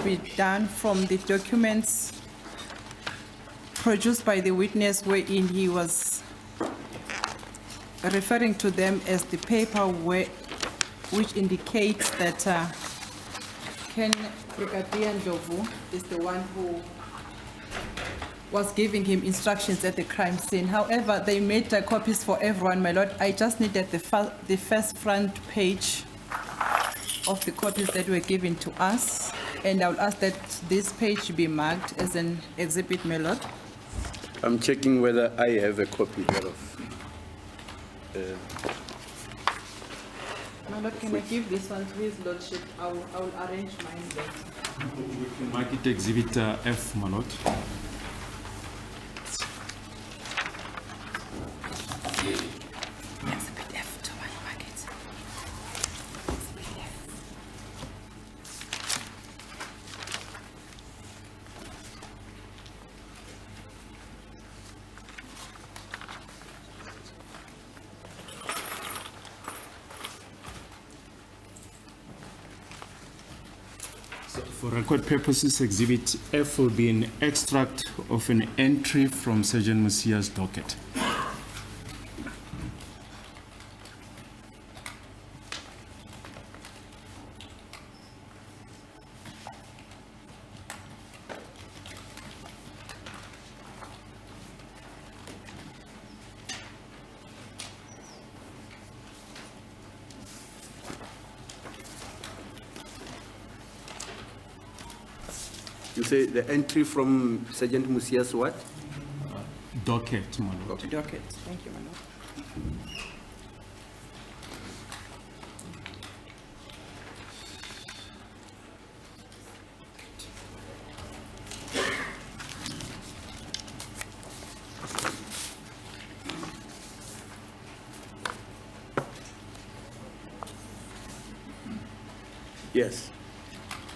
be done from the documents produced by the witness, wherein he was referring to them as the paper which indicates that Ken Brigadier Ndlovu is the one who was giving him instructions at the crime scene. However, they made copies for everyone, my lord. I just needed the first front page of the copies that were given to us, and I will ask that this page be marked as an exhibit, my lord. I'm checking whether I have a copy thereof. My lord, can I give this one to his lordship? I will arrange mine later. We can mark it exhibit F, my lord. Exhibit F, to my mark it. Exhibit F. So for record purposes, exhibit F will be an extract of an entry from Sergeant Mosia's docket. You say the entry from Sergeant Mosia's what? Docket, my lord. Docket. Thank you, my lord. Yes.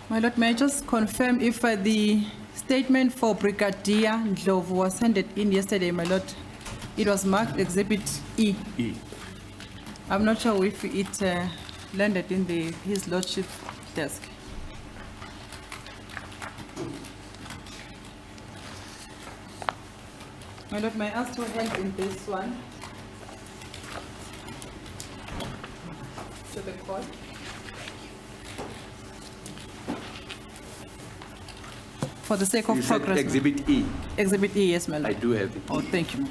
My lord, may I just confirm if the statement for Brigadier Ndlovu was handed in yesterday, my lord? It was marked exhibit E. E. I'm not sure if it landed in his lordship's desk. My lord, may I ask to hand in this one to the court? For the sake of You said progress. exhibit E. Exhibit E, yes, my I lord. do have it. Oh, thank you.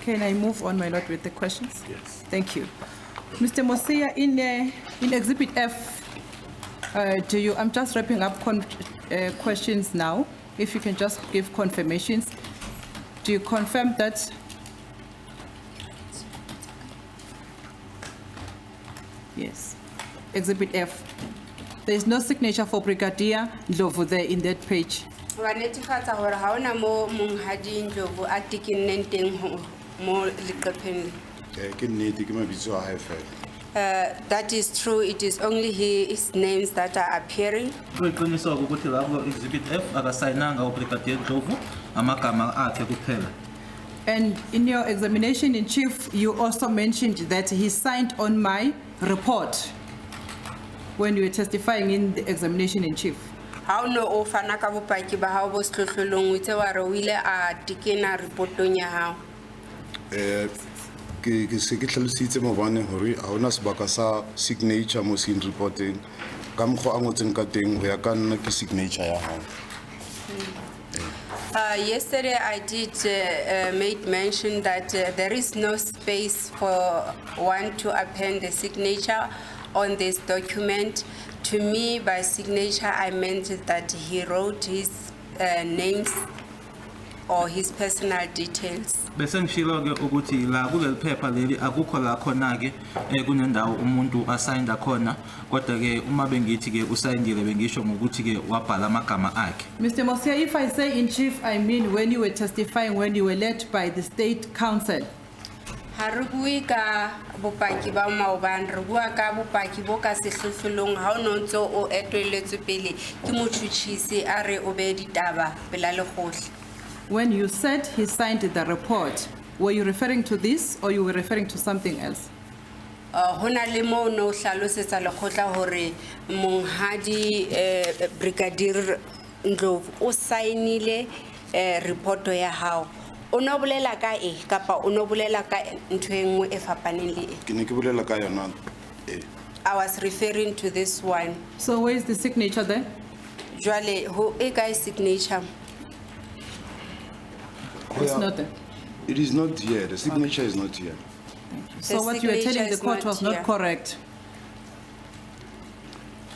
Can I move on, my lord, with the questions? Yes. Thank you. Mr. Mosia, in Exhibit F, I'm just wrapping up questions now. If you can just give confirmations. Do you confirm that? Yes. Exhibit F. There is no signature for Brigadier Ndlovu there in that page. Wa netefatsa hore ha ona mo monghadi Ndlovu a tikinneng teng mo leqepheng. Ke nnete ke mabitso a hae fela. That is true. It is only his names that are appearing. Kuyiqiniso ukuthi lapho exhibit F akasayinanga uBrigadier Ndlovu amagama akhe kuphela. And in your examination in chief, you also mentioned that he signed on my report when you were testifying in the examination in chief. Ha o no o fana ka bopaki ba hao bo sehlohlolong o itse wa re o ile a tikena reportong ya hao. Ke se ke hlalositse mobane hore ha ona sebaka sa signature mo scene reporting ka mokgwa a ngotseng ka teng ho ya ka nna ke signature ya hao. Yesterday I did made mention that there is no space for one to append the signature on this document. To me, by signature, I meant that he wrote his names or his personal details. Bese ngishilo ke ukuthi la kuleli phepha leli akukho la khona ke kunendawo umuntu asayinda khona kodwa ke uma bengithi ke usayindile bengisho ngokuthi ke wabhala amagama akhe. Mr. Mosia, if I say in chief, I mean when you were testifying, when you were led by the State Council. Ha re bue ka bopaki ba maobane, re bua ka bopaki bo ka sehlohlolong ha o no ntse o etelletswe pele ke motjhutjhisi a re o be ditaba pela lekgotla. When you said he signed the report, were you referring to this or you were referring to something else? Hona le mo no hlalosetsa lekgotla hore monghadi Brigadier Ndlovu o signile report ya hao. O no bolela ka e kapa o no bolela ka ntho e nngwe e fapaneng le e? Ke ne ke bolela ka yona e. I was referring to this one. So where is the signature there? Jwale ho e ka signature. It's not there. It is not here. The signature is not here. So what you were signature telling the is court was not not here. correct.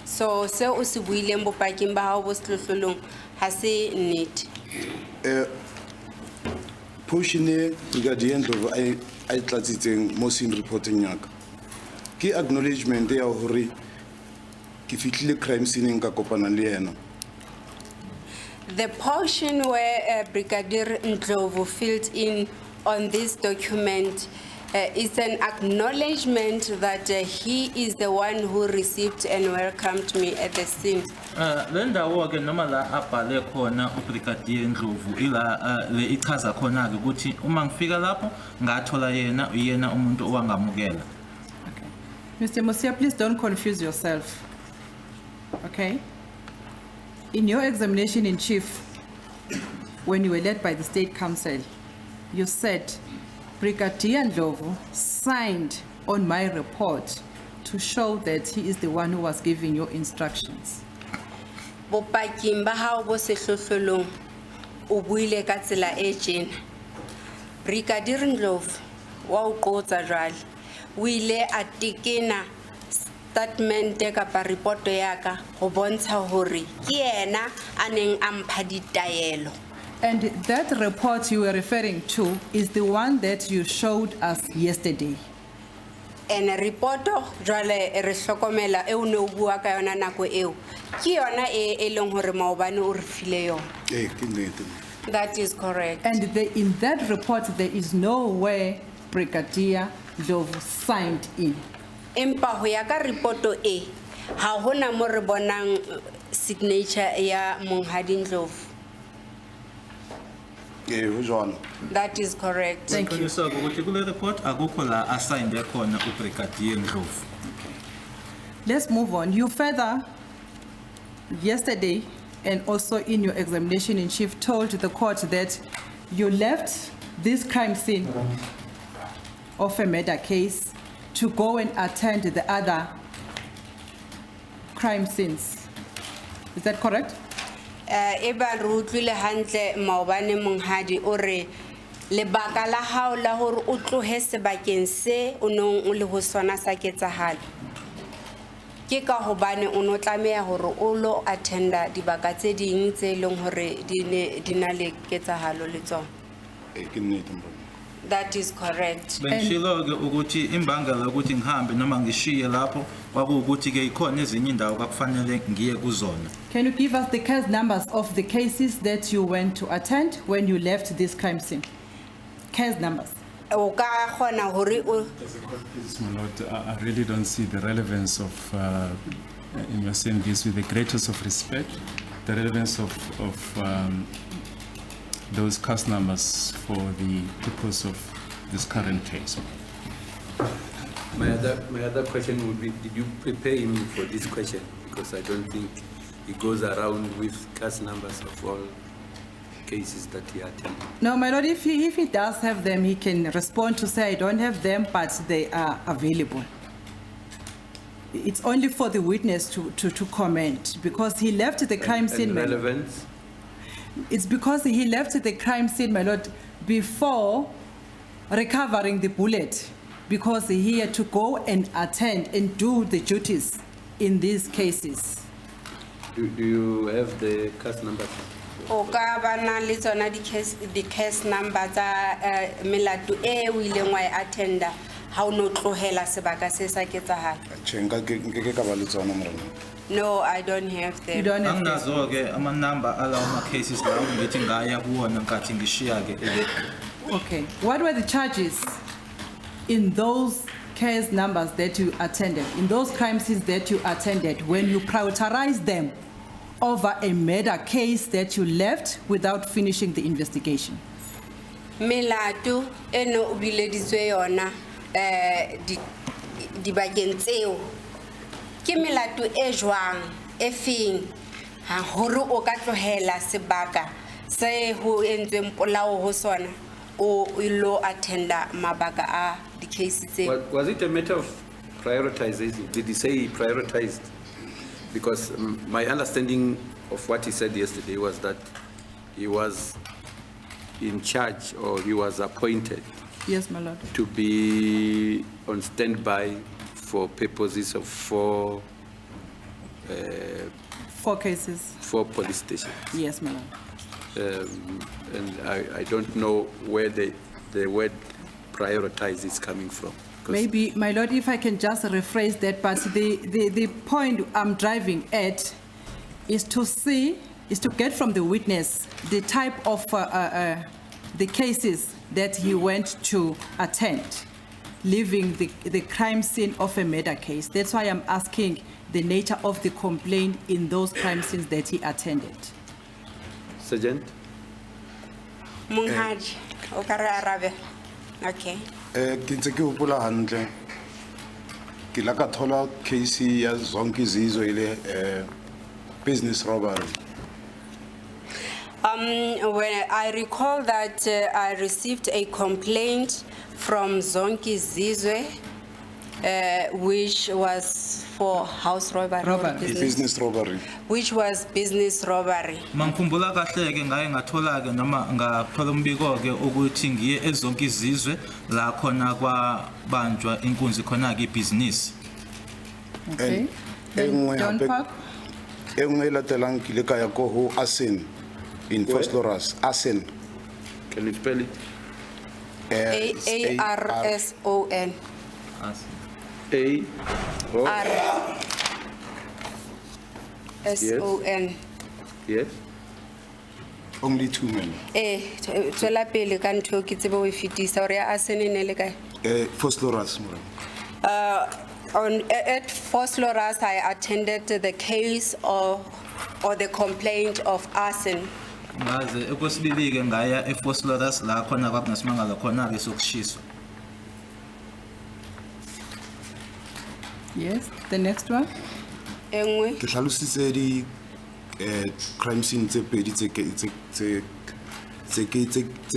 So se o se buileng bopakeng ba hao bo setlotlolong ha se nnete. Portion e Brigadier Ndlovu I tlatsitseng mo scene reporting yaka. Ke acknowledgement ya hore ke fitlile crime scene ka kopana le yena. The portion where Brigadier Ndlovu filled in on this document is an acknowledgement that he is the one who received and welcomed me at the scene. Le ndawo ke noma la abhale khona uBrigadier Ndlovu ila le ichaza khona ke ukuthi uma ngifika lapho ngathola yena umuntu owangamukela. Mr. Mosia, please don't confuse yourself. Okay? In your examination in chief, when you were led by the State Council, you said Brigadier Ndlovu signed on my report to show that he is the one who was giving you instructions. Bopakeng ba hao bo sehlohlolong o buile ka tsela e tjena. Brigadier Ndlovu wa o qotsa jwale o ile a tekena statement kapa report yaka go bontsha hore ke yena a neng a mpha ditaelo. And that report you were referring to is the one that you showed us yesterday. And reporto jwale re hlokomela e o ne o bua ka yona nako eo ke yona e leng hore maobane o re file yona. Ke nnete. That is correct. And in that report, there is nowhere Brigadier Ndlovu signed in. Empa ho ya ka reporto e ha hona mo re bonang signature ya monghadi Ndlovu. Ho jwalo. That is correct. Thank you. So ukuthi kule report akukho la assigned khona uBrigadier Ndlovu. Let's move on. You further, yesterday, and also in your examination in chief, told the court that you left this crime scene of a murder case to go and attend the other crime scenes. Is that correct? Eba re utlwile hantle maobane monghadi o re lebaka la hao la hore o tlohe sebakeng se o neng o le ho sona sa ketsahalo ke ka hobane o no tlameha hore o lo attenda dibaka tse ding tse leng hore di na le ketsahalo le tsona. Ke nnete mbona. That is correct. Bengishilo ke ukuthi imbangela ukuthi ngihambe noma ngishiye lapho kwakuwukuthi ke ikhona ezinye indawo kwakufanele ngiye kuzona. Can you give us the case numbers of the cases that you went to attend when you left this crime scene? Case numbers. O ka khona hore o Please, my Lord, I really don't see the relevance of, in your saying this with the greatest of respect, the relevance of those cast numbers for the purpose of this current case. My other question would be, did you prepare him for this question? Because I don't think he goes around with cast numbers of all cases that he attended. No, my lord, if he does have them, he can respond to say, I don't have them, but they are available. It's only for the witness to comment, because he left the crime scene. And my lord. relevance? It's because he left the crime scene, my lord, before recovering the bullet, because he had to go and attend and do the duties in these cases. Do you have the cast numbers? o ka bana le tsona di case number tsa melato e o ileng wa e attenda ha o no tlohela sebaka se sa ketsahala. Nke ka ba le tsona morena. No, I don't have them. You don't have them. Anginazo ke ama number alawo ama cases lawo ngithi ngaya kuwona nkathi ngishiya ke. Okay. What were the charges in those case numbers that you attended, in those crime scenes that you attended, when you prioritized them over a murder case that you left without finishing the investigation? Melato eno ubileditswe yona dibakeng tseo ke melato e jwang e feng ha hore o ka tlohela sebaka se ho entsweng polao ho sona o ilo attenda mabaka a di cases tseo? Was it a matter of prioritization? Did he say he prioritized? Because my understanding of what he said yesterday was that he was in charge, or he was appointed Yes, my lord. to be on standby for purposes of four 4 cases. police stations. Yes, my lord. And I don't know where the word prioritize is coming from. 'Cause Maybe, my lord, if I can just rephrase that, but the point I'm driving at is to get from the witness the type of the cases that he went to attend, leaving the crime scene of a murder case. That's why I'm asking the nature of the complaint in those crime scenes that he attended. Sergeant? Monghadi o ka re arabe. Okay. Ke ntse ke hopola hantle ke la ka thola case ya Zonke Zizwe ile business robbery. When I recall that I received a complaint from Zonke Zizwe, which was for house robbery. Robbery. Business robbery. Which was business robbery. Mangikhumbula kahle ke ngaye ngathola ke noma ngathola umbiko ke ukuthi ngiye ezonke izizwe la khona kwabanjwa inkunzi khona ke business. Okay. Engwe Then John hape- Park? Engwe latelang ke ile ka ya ko ho Asen in Phosphorus. Asen. Can you spell it? ARSON. A. O. RSON. Yes. Only 2 men. Tswela pele ka ntho ke tsebe o e fetisa hore ya Arsen e ne le kae? Phosphorus. At Phosphorus, I attended the case or the complaint of arson. Ngaze ekwesibili ke ngaya eFosloras la khona kwakunesimangalo khona ke sokushiswa. Yes, the next one. Engwe, Ke hlalositse di crime scene tse pedi tse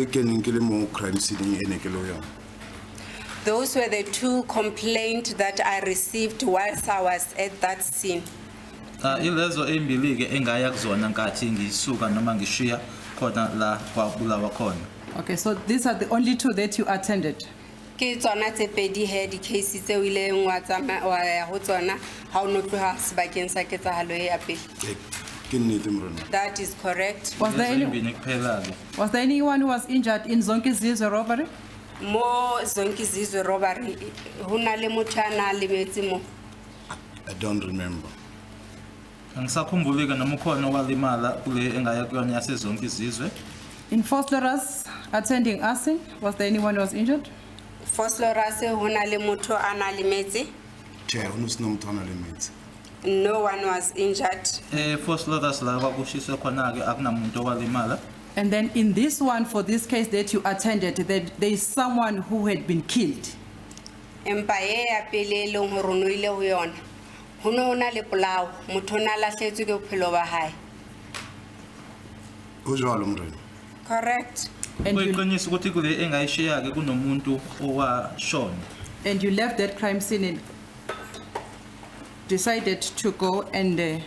keneng ke le mo crime scene ene ke lo yona. those were the 2 complaints that I received whilst I was at that scene. Ilezo embili ke engaya kuzona nkathi ngisuka noma ngishiya khona la kwabulawa khona. Okay, so these are the only 2 that you attended. Ke tsona tse pedi he di cases tse o ileng wa tsamaya wa ya ho tsona ha o no tloha sebakeng sa ketsahalo e ya pele. Ke nnete morena. That is correct. Was there anyone who was injured in Zonke Zizwe robbery? Mo Zonke Zizwe robbery ho na le motho a na lemetse mo. I don't remember. Angisakhumbuli ke noma khona walimala kule engaya kuyona yasezonke izizwe. In Phosphorus attending Arsen, was there anyone who was injured? Phosphorus ho na le motho a na lemetse. Tjhe, ho no sena motho a nang le metsi. No one was injured. Phosphorus la kwakushiswe khona ke akunamuntu owalimala. And then in this one, for this case that you attended, there is someone who had been killed. Empa ye ya pele e leng hore o no ile ho yona. Ho no ho na le polao, motho o na lahlehetswe ke bophelo ba hae. Ho jwalo morena. Correct. And you, Kuyiqinisa ukuthi kule engayishiya ke kunomuntu owashona. and you left that crime scene and decided to go and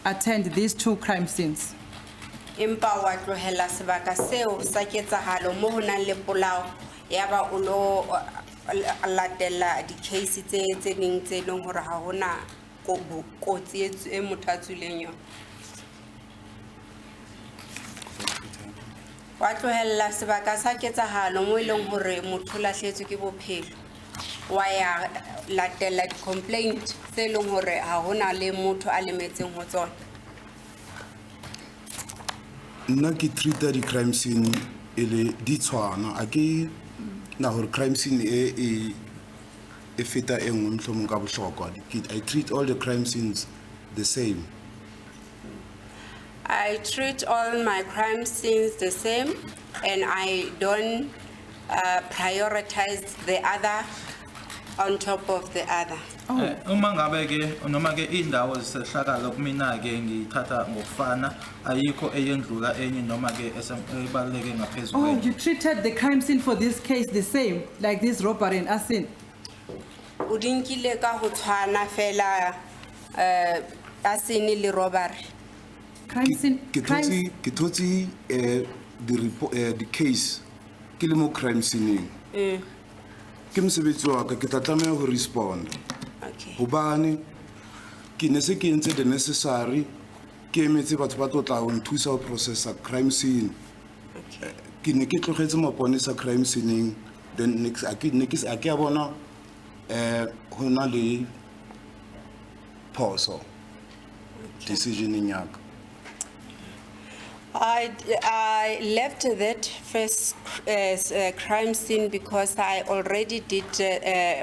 attend these 2 crime scenes. Empa wa tlohela sebaka seo sa ketsahalo mo ho nang le polao ya ba o lo latela di case tse ding tse leng hore ha hona kotsi e motho a tswileng yona. Wa tlohela sebaka sa ketsahalo mo e leng hore motho o lahlehetswe ke bophelo. Wa ya latela di complaint tse leng hore ha hona le motho a lemetseng ho tsona. Nna ke treata di crime scene ele di tshwana a ke na hore crime scene e feta engwe mhlomong ka bohlokwa. I treat all the crime scenes the same. I treat all my crime scenes the same, and I don't prioritize the other on top of the other. Uma ngabe ke noma ke indawo zesehlakalo kumina ke ngithatha ngokufana ayikho eyendlula enye noma ke ebaleke ngaphezulu. Oh, you treated the crime scene for this case the same, like this robbery and arson? Udinkile ka ho tshwana fela asini le robbery. Crime scene, crime, Ke thotse the case ke le mo crime scene. Ke mosebetsi wa ka ke tla tlameha ho respond. Okay. Hobane ke ne se ke entse the necessary ke emetse batho ba tlo tla ho nthusa ho processa crime scene. Okay. Ke ne ke tlogetse maponesa crime scene, then next a ke a bona ho na le phoso decision ya ka. I left that first crime scene because I already did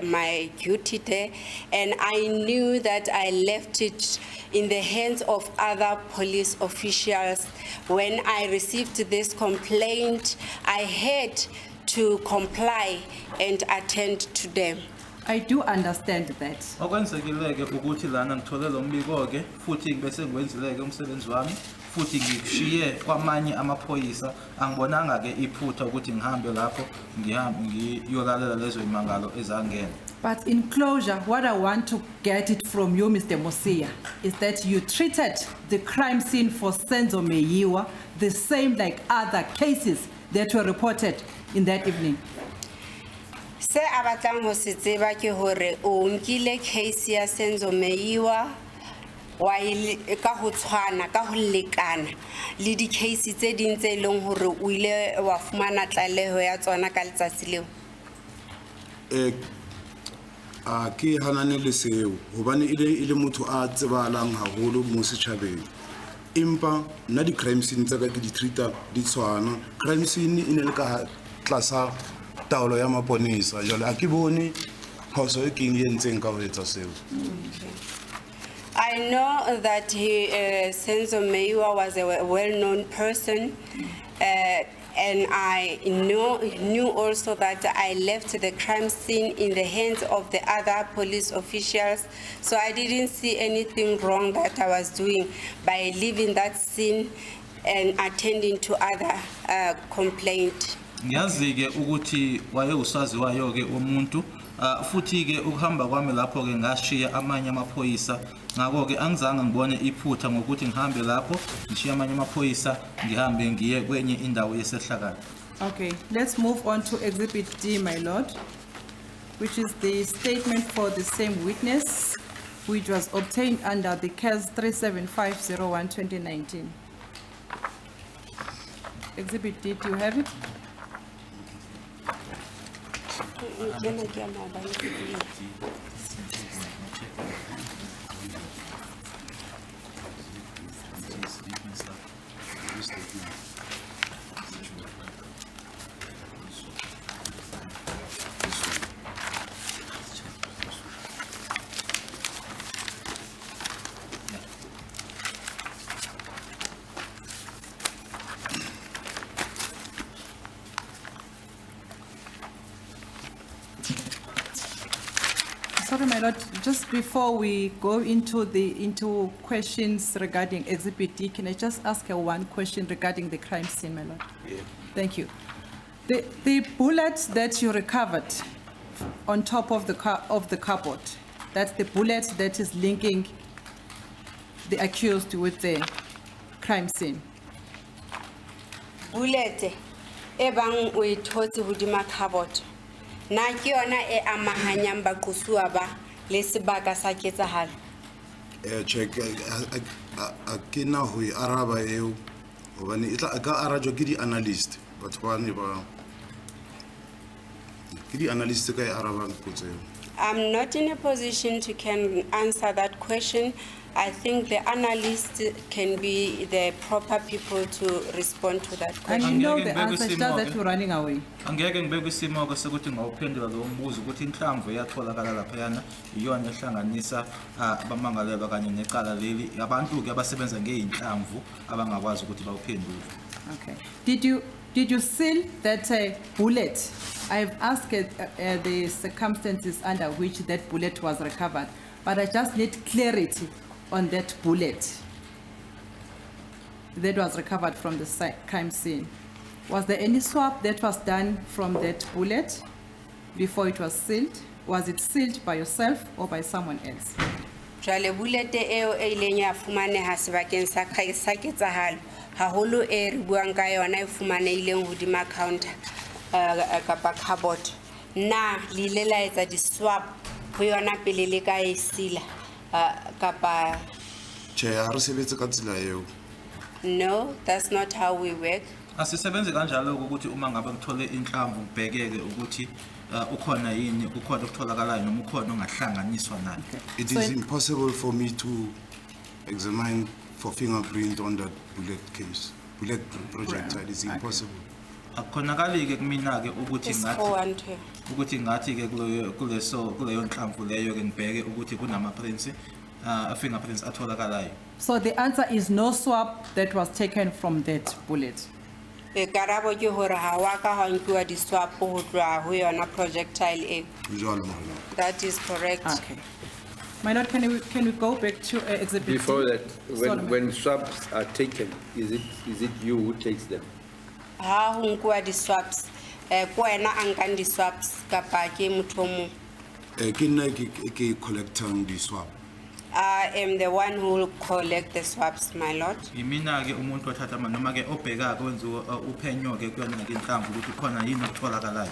my duty there, and I knew that I left it in the hands of other police officials. When I received this complaint, I had to comply and attend to them. I do understand that. Okwenzekileke ukuthi lana ngithole lo mbiko ke futhi bese ngiwenzileke umsebenzi wami futhi ngishiye kwamanye amaphoyisa angibonanga ke iphutha ukuthi ngihambe lapho ngiyolalela lezo imangalo ezangena. But in closure, what I want to get it from you, Mr. Mosia, is that you treated the crime scene for Senzo Meyiwa the same like other cases that were reported in that evening. Se a batlang ho se tseba ke hore o nkile case ya Senzo Meyiwa wa ka ho tshwana ka ho lekana le di case tse ding tse leng hore o ile wa fumana tlaleho ya tsona ka letsatsi leo. A ke hananele seo hobane ile motho a tsebahalang haholo mo setjhabeng. Empa nna di crime scene tsa ka ke di treata di tshwana. Crime scene e ne le ka tlasa taolo ya maponesa jwale a ke bone phoso e keng e entseng ka ho etsa seo. I know that Senzo Meyiwa was a well-known person, and I knew also that I left the crime scene in the hands of the other police officials. So I didn't see anything wrong that I was doing by leaving that scene and attending to other complaints. Ngiyazi ke ukuthi waye usaziwayo ke umuntu futhi ke ukuhamba kwami lapho ke ngashiya amanye amaphoyisa ngako ke angizange ngibone iphutha ngokuthi ngihambe lapho ngishiya amanye amaphoyisa ngihambe ngiye kwenye indawo yesehlakalo. Okay, let's move on to Exhibit D, my lord, which is the statement for the same witness, which was obtained under the case 37501/2019. Exhibit D, do you have it? Sorry, my lord, just before we go into questions regarding Exhibit D, can I just ask one question regarding the crime scene, my lord? Yeah. Thank you. The bullet that you recovered on top of the cupboard, that's the bullet that is linking the accused with the crime scene. Bullet e bang o ithotse hodima cupboard. Na ke yona e amahanyang baqosuwa ba le sebaka sa ketsahalo. Check a ke na ho e araba eo hobane e tla ka arajwa ke di analyst batho ba ne ba ke di analyst ka e arabang potso eo. I'm not in a position to can answer that question I think the analyst can be the proper people to respond to that And question. you know Angeke the ngibeke answer, it's isimo just that ke. you're running away. Angeke ngibeke isimo-ke sokuthi ngawuphendula lo mbuzo ukuthi inhlamvu eyatholakala laphayana iyona ehlanganisa abamangalelwa kanye necala leli abantu-ke abasebenza ngey'nhlamvu abangakwazi ukuthi bawuphendule. Okay. Did you seal that bullet? I've asked the circumstances under which that bullet was recovered, but I just need clarity on that bullet that was recovered from the crime scene. Was there any swap that was done from that bullet before it was sealed? Was it sealed by yourself or by someone else? Jwale bullet eo e ileng ya fumaneha sebakeng sa ketsahalo haholo e re buang ka yona e fumanehileng hodima counter kapa cupboard. Na le ile la etsa di-swap ho yona pele le ka e sila kapa Tjhe, ha re sebetse ka tsela eo. no, that's not how we work. Asisebenzi kanjalo ukuthi uma ngabe ngithole inhlamvu ngibhekeke ukuthi ukhona yini kukhona okutholakalayo noma ukhona ongahlanganiswa nayo. It So is it- impossible for me to examine for fingerprint on that bullet case. Bullet projectile is impossible. Akukhonakali-ke kumina-ke ukuthi It's ngathi 412. ukuthi ngathi-ke kuleyo nhlamvu leyo-ke ngibheke ukuthi kunama-prints fingerprints atholakalayo. So the answer is no swap that was taken from that bullet. Karabo ke hore ha wa ka ha nkuwa di-swap ho tloha ho yona projectile e. Jwalo Malema. That is correct. Okay. My lord, can we go back to exhibit D? Before that, Sorry, when swaps are taken, is it you who takes them? Ha ho nkuwa di-swaps ko wena a nkang di-swaps kapa ke motho o mong. Ke nna ke collectang di-swap. I am the one who will collect the swaps, my lord. Yimina-ke umuntu othatha noma-ke obhekake wenza uphenyo-ke kuyona-ke inhlamvu ukuthi khona yini okutholakalayo.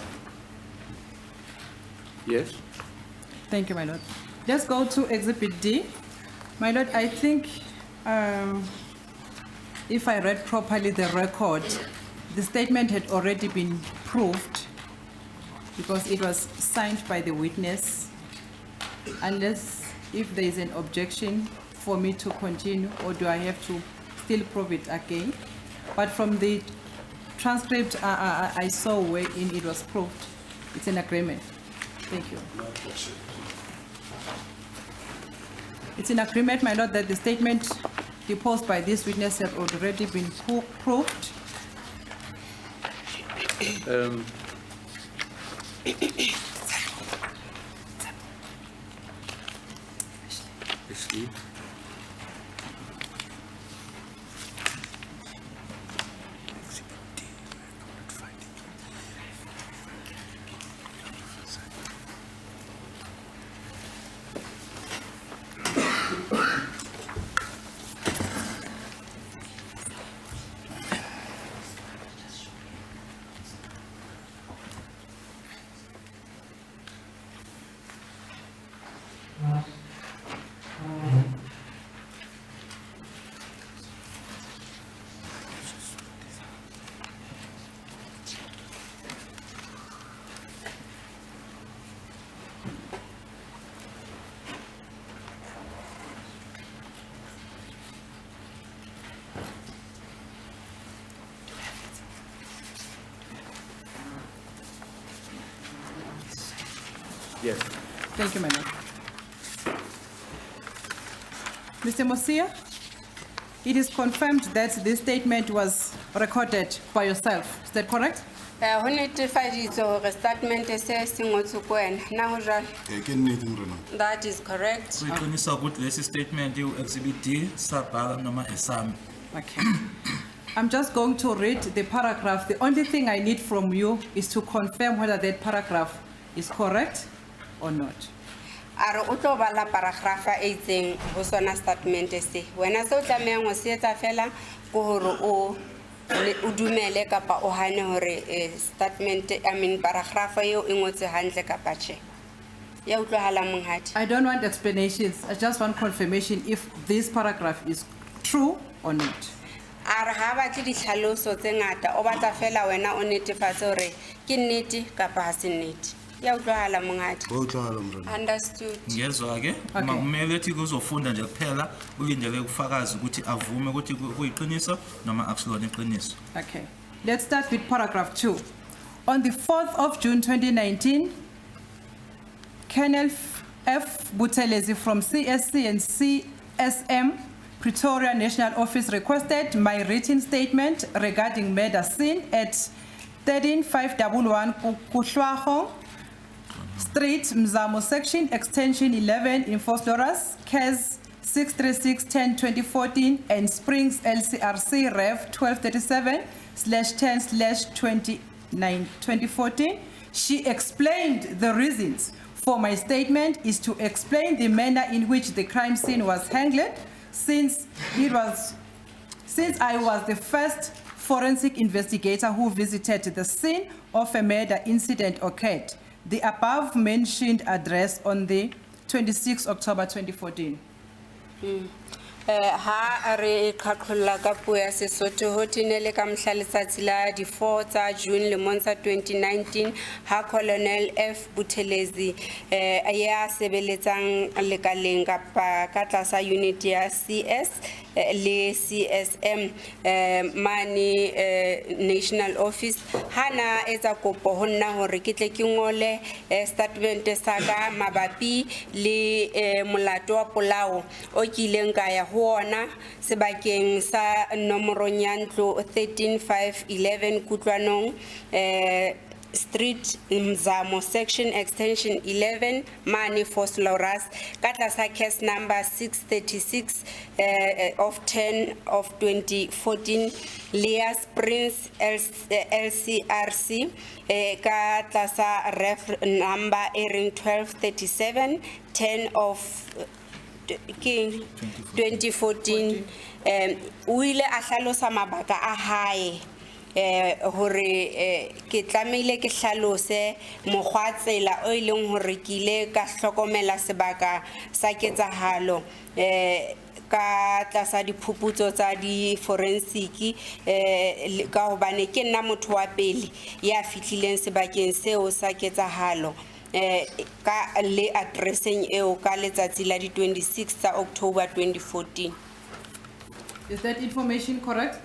Yes? Thank you, my lord. Let's go to exhibit D. My lord, I think if I read properly the record, the statement had already been proved because it was signed by the witness, unless if there is an objection for me to continue, or do I have to still prove it again? But from the transcript I saw wherein it was proved, it's an agreement. Thank you. It's an agreement, my lord, that the statement deposed by this witness have already been proved. Ashley? Yes. Thank you, my lord. Mr. Mosia, it is confirmed that this statement was recorded by yourself. Is that correct? Ho netefaditswe hore statement se se ngotswe ko wena. Na ho jwale? Ke nnete morena. That is correct. Siqinisa ukuthi lesi statement u-exhibit D sabhala noma esami. Okay. I'm just going to read the paragraph. The only thing I need from you is to confirm whether that paragraph is correct or not. Are o tlo bala paragrafa e itseng ho sona statement se. Wena se o tlamehang ho se etsa fela ko hore o dumele kapa o hane hore statement paragrafa eo e ngotse hantle kapa tjhe. Ya utlwahala monghadi. I don't want explanations. I just want confirmation if this paragraph is true or not. Are ha batle ditlhaloso tse ngata o batla fela wena o netefatse hore ke nnete kapa ha se nnete. Yawudlala mongadi. Utlwala mrena. Understood. ngiyezwa ke Okay. kumele ethi kuzofunda nje kuphela ulindele ufakazi ukuthi avume ukuthi kuyiqiniso noma akusilona iqiniso. Okay. Let's start with paragraph 2. On the 4th of June 2019, Colonel F. Buthelezi from CSC and CSM Pretoria National Office requested my written statement regarding murder scene at 13511 Kuhlwaho Street, Mzamo Section, Extension 11 in Vosloorus, CAS 636-10-2014 and Springs LCRC Rev 1237/10/2014. She explained the reasons for my statement is to explain the manner in which the crime scene was handled since I was the first forensic investigator who visited the scene of a murder incident occurred. The above mentioned address on the 26th October 2014. Ha re qhaqholla ka puo ya Sesotho ho tinele ka mohla letsatsi la di 4 tsa June lemong sa 2019 ha Colonel F Buthelezi ya sebeletsang lekaleng kapa ka tlasa unit ya CS le CSM mani National Office hana etsa kopo ho nna hore ke tle ke ngole statement sa ka mabapi le molato wa polao o kileng ka ya ho ona sebakeng sa nomorong ya ntlo 13511 Kutlwanong Street Mzamo Section Extension 11 Mani Vosloorus ka tlasa case number 636 of 10 of 2014 Lea Springs LCRC ka tlasa ref number ering 1237 10 of 2014 o ile a hlalosa mabaka a hae hore ke tlamehile ke hlalose mokgwa tsela o ileng hore ke ile ka hlokomela sebaka sa ketsahalo ka tlasa diphuputso tsa di forensic ka hobane ke nna motho wa pele ya fihlileng sebakeng seo sa ketsahalo ka le addressing eo ka letsatsi la di 26 tsa October 2014. Is that information correct?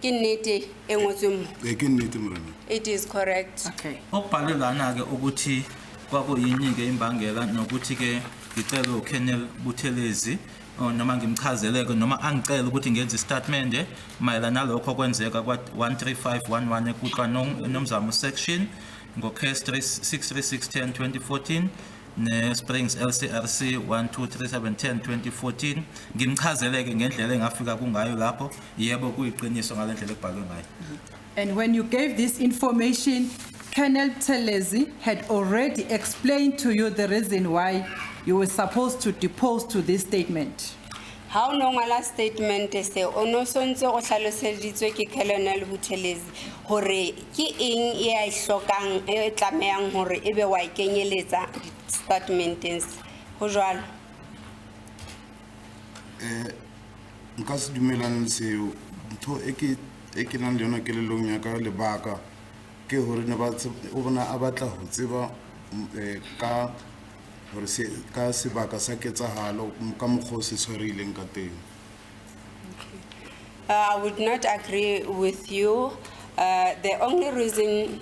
Ke nnete e ngotsweng mo. Ke nnete mrena. It is correct. Okay. Okubhalwe lana ke ukuthi kwakuyini ke imbangela nokuthi ke ngicela uKennel Buthelezi noma ngimchazeleke noma angicela ukuthi ngenze statement mayelana nalokho kwenzeka kwa 13511 eKutlwanong eNomzamo section ngo case 63610/2014 ne Springs LCRC 123710/2014 ngimchazeleke ngendlela engafika kungayo lapho yebo kuyiqiniso ngalendlela ekubhalwe ngayo. And when you gave this information, Colonel Buthelezi had already explained to you the reason why you were supposed to depose to this statement. How long a statement se ono sontse go hlaloseditswe ke Colonel Buthelezi hore ke eng e a hlokang e tlamehang hore ebe wa ikenyeletsa statements ho jwalo. Nka se dumelane le seo ntho e ke nang le yona kelellong ya ka lebaka ke hore ne ba o bona a batla ho tseba ka hore se ka sebaka sa ketsahalo ka mokgwa se tshwarileng ka teng. I would not agree with you. The only reason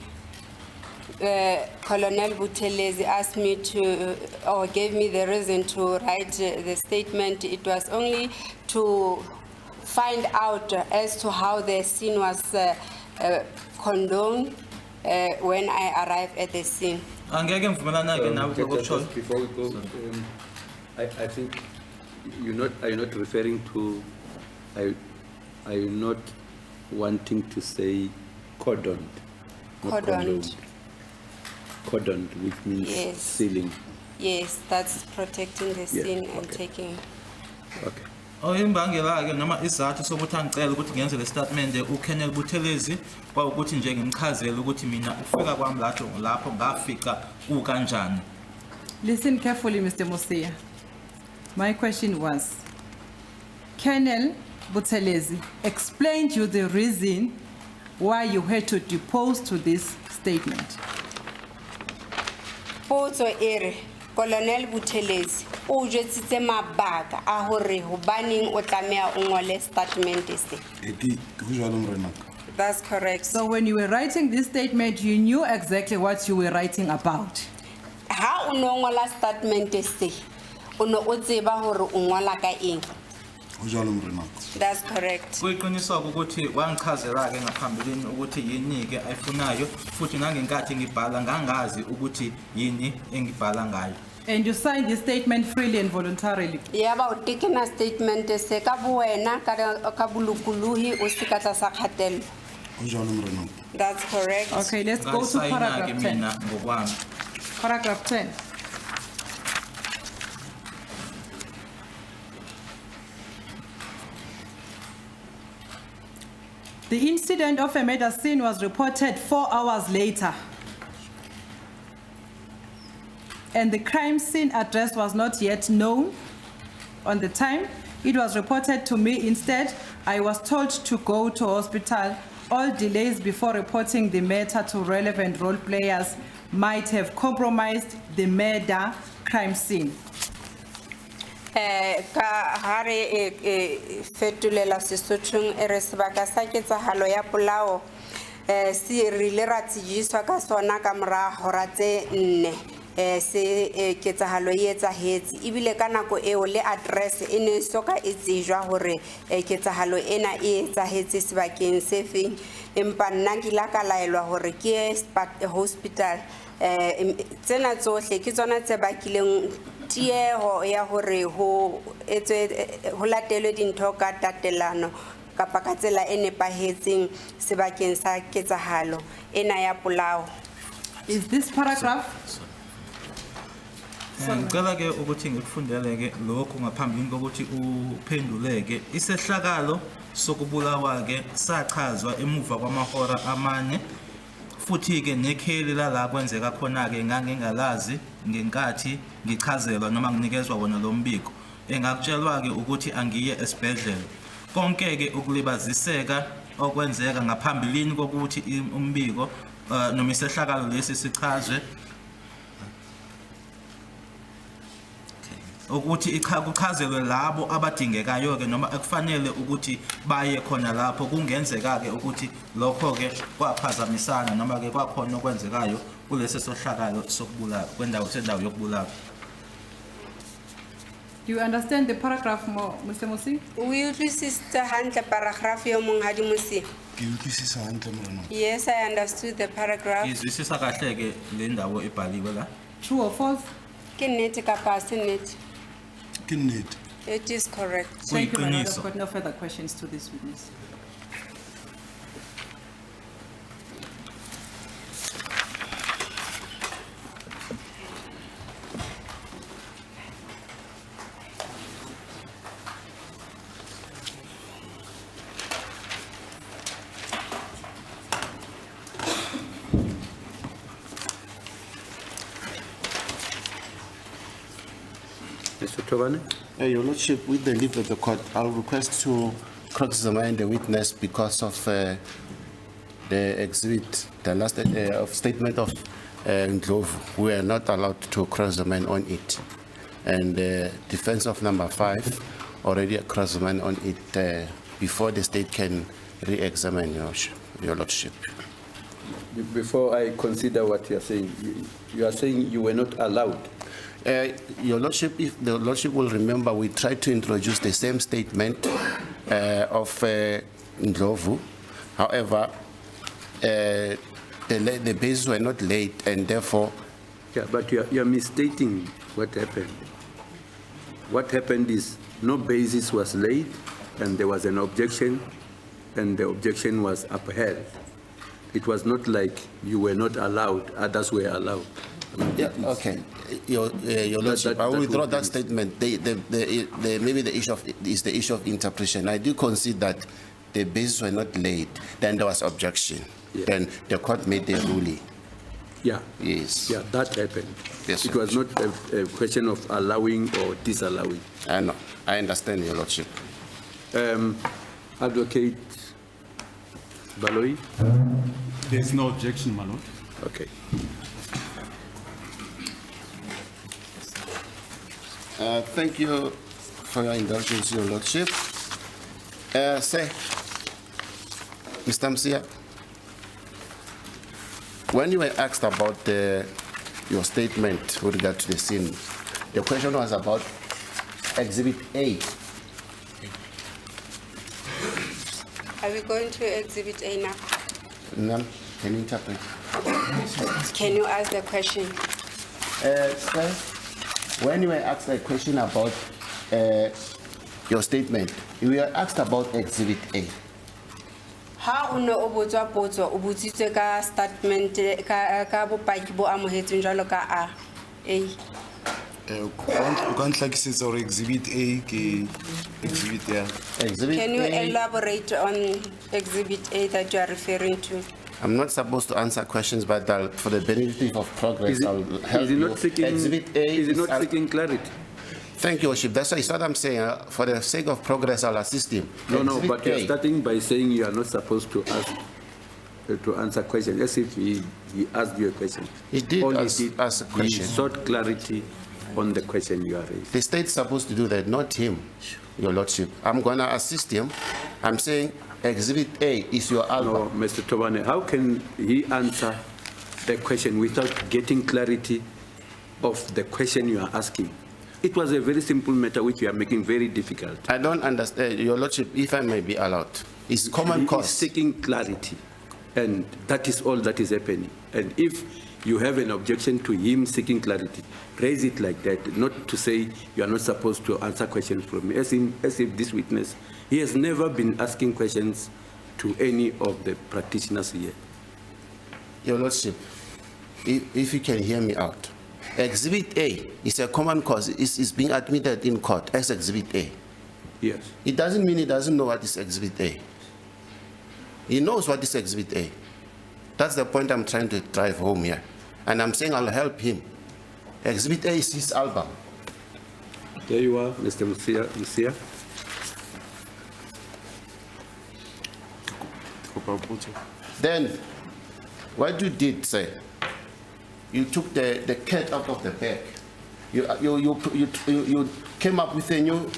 Colonel Buthelezi asked me to, or gave me the reason to write the statement, it was only to find out as to how the scene was condoned when I arrived at the scene. Angeke ngivumelana ke nawe Just before we go, I think are you not referring to, are you not wanting to say cordoned? Not Cordoned. Cordoned, which means Yes. sealing. Yes, that's protecting the scene and okay. taking. Okay. imbangela ke noma isizathu sokuthi angicela ukuthi ngenze le statement uKennel Buthelezi kwa ukuthi nje ngimchazele ukuthi mina ufika kwami lapho ngafika kanjani. Listen carefully, Mr. Mosia. My question was, Colonel Buthelezi explained you the reason why you had to depose to this statement. Potso ere, Colonel Buthelezi, o jwetsitse mabaka a hore hobaneng o tlameha o ngole statement se. Ke go jalo morenaka. That's correct. So when you were writing this statement, you knew exactly what you were writing about. Ha o no ngola statement se, o no o tseba hore o ngola ka eng. Go jalo morenaka. That's correct. Kuyiqiniswa ukuthi wangichazela ke ngaphambilini ukuthi yini ke ayifunayo futhi nangenkathi ngibhala ngangazi ukuthi yini engibhala ngayo. And you signed this statement freely and voluntarily. Yaba o tekena statement se ka buwena ka bulukuluhi o se ka tlasa kgatello. Go jalo morenaka. That's correct. Okay, let's go to Ngasayina ke paragraph 10. mina ngokwami. Paragraph 10. The incident of a murder scene was reported 4 hours later. And the crime scene address was not yet known on the time. It was reported to me instead. I was told to go to hospital. All delays before reporting the matter to relevant role players might have compromised the murder crime scene. Ka hare fetulela Sesothong ere sebaka sa ketsahalo ya polao se rile ra tsijiswa ka sona ka mora hora tse 4 se ketsahalo e etsahetse ebile ka nako eo le address e ne soka e tsejwa hore ketsahalo ena e etsahetse sebakeng se feng empa nna ke la ka laelwa hore ke hospital tsena tsohle ke tsona tse bakileng tieho ya hore ho latelwe dintho ka tatelano kapa ka tsela e nepahetseng sebakeng sa ketsahalo ena ya polao. Is this paragraph? Ngicela ke ukuthi ngikufundele ke lokho ngaphambili kokuthi uphenduleke isehlakalo sokubulawa ke sachazwa emuva kwamahora amane futhi ke nekheli la kwenzeka khona ke ngangengalazi ngenkathi ngichazelwa noma nginikezwa wona lo mbiko engakutshelwa ke ukuthi angiye esibhedlela konke ke ukulibaziseka okwenzeka ngaphambilini kokuthi umbiko noma isehlakalo lesi sichazwe ukuthi kuchazelwe labo abadingekayo ke noma ekufanele ukuthi baye khona lapho kungenzeka ke ukuthi lokho ke kwaphazamisana noma ke kwakhona okwenzekayo kulesi sohlakalo sokubulala kwendawo sendawo yokubulala. Do you understand the paragraph more, Mr. Mosi? O utlwisisitse hantle paragraph yo monghadi Mosia? Ke utlwisisa hantle morenaka. Yes, I understood the paragraph. Izwisisa kahle ke le ndawo ebhaliwe la. True or false? Ke nnete kapa se nnete? Ke nnete. It is correct. Thank you, my lord. I've Kuyiqiniso. got no further questions to this witness. Mr. Tobane? Your Lordship, with the leave of the court, I'll request to cross-examine the witness because of the exhibit, the last of statement of Ndlovu. We are not allowed to cross-examine on it. And defense of number 5 already cross-examine on it before the state can re-examine your Lordship. Before I consider what you are saying you were not allowed. Your Lordship, if the Lordship will remember, we tried to introduce the same statement of Ndlovu. However, the bases were not laid, and therefore, Yeah, but you're misstating what happened. What happened is no basis was laid and there was an objection and the objection was upheld. It was not like you were not allowed, others were allowed. yeah, okay. Your Lordship, I will that withdraw would that be- statement. Maybe the issue is the issue of interpretation. I do concede that the bases were not laid. Then there was objection. Yeah. Then the court made the ruling. Yeah. Yes. Yeah, that happened. Yes, It sir. was not a question of allowing or disallowing. I know. I understand, Your Lordship. Advocate Baloi? There's no objection, my lord. Okay. Thank you for your indulgence, Your Lordship. Sir, Mr. Mosia, when you were asked about your statement with regard to the scene, the question was about Exhibit A. Are we going to Exhibit A now? Ma'am, can you interpret? Can you ask the question? Sir, when you were asked a question about your statement, you were asked about Exhibit A. Ha o ne o botswa potso o botsitswe ka statement ka bopaki bo amohetsweng jwalo ka A. O ka nhlakisetsa hore Exhibit A ke Exhibit A. Exhibit Can you A. elaborate on Exhibit A that you are referring to? I'm not supposed to answer questions, but for the benefit of progress, I'll help Is he you. not seeking, Exhibit A is he not I'll- seeking clarity? Thank you, Worship. That's what I'm saying. For the sake of progress, I'll assist him. No, Exhibit but you're A. starting by saying you are not supposed to ask, to answer questions, as if he asked you a question. He did All ask a question. He sought clarity on the question you are raising. The state's supposed to do that, not him, Your Lordship. I'm going to assist him. I'm saying Exhibit A is your No, album. Mr. Tobane, how can he answer the question without getting clarity of the question you are asking? It was a very simple matter which you are making very difficult. I don't understand, Your Lordship, if I may be allowed. It's common He is cause. seeking clarity, and that is all that is happening. And if you have an objection to him seeking clarity, raise it like that, not to say you are not supposed to answer questions from me. As if this witness, he has never been asking questions to any of the practitioners here. Your Lordship, if you can hear me out. Exhibit A is a common cause. It's being admitted in court as Exhibit A. Yes. It doesn't mean he doesn't know what is Exhibit A. He knows what is Exhibit A. That's the point I'm trying to drive home here. And I'm saying I'll help him. Exhibit A is his album. There you are, Mr. Mosia. Then, what you did, say, you took the cat out of the bag. You came up with a new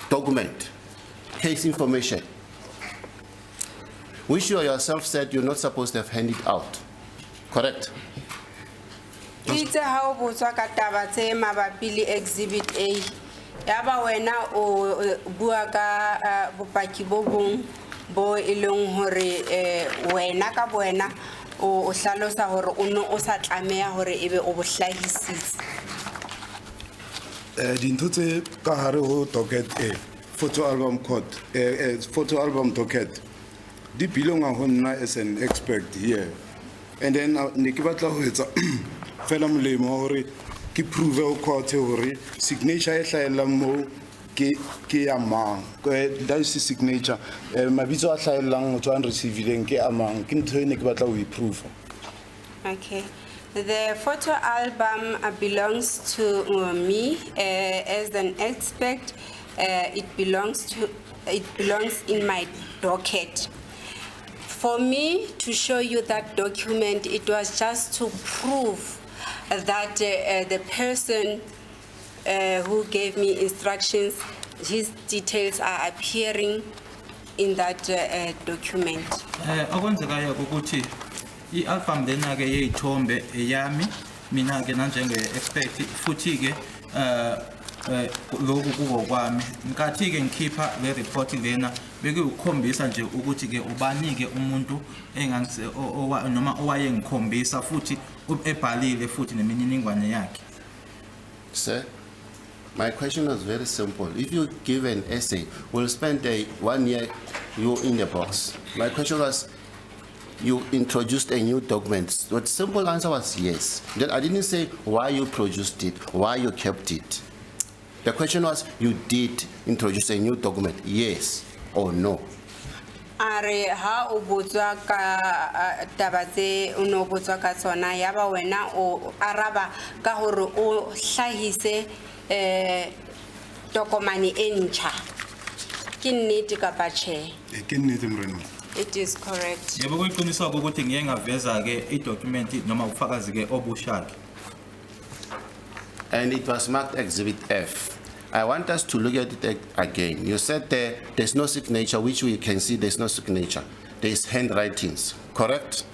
document, case information, which you yourself said you're not supposed to have handed out. Correct? Itse ha o botswa ka taba tse mabapi le Exhibit A. Yaba wena o bua ka bopaki bo bong bo e leng hore wena ka wena o hlalosa hore o no o sa tlameha hore ebe o bo hlahisitse. Dintho tse ka hare ho docket A, photo album docket, di belong ho nna as an expert here. And then ne ke batla ho etsa fela molemo hore ke prove ho court hore signature e hlaelang mo ke ya mang. That is the signature. Mabitso a hlaelang motho a receiving ke a mang. Ke ntho e ne ke batla ho prove. Okay. The photo album belongs to me as an expert. It belongs in my docket. For me to show you that document, it was just to prove that the person who gave me instructions, his details are appearing in that document. Okwenzekayo ukuthi i-album lena ke yeyithombe eyami mina ke nanjenge expert futhi ke lokhu kuko kwami nkathi ke ngikhipha le report lena beke ukukhombisa nje ukuthi ke ubanike umuntu engangise noma owayengikhombisa futhi ebhalile futhi nemininingwane yakhe. Sir, my question was very simple. If you give an essay, we'll spend 1 year you in the box. My question was, you introduced a new document. The simple answer was yes. Then I didn't say why you produced it, why you kept it. The question was, you did introduce a new document, yes or no? Are ha o botswa ka taba tse o no botswa ka tsona yaba wena o araba ka hore o hlahise tokomane e ntjha ke nnete kapa tjhe? Ke nnete morena. It is correct. Yebo kuyiqiniso ukuthi ngiye ngaveza ke i-document noma ufakazi ke obushaki. and it was marked Exhibit F. I want us to look at it again. You said there's no signature, which we can see there's no signature. There's handwritings, correct?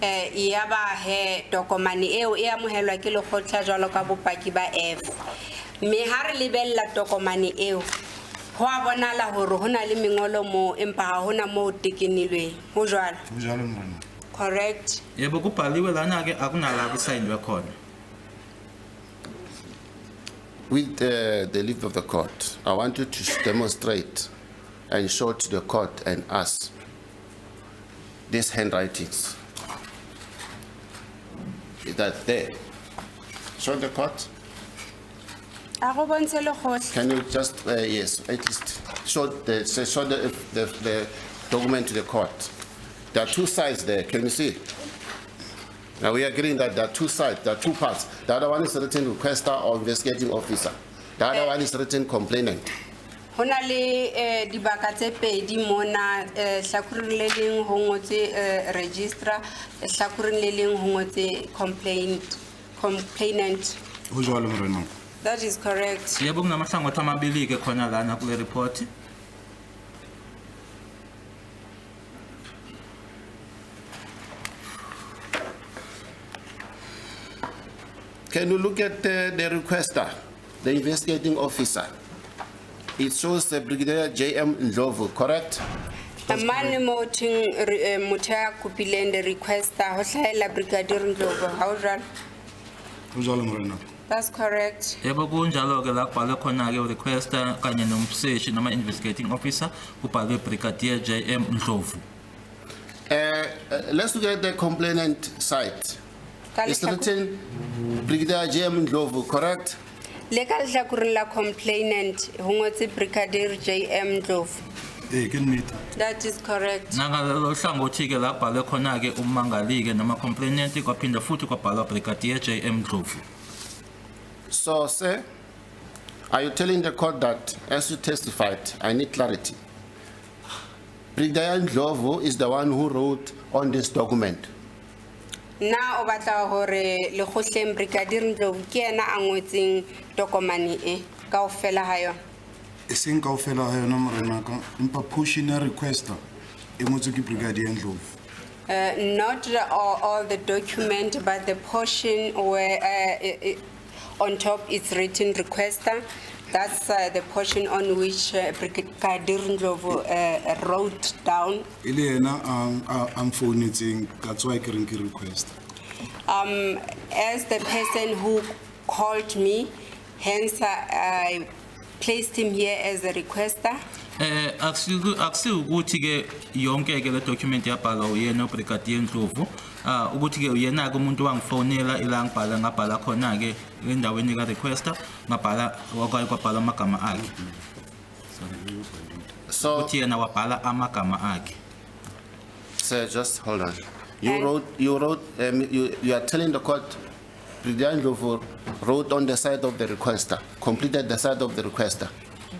Yaba he tokomane eo e amohelwa ke lekgotla jwalo ka bopaki ba F. Me ha re lebella tokomane eo ho a bonala hore ho na le mengolo mo empa ha hona mo tekenilweng ho jwalo. Ho jwalo Morena. Correct. Yebo kubhaliwe lana ke akunala kusayinwe khona. With the leave of the court, I want you to demonstrate and show to the court and us these handwritings. Is that there? Show the court. A go bontshe lekgotla. Can you just, yes, at least show the document to the court. There are two sides there, can you see? Now we are agreeing that there are two sides, there are two parts. The other one is written requester or investigating officer. The other one is written complainant. Hona le dibaka tse pedi mona hlakuring le leng ho ngotse registrar hlakuring le leng ho ngotse complainant. Ho jwalo Morena. That is correct. Yebo kunamahlangothi amabili ke khona lana kule report. Can you look at the requester, the investigating officer? It shows the Brigadier J.M. Ndlovu, correct? Mane mo thing motho ya kopileng the requester ho hlahela Brigadier Ndlovu ha o jwalo. Ho jwalo Morena. That's correct. Yebo kunjalo ke la kubhalwe khona ke requester kanye nomseshi noma investigating officer kubhalwe Brigadier J.M. Ndlovu. Let's look at the complainant side. Ka It's lehlaku- written Brigadier J.M. Ndlovu, correct? Le ka lehlakuring la complainant ho ngotse Brigadier J.M. Ndlovu. Ke nnete. That is correct. Nangalo hlangothi ke la kubhalwe khona ke ummangali ke noma complainant kwaphinda futhi kwabhalwa Brigadier J.M. Ndlovu. So, sir, are you telling the court that, as you testified, I need clarity? Brigadier Ndlovu is the one who wrote on this document. Na o batla hore le kgohleng Brigadier Ndlovu ke yena a ngotseng tokomane e kaofela ha yona. E seng kaofela ha yona Morena ka empa portion ya requester e ngotswe ke Brigadier Ndlovu. Not all the document, but the portion where on top it's written requester. That's the portion on which Brigadier Ndlovu wrote down. Ile yena am founetseng that's why ke reng ke request. As the person who called me, hence I placed him here as a requester. Akusukuthi ke yonke ke le document yabhalwa uyena Brigadier Ndlovu ukuthi ke uyena ke umuntu wangifonela ila ngabhala khona ke endaweni ka requester ngabhala kwabhala amagama akhe. So, Uthi yena wabhala amagama akhe. sir, just hold on. You are telling the court, Brigadier Ndlovu wrote on the side of the requester, completed the side of the requester.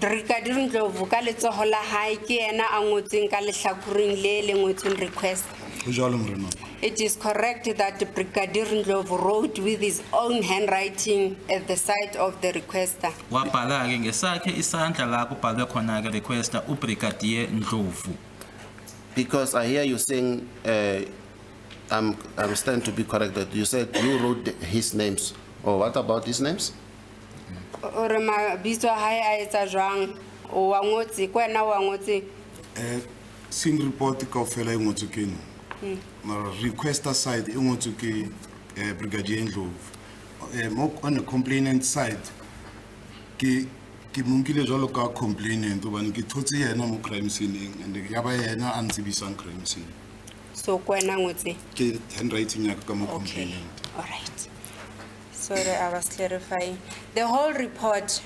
Brigadier Ndlovu ka letsoho la hae ke yena a ngotseng ka lehlakuring le le ngotseng request. Ho jwalo Morena. It is correct that Brigadier Ndlovu wrote with his own handwriting at the side of the requester. Wabhala ke ngesakhe isandla la kubhalwe khona ke requester uBrigadier Ndlovu. Because I hear you saying, I'm starting to be corrected. You said you wrote his names. Oh, what about his names? Ore mabitso a hae a etsa jwang? O wa ngotse ke wena wa ngotse. Sin report kaofela e ngotswe ke nna. Mara requester side e ngotswe ke Brigadier Ndlovu. Mo on the complainant side ke monkile jwalo ka complainant hobane ke thotse yena mo crime scene and ya ba yena a ntsebisang crime scene. So ke wena ngotse. Ke handwriting ya ka mo Okay. complainant. All right. Sorry, I was clarifying. The whole report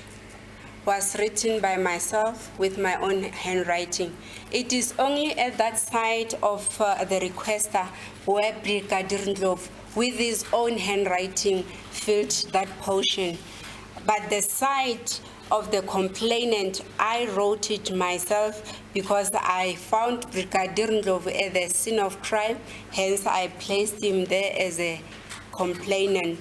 was written by myself with my own handwriting. It is only at that side of the requester where Brigadier Ndlovu, with his own handwriting, filled that portion. But the side of the complainant, I wrote it myself because I found Brigadier Ndlovu at the scene of crime, hence I placed him there as a complainant.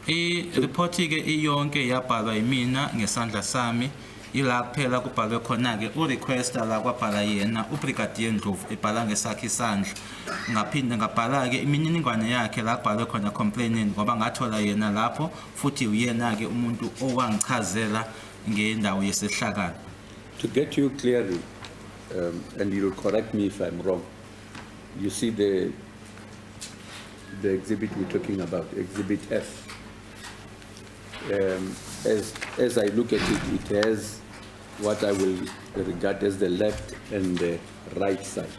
I-report ke iyonke yabhalwa yimina ngesandla sami ila kuphela kubhalwe khona ke u-requester la kwabhala yena uBrigadier Ndlovu ebhala ngesakhe isandla ngaphinde ngabhala ke imininingwane yakhe la kubhalwe khona complainant ngoba ngathola yena lapho futhi uyena ke umuntu owangichazela ngendawo yesehlakalo. To get you clearly, and you'll correct me if I'm wrong, you see the exhibit we're talking about, Exhibit F. As I look at it, it has what I will regard as the left and the right side.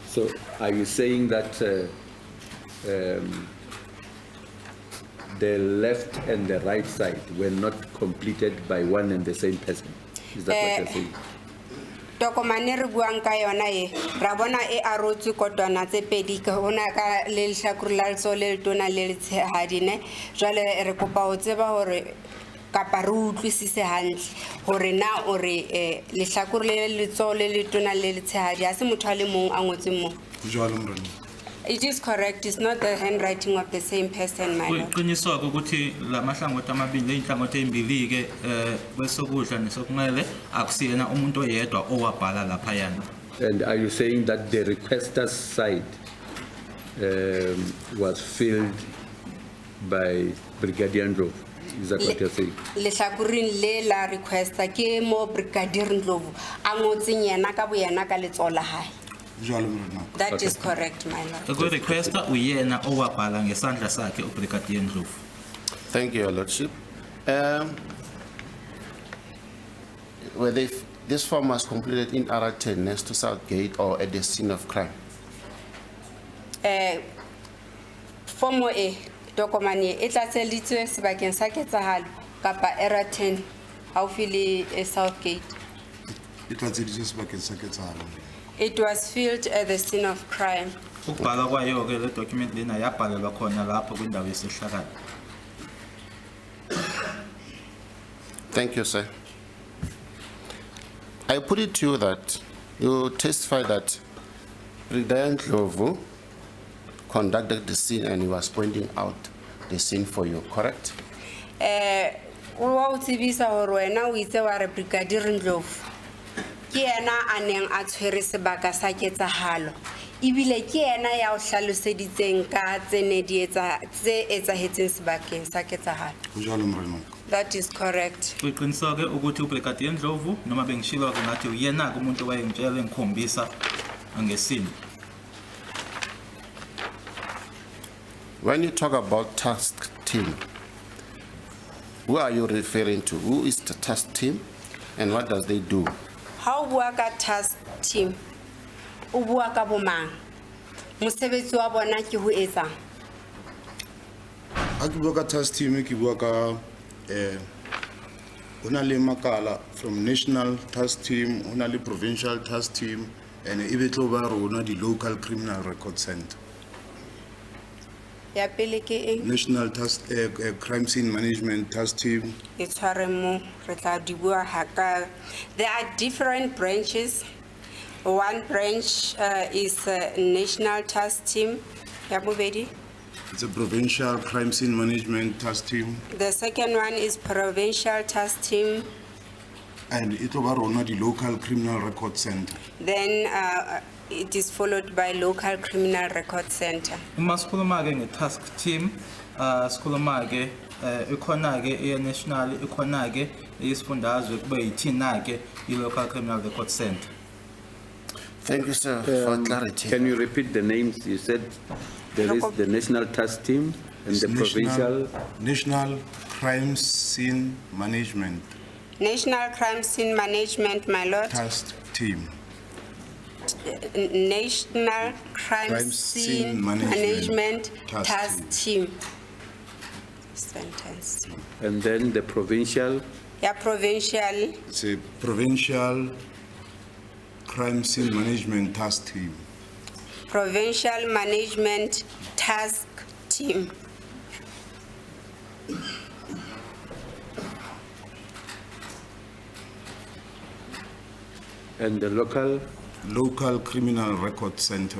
So are you saying that the left and the right side were not completed by one and the same person? Is that what you're saying? Tokomane re buang ka yona e ra bona e arotse kotwana tse pedi ka hona ka le hlakuru la letso le tona le tshehadi ne jwale re kopa ho tseba hore kapa re utlwisise hantle hore na ore le hlakuru le letso le tona le tshehadi ha se motho a le mong a ngotseng mo. Jwalo morena. It is correct, it's not the handwriting of the same person, my lord. Kuqiniswa ukuthi la mahlangothi amabili leinhlangothi ezimbili ke kwesokudla nesokungele akusiyena umuntu oyedwa owabhala lapha yana. And are you saying that the requester's side was filled by Brigadier Ndlovu? Is that what you're saying? Le hlakurin le la requesta ke mo Brigadier Ndlovu a ngotseng yena ka boyena ka letso la hae. Jwalo morena. That is correct, my lord. The requester uyena owabhala ngesandla sakhe uBrigadier Ndlovu. Thank you, Your Lordship. Whether this form was completed in R10 next to Southgate or at the scene of crime? Formo e tokomane e tlatseditswe sebakeng sa ketsahalo kapa era 10 haufi le Southgate. It was sebakeng sa ketsahalo. It was filled at the scene of crime. Ukubhala kwayo ke le document lena yabhalelwa khona lapho kwindawo yesehlakalo. Thank you, sir. I put it to you that you testify that Brigadier Ndlovu conducted the scene and he was pointing out the scene for you, correct? Wa utsibisa hore wena o itse wa re Brigadier Ndlovu ke yena a neng a tshwere sebaka sa ketsahalo ibile ke yena ya o hlaloseditseng ka tsene di tse etsahetseng sebakeng sa ketsahalo. Jwalo morena. That is correct. Kuqiniswa ke ukuthi uBrigadier Ndlovu noma bengishilo ke ngathi uyena ke umuntu owayengitshela ngikhombisa ngesini. When you talk about task team, who are you referring to? Who is the task team and what does they do? How bua ka task team? O bua ka bomang? Mosebetsi wa bona ke ho etsang? Ha ke bua ka task team ke bua ka hona le makala from national task team, hona le provincial task team, and e be tlo ba rona di local criminal record center. Ya pele ke eng? National task crime scene management task team. E tshware mo re tla di bua haka. There are different branches. One branch is national task team. Ya bobedi. It's a provincial crime scene management task team. The second one is provincial task team. And it tlo ba rona di local criminal record center. Then it is followed by local criminal record center. Uma sikhuluma ke nge-task team, sikhuluma ke ikhona ke e-national, ikhona ke isifundazwe kube yithina ke i-local criminal record center. Thank you, sir, for clarity. Can you repeat the names? You said there is the national task team and It's the provincial. National crime scene management National crime scene management, my lord. task team. National crime scene management task team. Sentence. And then the provincial. Yeah, provincial. It's a provincial crime scene management task team. Provincial management task team. And the local. Local criminal record center.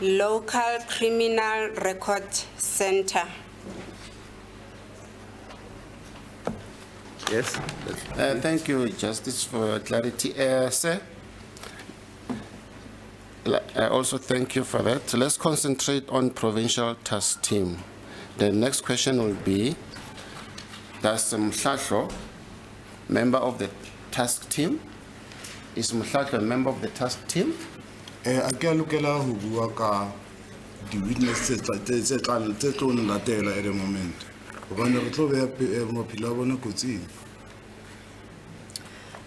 Local criminal record center. Yes? Thank you, Justice, for clarity. Sir, I also thank you for that. Let's concentrate on provincial task team. The next question will be, does Mhlahlo, member of the task team? Is Mhlahlo a member of the task team? A ke a lokela ho bua ka di-witness tse tlo nlatela at the moment. Hobane re tlo beha maphelo a bona kotsing.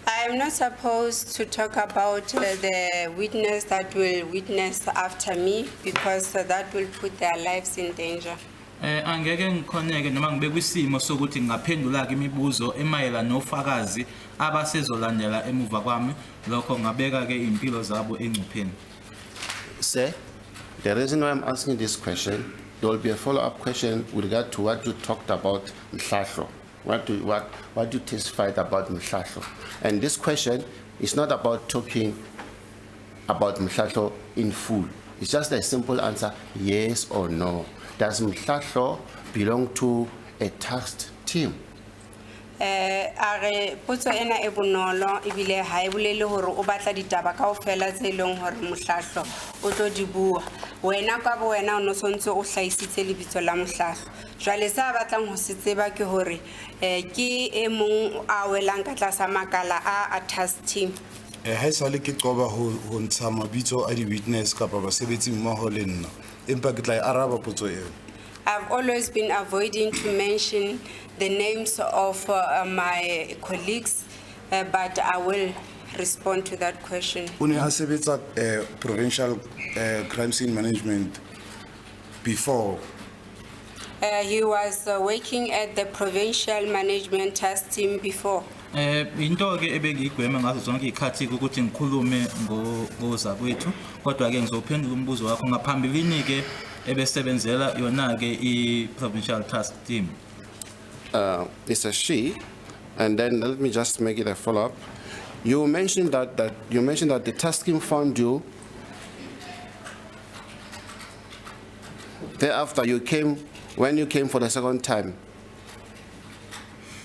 I'm not supposed to talk about the witness that will witness after me because that will put their lives in danger. Angeke ngikhoneke noma ngibe kwisimo sokuthi ngaphendula ke imibuzo emayela nofakazi abasezolandela emuva kwami lokho ngabeka ke impilo zabo engcupheni. Sir, the reason why I'm asking this question, there will be a follow-up question with regard to what you talked about Mhlahlo, what you testified about Mhlahlo. And this question is not about talking about Mhlahlo in full. It's just a simple answer, yes or no. Does Mhlahlo belong to a tasked team? Are potso ena e bonolo ebile ha e bolele hore o batla ditaba kaofela tse leng hore Mhlahlo o tlo di bua. Wena ka bo wena o no sontse o hlaisitse lebitso la Mhlahlo. Jwale sa batlang ho se tseba ke hore ke e mong a welang ka tlasa makala a task team. Ha esale ke qoba ho ntsha mabitso a di-witness kapa basebetsi mmoho le nna. Empa ke tla e araba potso eo. I've always been avoiding to mention the names of my colleagues, but I will respond to that question. O ne a sebetsa provincial crime scene management before. He was working at the provincial management task team before. Into ke ebengigwema ngazo zonke ikhathi ukuthi ngikhulume ngoza kwethu kodwa ke ngizophendula umbuzo wakho ngaphambilini ke ebesebenzela yona ke i-provincial task team. It's a she, and then let me just make it a follow-up. You mentioned that the task team found you. Thereafter, when you came for the second time.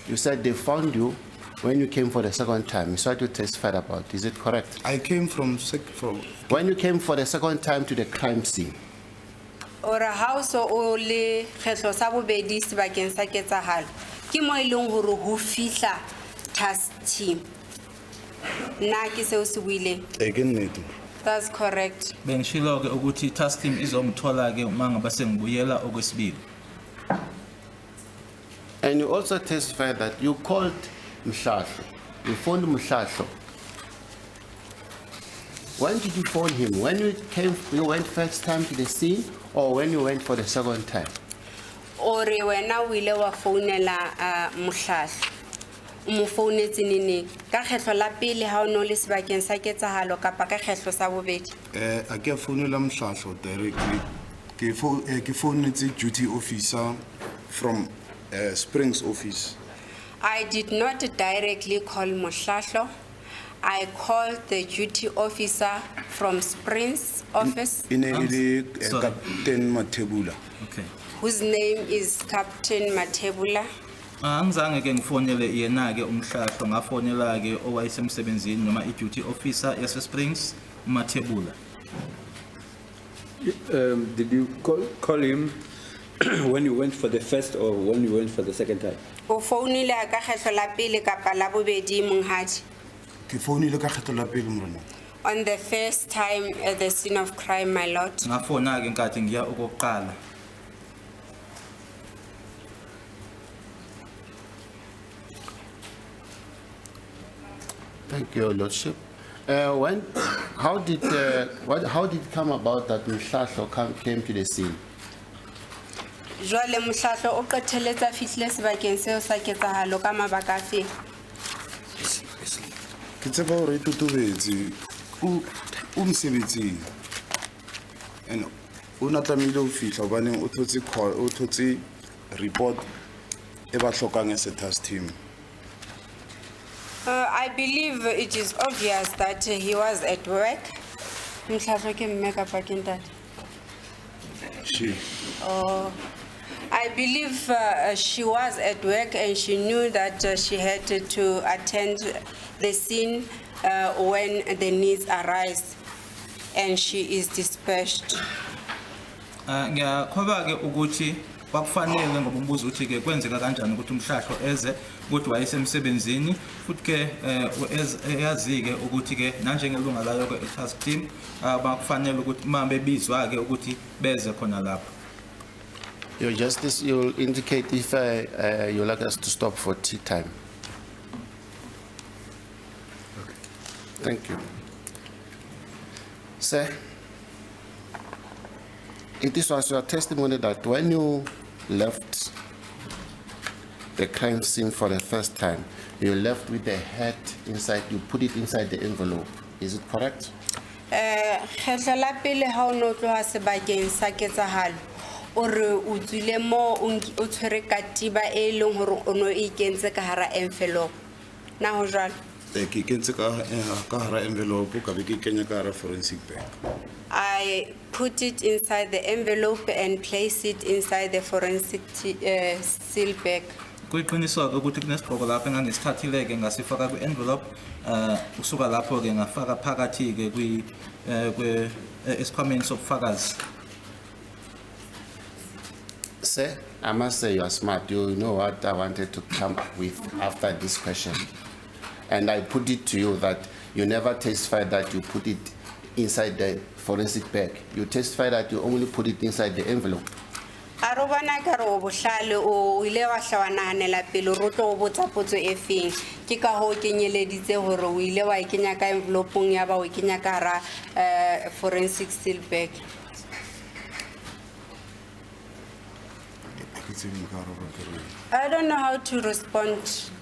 You said they found you when you came for the second time. It's what you testified about. Is it correct? I came from. When you came for the second time to the crime scene. Ora ha so o le kgetlo sa bobedi sebakeng sa ketsahalo ke mo ileng hore ho fihla task team na ke se o se buile. That's correct. Bengishilo ke ukuthi task team izomthola ke uma ngabe sengibuyela okwesibili. And you also testified that you called Mhlahlo. You phoned Mhlahlo. When did you phone him? When you went first time to the scene, or when you went for the second time? Ore wena o ile wa founela Mhlahlo. Mo founetse nini ka kgetlo la pele ha o no le sebakeng sa ketsahalo kapa ka kgetlo sa bobedi? A ke founela Mhlahlo directly. Ke founetse duty officer from Springs office. I did not directly call Mhlahlo. I called the duty officer from Springs office, Captain Matebula. Okay. whose name is Captain Matebula. Angizange ke ngifonele yena ke Mhlahlo ngafonela ke owayesemsebenzini noma i-duty officer yase Springs Matebula. Did you call him when you went for the first or when you went for the second time? O founile ka kgetlo la pele kapa la bobedi monghadi? Ke founile ka kgetlo la pele morena. On the first time at the scene of crime, my lord. Ngafona ke nkathi ngiya okokuqala. Thank you, Your Lordship. How did it come about that Mhlahlo came to the scene? Jwale Mhlahlo o qethelletsa fihlile sebakeng seo sa ketsahalo ka mabaka afe? Ke tseba hore e totobetse o mosebetsing. And o na tlamehile ho fihla hobaneng o thotse report e ba hlokang as a task team. I believe it is obvious that he was at work. Mhlahlo ke mme kapa ke ntate? She. Oh, I believe she was at work and she knew that she had to attend the scene when the needs arise, and she is dispersed. Ngiyakholwa ke ukuthi kwakufanele ngoba umbuzo uthi ke kwenzeka kanjani ukuthi umhlahlo eze ukuthi wayesemsebenzini futhi ke eyazi ke ukuthi ke nanjengelunga layo ke task team bakufanele ukuthi manje bebizwa ke ukuthi beze khona lapha. Your Justice, you'll indicate if you'd like us to stop for tea time. Thank you. Sir, it is also your testimony that when you left the crime scene for the first time, you left with the head inside, you put it inside the envelope. Is it correct? Kgetlo la pele ha o no tloha sebakeng sa ketsahalo o re o tswile mo o tshwere katiba e leng hore o no e kentse ka hara envelope na ho jwalo Ke kentse ka hara envelope ka be ke kenya ka hara forensic bag. I put it inside the envelope and place it inside the forensic seal bag. Kuyiqiniso ke ukuthi kunesigqoko lapha engangisithathile ke ngasifaka kwi-envelope usuka lapho ke ngafaka phakathi ke kwi esikhwameni sobufakazi. Sir, I must say you are smart. You know what I wanted to come up with after this question. And I put it to you that you never testified that you put it inside the forensic bag. You testified that you only put it inside the envelope. Arobana ka ro bohlale o ile wa hlawananela pele ro tlo botsa potso e feng ke ka ho kenyeleditse hore o ile wa ikenya ka envelope ya ba o kenya ka hara forensic seal bag. I don't know how to respond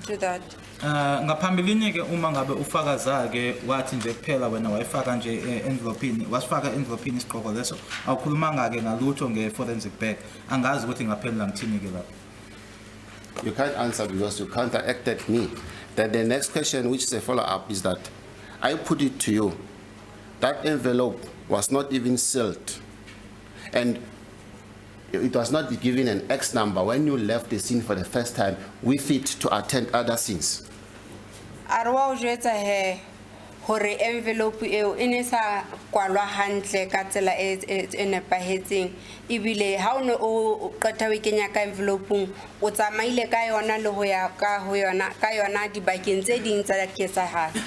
to that. Ngaphambilini ke uma ngabe ufakaza ke wathi nje kuphela wena wayifaka nje envelopini wasifaka envelopini isigqoko leso awukhulumanga ke ngalutho nge-forensic bag angazi ukuthi ngaphendula ngithini ke lapho. You can't answer because you counteracted me. Then the next question, which is a follow-up, is that I put it to you. That envelope was not even sealed. And it was not given an X number when you left the scene for the first time with it to attend other scenes. Arwa o jwetsa he hore envelope eo ene sa kwalwa hantle ka tsela e nepahetseng ibile ha o ne o qeta o kenya ka envelope o tsamaile ka yona le ho ya ka ho yona ka yona dibakeng tse ding tsa ketsahalo.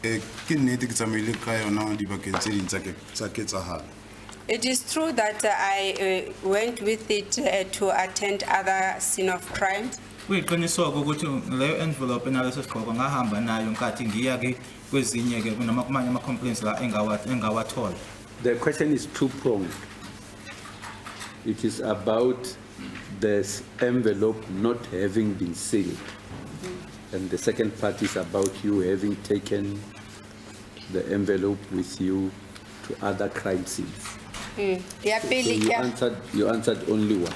Ke nnete ke tsamaile ka yona dibakeng tse ding tsa ketsahalo. It is true that I went with it to attend other scene of crime. Kuyiqiniso ukuthi leyo envelope naleso sigqoko ngahamba nayo nkathi ngiya ke kwezinye ke kunakumanye ama complaints la engawathola. The question is two-pronged. It is about this envelope not having been sealed. And the second part is about you having taken the envelope with you to other crime scenes. Ya pele You answered only one.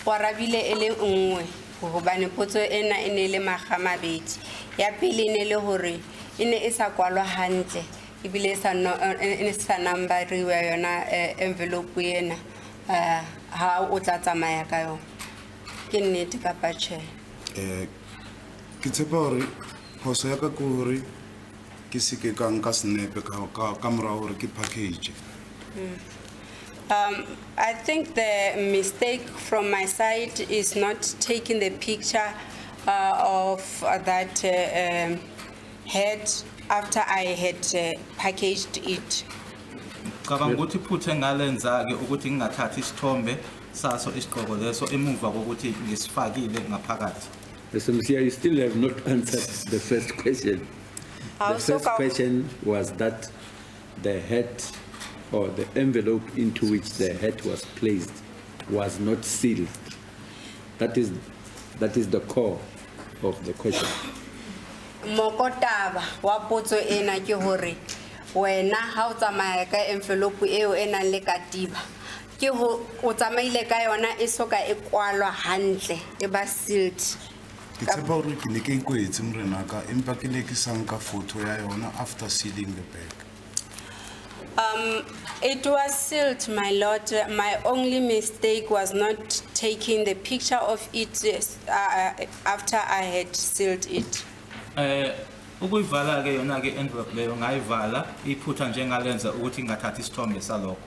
Warabile ele nngwe hobane potso ena ene le magamabedi. Ya pele ene le hore ene e sa kwalwa hantle ibile sa number riwa yona envelope ena ha o tla tsamaya ka yona. Ke nnete ka patche. Ke tshepa hore phoso ya ka ke hore ke se ke ka nka snepe ka mora hore ke package. I think the mistake from my side is not taking the picture of that head after I had packaged it. Cabanga ukuthi iphuthe ngalenza ke ukuthi ngingathathi isithombe saso isigqoko leso emuva kokuthi ngisifakile ngaphakathi. Mr. Mosia, you still have not answered the first question. The first question was that the head or the envelope into which the head was placed was not sealed. That is the core of the question. Mokotaba wa potso ena ke hore wena ha o tsamaya ka envelope eo ena le katiba ke ho o tsamaile ka yona e soka e kwalwa hantle e ba sealed. Ke tshepa hore ke ne ke ikwetse morena ka empa ke le ke sanka photo ya yona after sealing the bag. It was sealed, my lord. My only mistake was not taking the picture of it after I had sealed it. Ukuyivala ke yona ke envelope leyo ngayivala iphutha njengalenza ukuthi ngathathi isithombe salokho.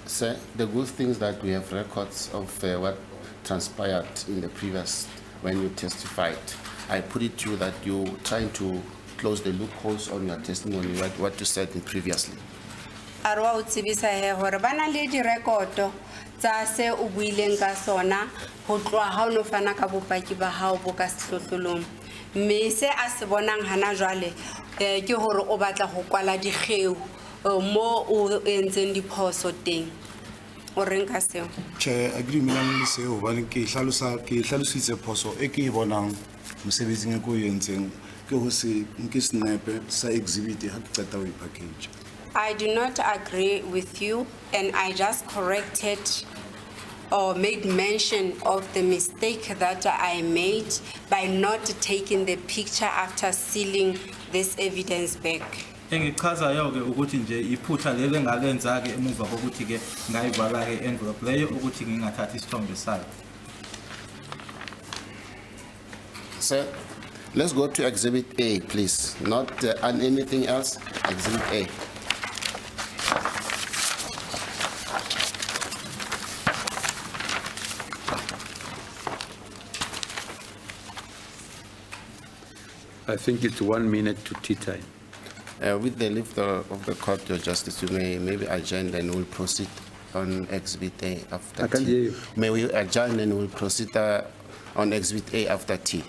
Sir, the good thing is that we have records of what transpired in the previous, when you testified. I put it to you that you're trying to close the loopholes on your testimony, what you said previously. Arwa utsibisa he hore bana le direkoto tsa se o buileng ka sona ho tloha ha o no fana ka bopaki ba hao bo ka sehlohlolong. Mme se a se bonang hana jwale ke hore o batla ho kwala dikgeo mo o entseng diphoso teng. O reng ka seo? Che, agree minang le seo hobane ke hlalositse phoso e ke e bonang mosebetsing e ko e entseng ke ho se nke snepe sa exhibit ha ke qeta ho package. I do not agree with you, and I just corrected or made mention of the mistake that I made by not taking the picture after sealing this evidence back. Engichazayo ke ukuthi nje iphutha lele ngalenza ke emuva kokuthi ke ngayivala ke envelope leyo ukuthi ngingathathi isithombe sayo. Sir, let's go to Exhibit A, please. Not on anything else, Exhibit A. I think it's 1 minute to tea time. With the leave of the court, Your Justice, you may maybe adjourn and we'll proceed on Exhibit A after I can't tea. hear you. May we adjourn and we'll proceed on Exhibit A after tea.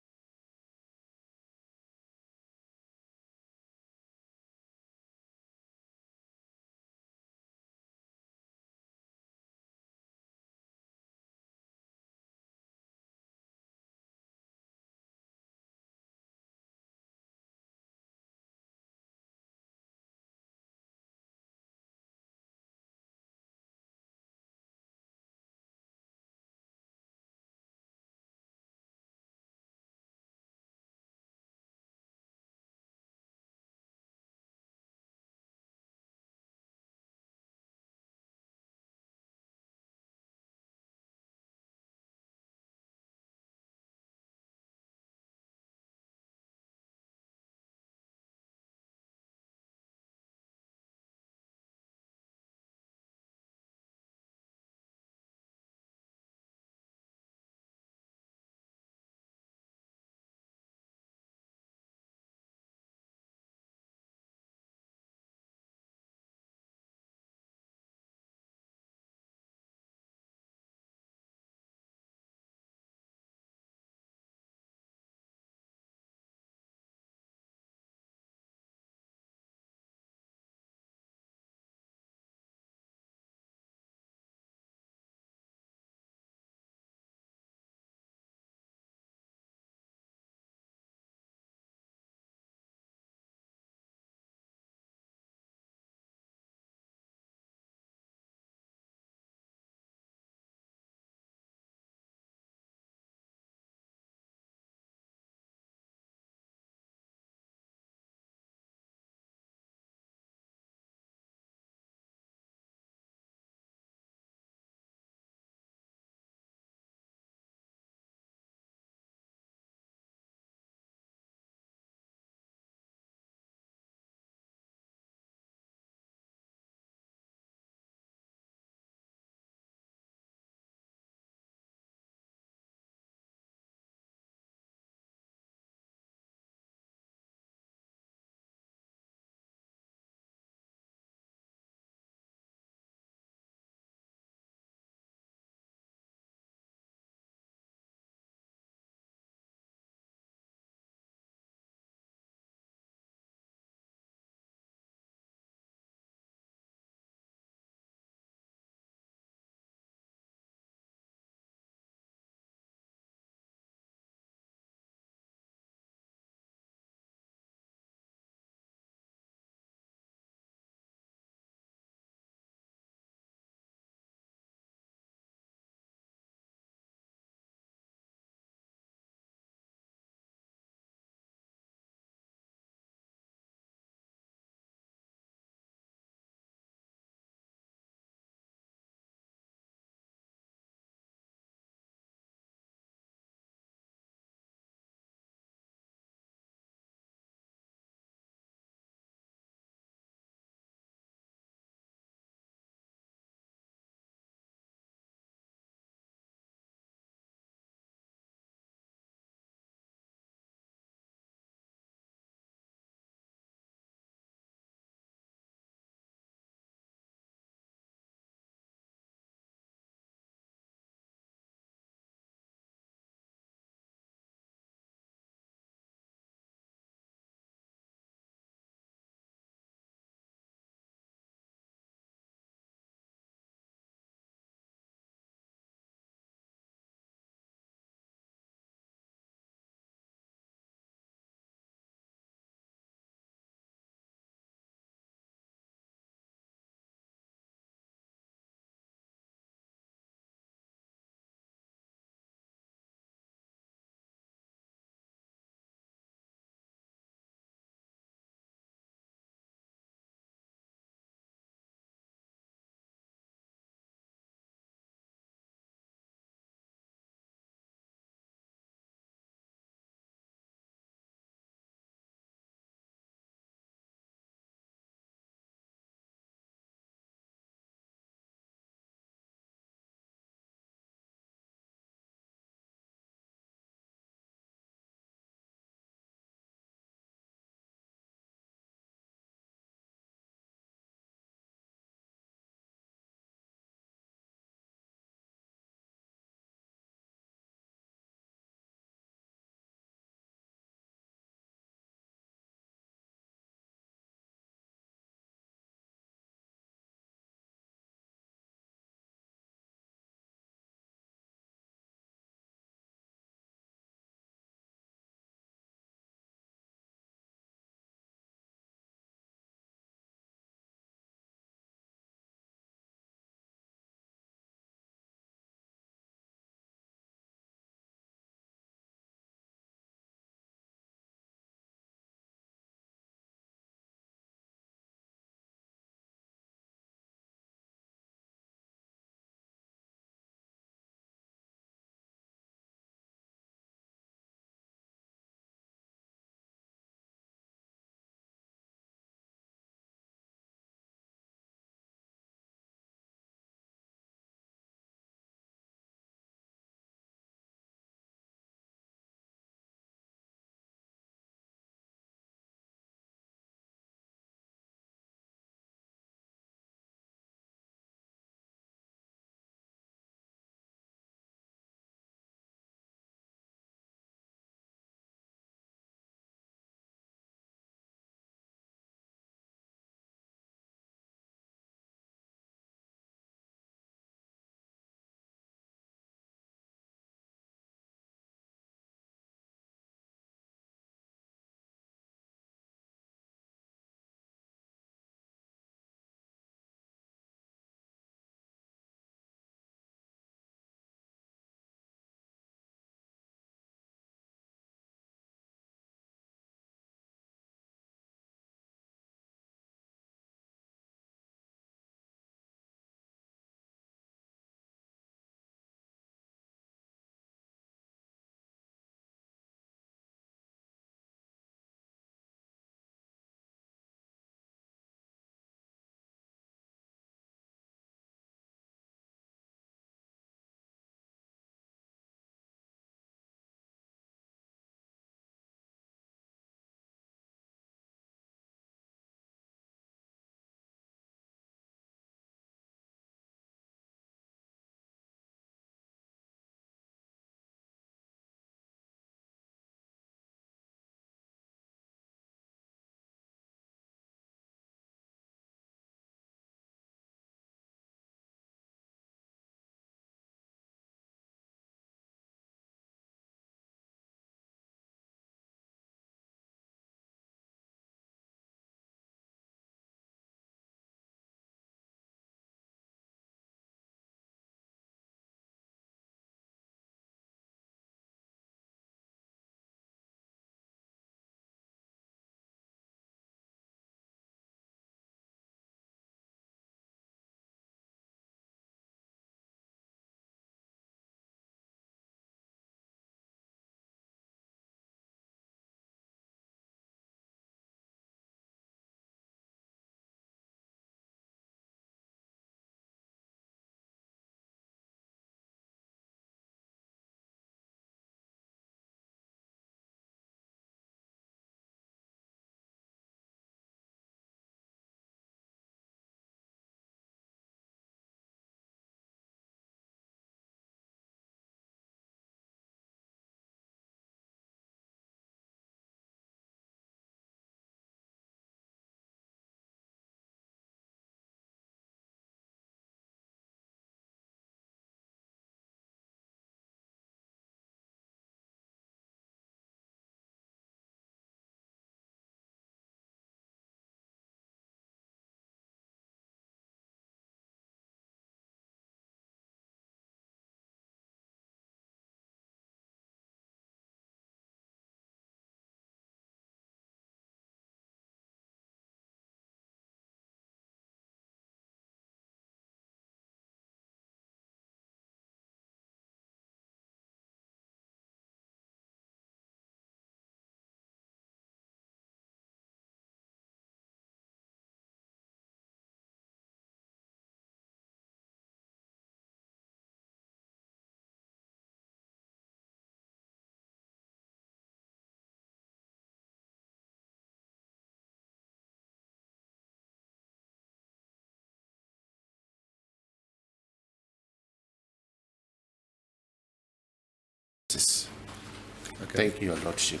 Okay. Thank you, Your Lordship.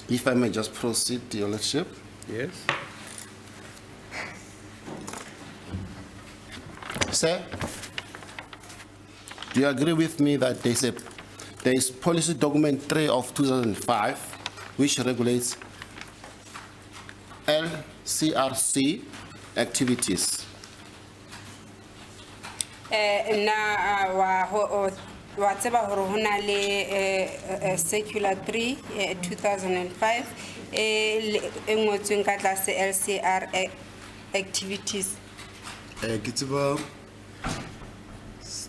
If I may just proceed, Your Lordship. Yes? Sir, do you agree with me that there is policy document 3 of 2005, which regulates LCRC activities? Wa tseba hore ho na le circular 3 2005 e ngotsweng ka tlase LCR activities. Ke tseba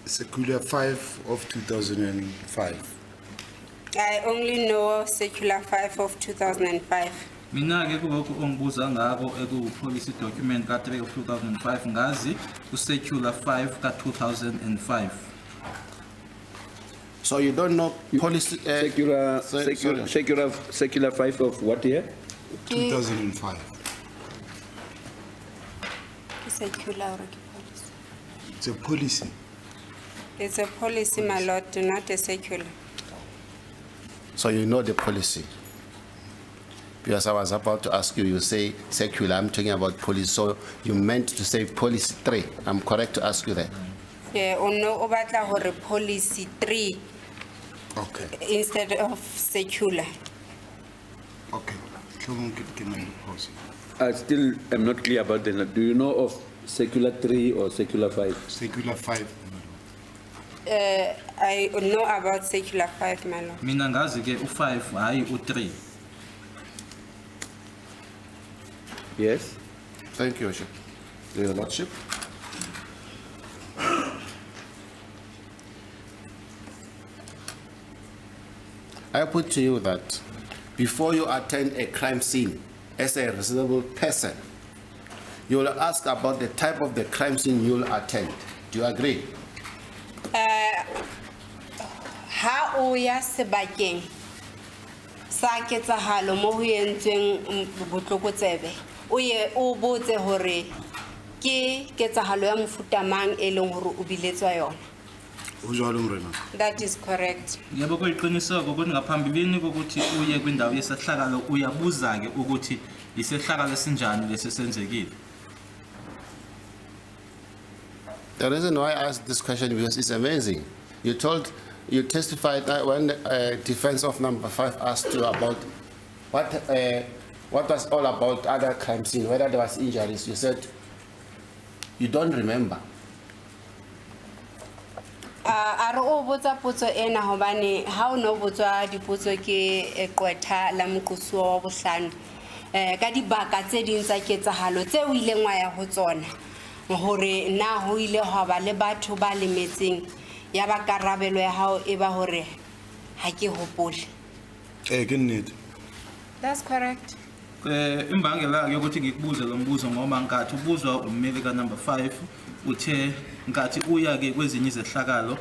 circular 5 of 2005. I only know circular 5 of 2005. Mina ke kulokho ongibuza ngako policy document ka 3 of 2005 ngazi ku circular 5 ka 2005. So you don't know policy. Secular 5 of what year? 2005. Circular or policy? It's a policy. It's a policy, my lord, not a circular. So you know the policy. Because I was about to ask you, you say secular, I'm talking about policy. So you meant to say policy 3. I'm correct to ask you that? Yeah, no, obatla hore policy 3 Okay. instead of circular. Okay. Can I pause? I still am not clear about the. Do you know of secular 3 or secular 5? Circular 5. I know about circular 5, my lord. Mina ngazi ke u5 hayi u3. Yes? Thank you, Your Lordship. I put to you that before you attend a crime scene as a reasonable person, you will ask about the type of the crime scene you will attend. Do you agree? Ha o ya sebakeng sa ketsahalo mo ho entsweng botlokotsebe o ye o botse hore ke ketsahalo ya mofuta mang e leng hore o biletswa yona. Ho jwalo morena. That is correct. Yebo kuyiqiniseko ukuthi ngaphambilini kokuthi uye kwindawo yesehlakalo uyabuza ke ukuthi isehlakalo esinjani lesisenzekile. The reason why I asked this question because it's amazing. You testified that when the defense of number 5 asked you about what was all about other crime scene, whether there was injuries, you said you don't remember. A re o botsa potso ena hobane ha o no botswa dipotso ke eqwetha la moqosuwa wa bohlano ka dibaka tse ding tsa ketsahalo tse o ileng wa ya ho tsona hore na ho ile ho ba le batho ba lemetseng ya ba karabelo ya hao e ba hore ha ke hopole. Ke nnete. That's correct. Imbangela ke ukuthi ngikubuze lo mbuzo ngoba nkathi ubuzwa ummeli ka number 5 uthe nkathi uya ke kwezinye izehlakalo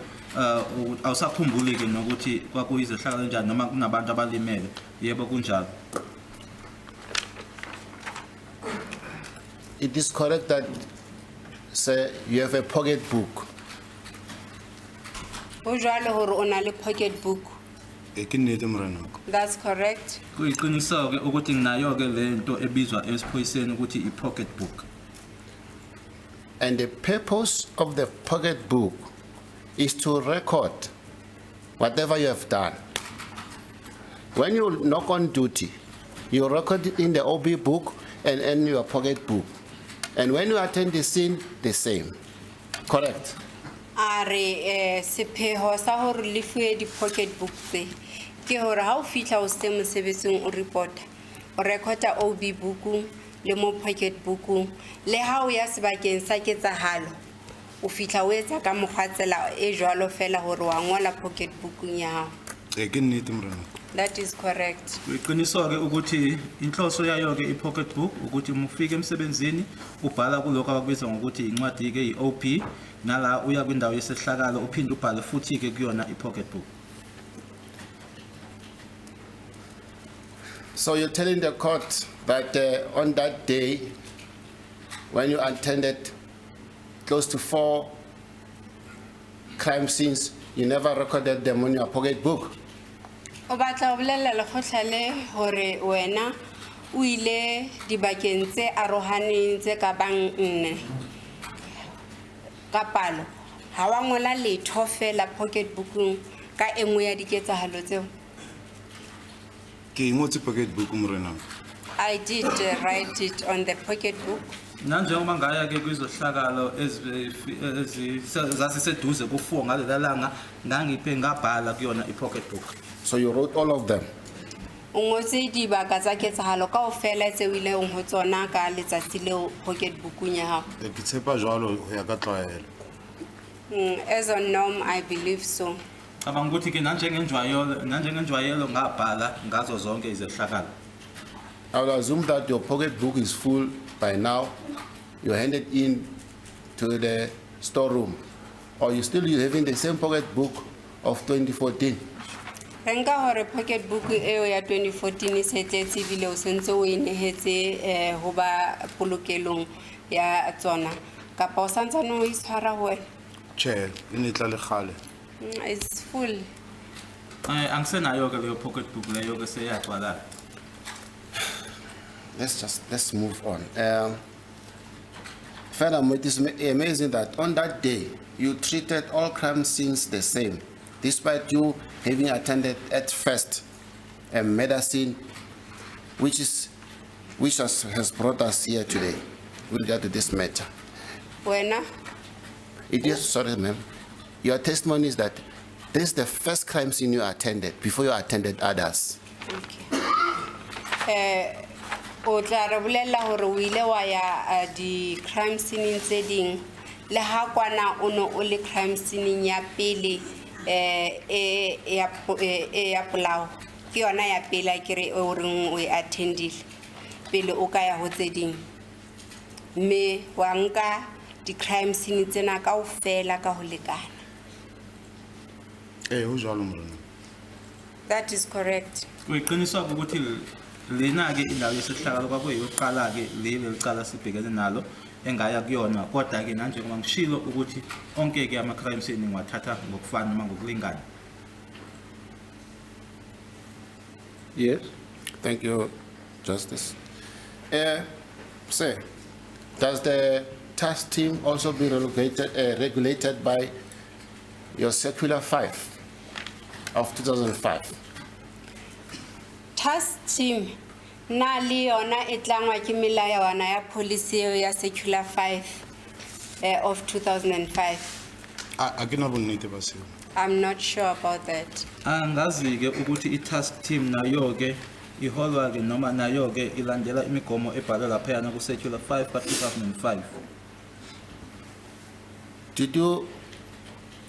awusakhumbuli ke nokuthi kwakuyizehlakalo njani noma kunabantu abalimele. Yebo kunjalo. It is correct that, sir, you have a pocket book. Ho jwale hore o na le pocket book. Ke nnete morena. That's correct. Kuyiqiniseko ke ukuthi nginayo ke lento ebizwa esiphoyiseni ukuthi i-pocket book. And the purpose of the pocket book is to record whatever you have done. When you knock on duty, you record it in the OB book and in your pocket book. And when you attend the scene, the same. Correct? Are sepheho sa hore le fuwe di pocket book tse ke hore ha o fihla o se mosebetsing o report o recorda OB book le mo pocket book le ha o ya sebakeng sa ketsahalo o fihla o etsa ka mokgwatsela e jwalo fela hore wa ngola pocket book ya hao. Ke nnete morena. That is correct. Kuyiqiniseke ukuthi inhloso yayo ke i-pocket book ukuthi mufike emsebenzini ubhala kuloko abakubiza ngokuthi incwadi ke i-OP nala uya kwindawo yesehlakalo uphinde ubhale futhi ke kuyona i-pocket book. So you're telling the court that on that day, when you attended close to 4 crime scenes, You never recorded them on your pocketbook. O batla ho bolella lekgotla le hore wena o ile dibakeng tse arohaneng tse ka bang 4 ka palo ha wa ngola letho fela pocketbookung ka enngwe ya diketsahalo tseo. Ke ngotse pocketbook morena. I did write it on the pocketbook. Nanjengoba ngaya ke kwizohlakalo zasiseduze ku4 ngalela langa ngangiphe ngabhala kuyona ipocketbook. So you wrote all of them. O ngotse dibaka tsa ketsahalo kaofela tse o ileng ho tsona ka letsatsi leo pocketbookung ya hao. Ke tshepa jwalo ho ya ka tlwaelo. As a norm, I believe so. Cabanga ukuthi ke nanjengenjwayelo ngabhala ngazo zonke izehlakalo. I will assume that your pocketbook is full by now. You handed in to the storeroom, or you still having the same pocketbook of 2014. Renka hore pocketbook eo ya 2014 e setse bile o sentse o inehetse ho ba polokelong ya tsona kapa o santsane o itshwara ho wena. Che, ine tla le gale. It's full. Angisenayo ke leyo pocketbook leyo ke seyagcwala. Let's move on. Furthermore, it is amazing that on that day you treated all crime scenes the same, despite you having attended at first a murder scene, which has brought us here today with regard to this matter. Wena It is, sorry, ma'am. Your testimony is that this is the first crime scene you attended before you attended others. o tla re bolella hore o ile wa ya di crime scene tse ding le ha kwana o no o le crime scene ya pele ya polao ke yona ya pele ke re o reng o attendile pele o ka ya ho tse ding me wa nka di crime scene tsena kaofela ka ho lekana. Ho jwalo morena. That is correct. Kuyiqiniswa ukuthi lena ke indawo yesihlakalo kwakuyiyoqala ke leli licala sibhekene nalo engaya kuyona kodwa ke manje ngoba ngishilo ukuthi onke ke ama crime scene ngiwathatha ngokufana noma ngokulingana. Yes. Thank you, Justice. Sir, does the task team also be regulated by your Circular 5 of 2005? Task team na le yona e tlangwa ke melawana ya policy ya Circular 5 of 2005. A ke na bonnete ba seo. I'm not sure about that. Angazi ke ukuthi i-task team nayo ke iholwa ke noma nayo ke ilandela imigomo ebhalwe lapha na ku Circular 5 ka 2005. Did you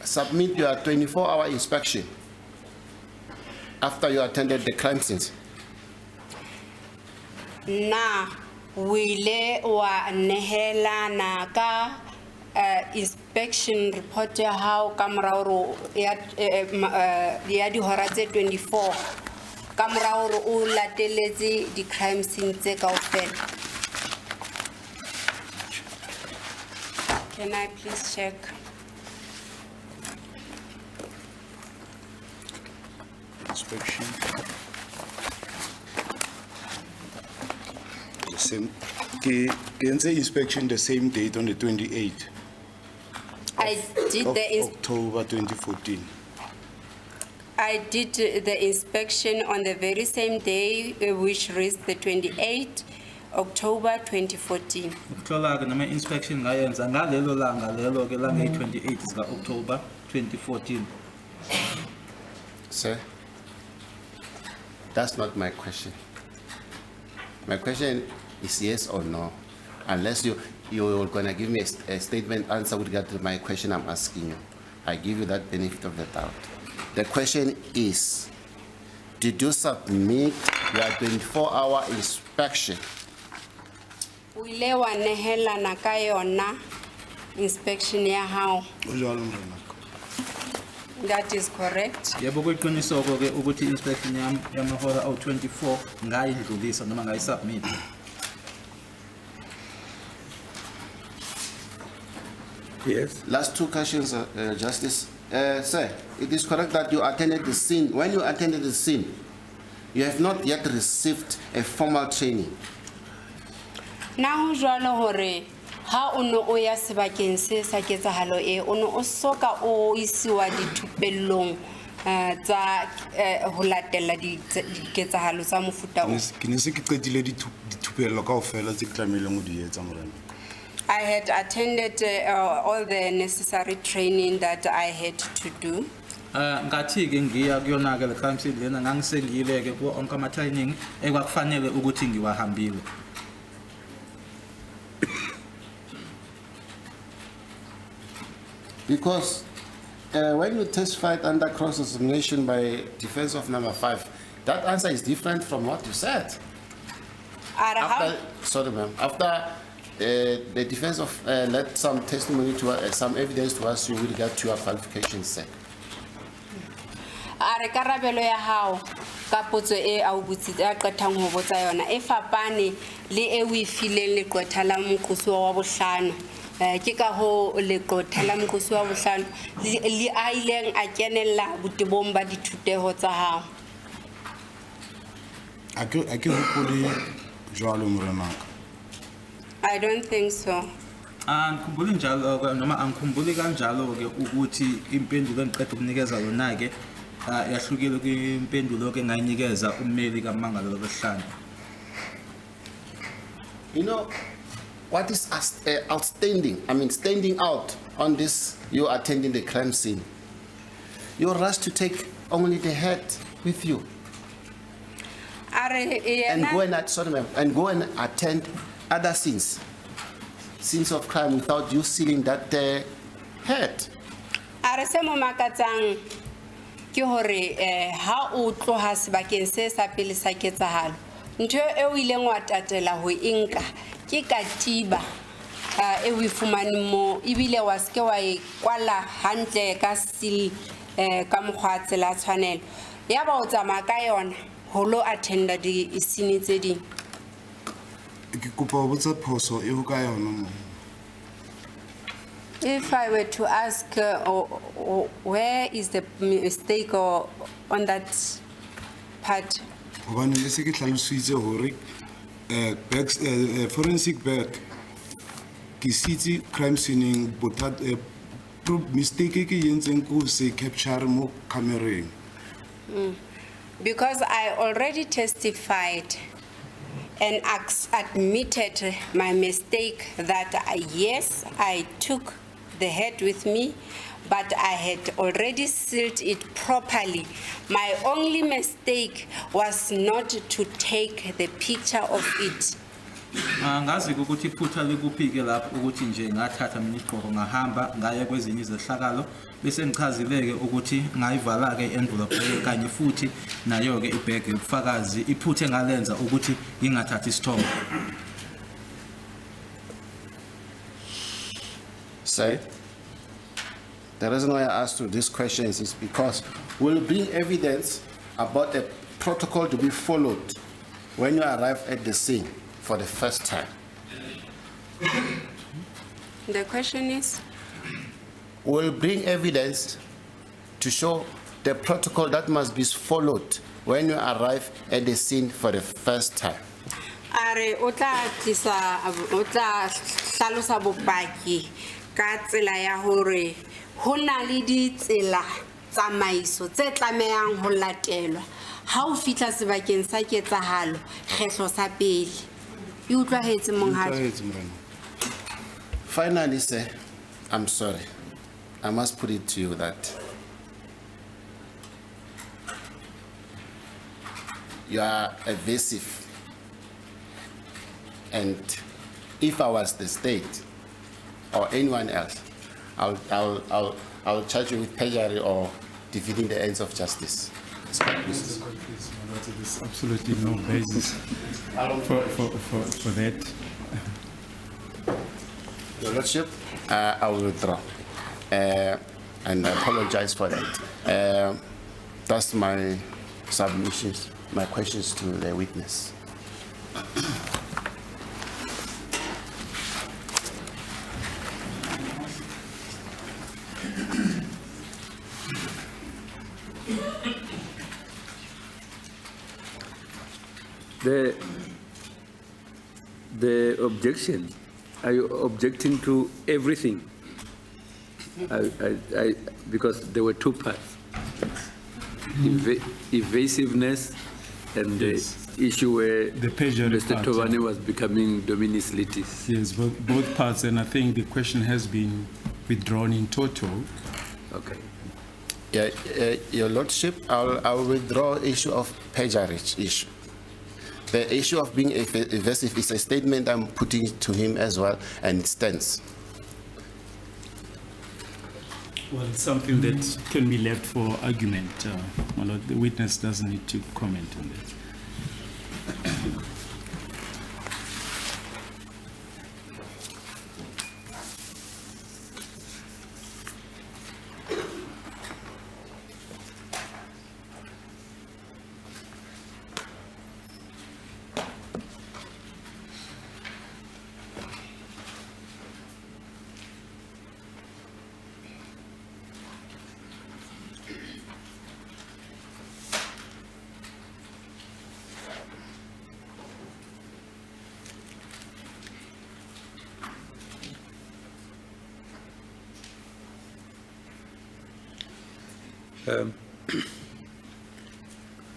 submit your 24-hour inspection after you attended the crime scenes? Na wile wa nehelana ka inspection report ya hao ka morao ya dihora tse 24 ka morao o lateletse di crime scene tse kaofela. Can I please check? Inspection. The same. Ke entse inspection the same date on the 28th I did of the October 2014. I did the inspection on the very same day, which reached the 28th October 2014. Ukuthola ke noma inspection ngayenza ngalelo langa lelo ke langa 28 ka October 2014. Sir, that's not my question. My question is yes or no, unless you're gonna give me a statement answer with regard to my question I'm asking you. I give you that benefit of the doubt. The question is, did you submit your 24-hour inspection Wile wa nehelana ka yona inspection ya hao. Ho jwalo morena. That is correct. Yebo kuyiqiniso ke ukuthi inspection yami yamahora awu 24 ngayidlulisa noma ngayisubmit. Yes. Last two questions, Justice. Sir, it is correct that you attended the scene. When you attended the scene, you have not yet received a formal training. Na ho jwalo hore ha o no o ya sebakeng se sa ketsahalo e o no o soka o isiwa dithupellong tsa ho latela diketsahalo tsa mofuta o. Ke ne se ke qetile dithupello kaofela tse ke tlamehileng ho di etsa morena. I had attended all the necessary training that I had to do. Ngathi ke ngiya kuyona ke le crime scene lena ngangisengile ke ku onke ama training ekwakufanele ukuthi ngiwahambile. Because when you testified under cross-examination by defense of number 5, that answer is different from what you said. Sorry, ma'am. After the defense of led some testimony to some evidence to us with regard to your qualifications, sir. Are karabelo ya hao ka potso e a o botsitse a qetang ho botsa yona e fapane le e o ifileng le qotha la moqosi wa bohlano ke ka ho le qotha la moqosi wa bohlano le a ileng a kenella botebong ba dithuteho tsa hao. A ke hopole jwalo morena. I don't think so. Angikhumbuli njalo ke noma angikhumbuli kanjalo ke ukuthi impendulo engiqeda ukunikeza yona ke yahlukile kwimpendulo ke ngayinikeza ummeli kaMangalo lobuhlanu. You know what is outstanding, I mean standing out on this, you attending the crime scene. You rush to take only the head with you. And go and attend other scenes of crime without you sealing that head. Are se mo makatsang ke hore ha o tloha sebakeng se sa pele sa ketsahalo ntho e o ileng wa tatela ho inka ke katiba e o ifumane mo ibile wa ske wa e kwala hantle ka seal ka mokgwa tsela tshwanelo ya ba o tsamaya ka yona ho lo attenda di scene tse ding. Ke kopa ho botsa phoso e ho ka yona mo. If I were to ask where is the mistake on that part? Hobane le se ke hlalositse hore forensic bag ke sitse crime scene bothata mistake ke yentseng ko se capture mo camereng. Because I already testified and admitted my mistake that yes, I took the head with me, but I had already sealed it properly. My only mistake was not to take the picture of it. Ngazi ukuthi iphutha likuphike lapho ukuthi nje ngathatha mina iqhoko ngahamba ngaya kwezinye izehlakalo bese ngichazileke ukuthi ngayivala ke envelope kanye futhi nayo ke ibag ubufakazi iphuthe ngalenza ukuthi ngingathathi isithombe. Say, the reason why I asked you these questions is because we'll bring evidence about a protocol to be followed when you arrive at the scene for the first time. The question is? We'll bring evidence to show the protocol that must be followed when you arrive at the scene for the first time. Are otla hlalosa bopaki ka tsela ya hore ho na le ditsela tsamaiso tse tlamehang ho latelwa ha o fihla sebakeng sa ketsahalo kgetlo sa pele e utlwahetse monghadi. Finally, sir, I'm sorry. I must put it to you that you are evasive, and if I was the state or anyone else, I'll charge you with perjury or defeating the ends of justice. There's absolutely no basis for that. Your Lordship, I will withdraw, and I apologize for that. That's my submissions, my questions to the witness. The objection, are you objecting to everything? Because there were two parts. Evasiveness and Yes. the issue where The perjury Mr. part, Tovani was becoming dominus litis. Yes, both parts, and I think the question has been withdrawn in total. Okay. Yeah, Your Lordship, I'll withdraw issue of perjury issue. The issue of being evasive is a statement I'm putting to him as well, and it stands. Well, it's something that can be left for argument. My lord, the witness doesn't need to comment on that.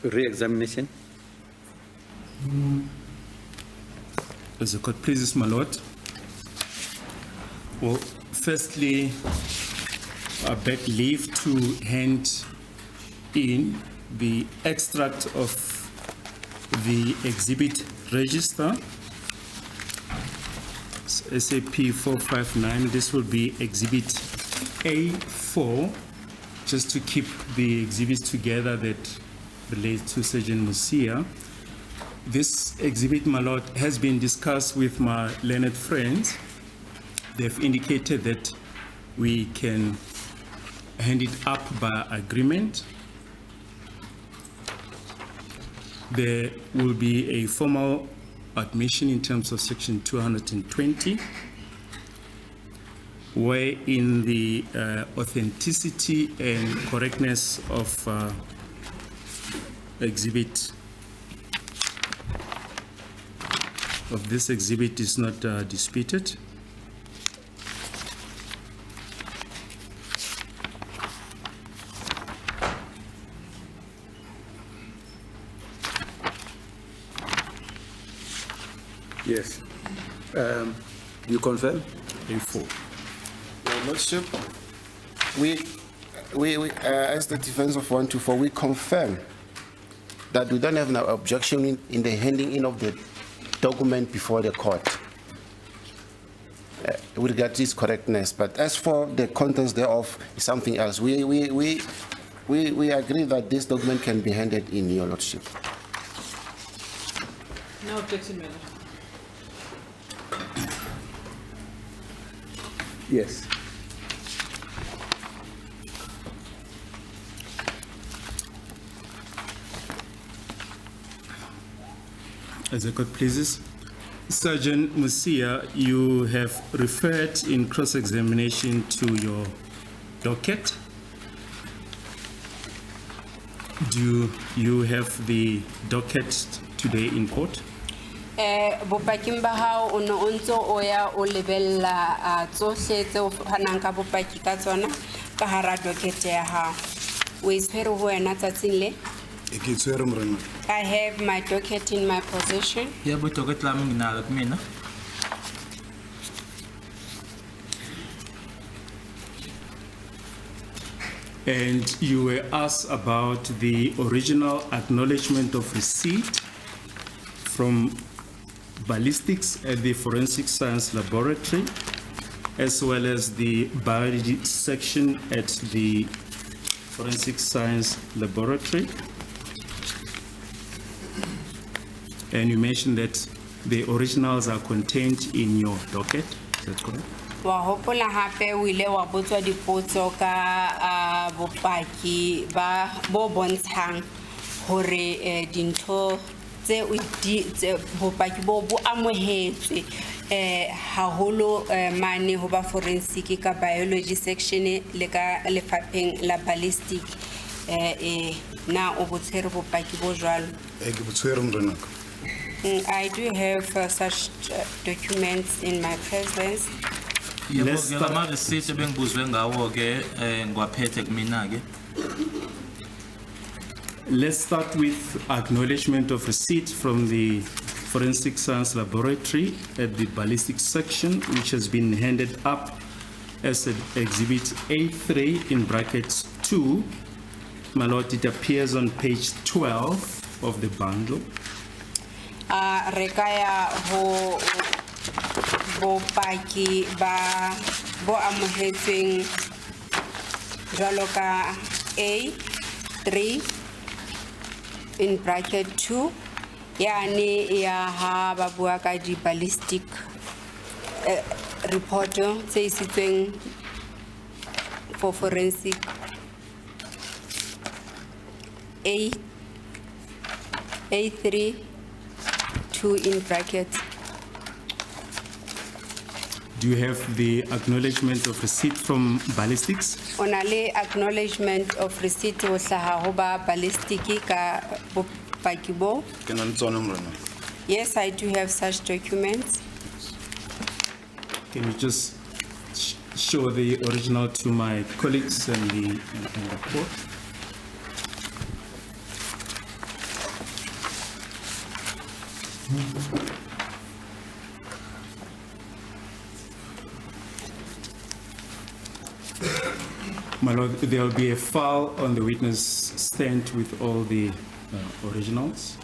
Re-examination. As the court pleases, my lord. Well, firstly, I beg leave to hand in the extract of the exhibit register, SAP 459. This will be exhibit A4, just to keep the exhibits together that relate to Sergeant Mosia. This exhibit, my lord, has been discussed with my learned friends. They've indicated that we can hand it up by agreement. There will be a formal admission in terms of section 220, where in the authenticity and correctness of this exhibit is not disputed. Yes. Do you confirm? A4. Your Lordship, we as the defense of 124, we confirm that we don't have no objection in the handing in of the document before the court with regard to its correctness. But as for the contents thereof, is something else. We agree that this document can be handed in, Your Lordship. No objection, Madam. Yes. As the court pleases. Sergeant Mosia, you have referred in cross-examination to your docket. Do you have the docket today in court? Bopaking ba hao o no ntso o ya o lebella tsohle tse o fanang ka bopaki ka tsona ka hara docket ya hao. O itshwere ho wena tsatsing le? Ke tshwere morena. I have my docket in my possession. Yebo docket lami nginalo kumina. And you were asked about the original acknowledgement of receipt from ballistics at the Forensic Science Laboratory, as well as the biology section at the Forensic Science Laboratory. And you mentioned that the originals are contained in your docket. Is that correct? Wa hopola hape o ile wa botswa dipotso ka bopaki ba bo bontshang hore dintho tse o di bopaki bo bo amohetswe haholo mane ho ba forensic ka biology section le ka lefapheng la ballistic na o botshwere bopaki bo jwalo. Ke botshwere morena. I do have such documents in my presence. Yebo Let's ke start- lama receipt ebengibuzwe ngawo ke ngiwaphethe kumina ke. Let's start with acknowledgement of receipt from the Forensic Science Laboratory at the ballistics section, which has been handed up as an exhibit A3 in brackets 2. My lord, it appears on page 12 of the bundle. Rekaya ho bopaki ba bo amohetsweng jwalo ka A3 in bracket 2 yani ya ha ba bua ka di ballistic report tse isitsweng for forensic A3 2 in brackets. Do you have the acknowledgement of receipt from ballistics? Onale acknowledgement of receipt ho hlaha ho ba ballistic ka bopaki bo. Ke na le tsona morena. Yes, I do have such documents. Can you just show the original to my colleagues and the court? My lord, there will be a file on the witness stand with all the originals.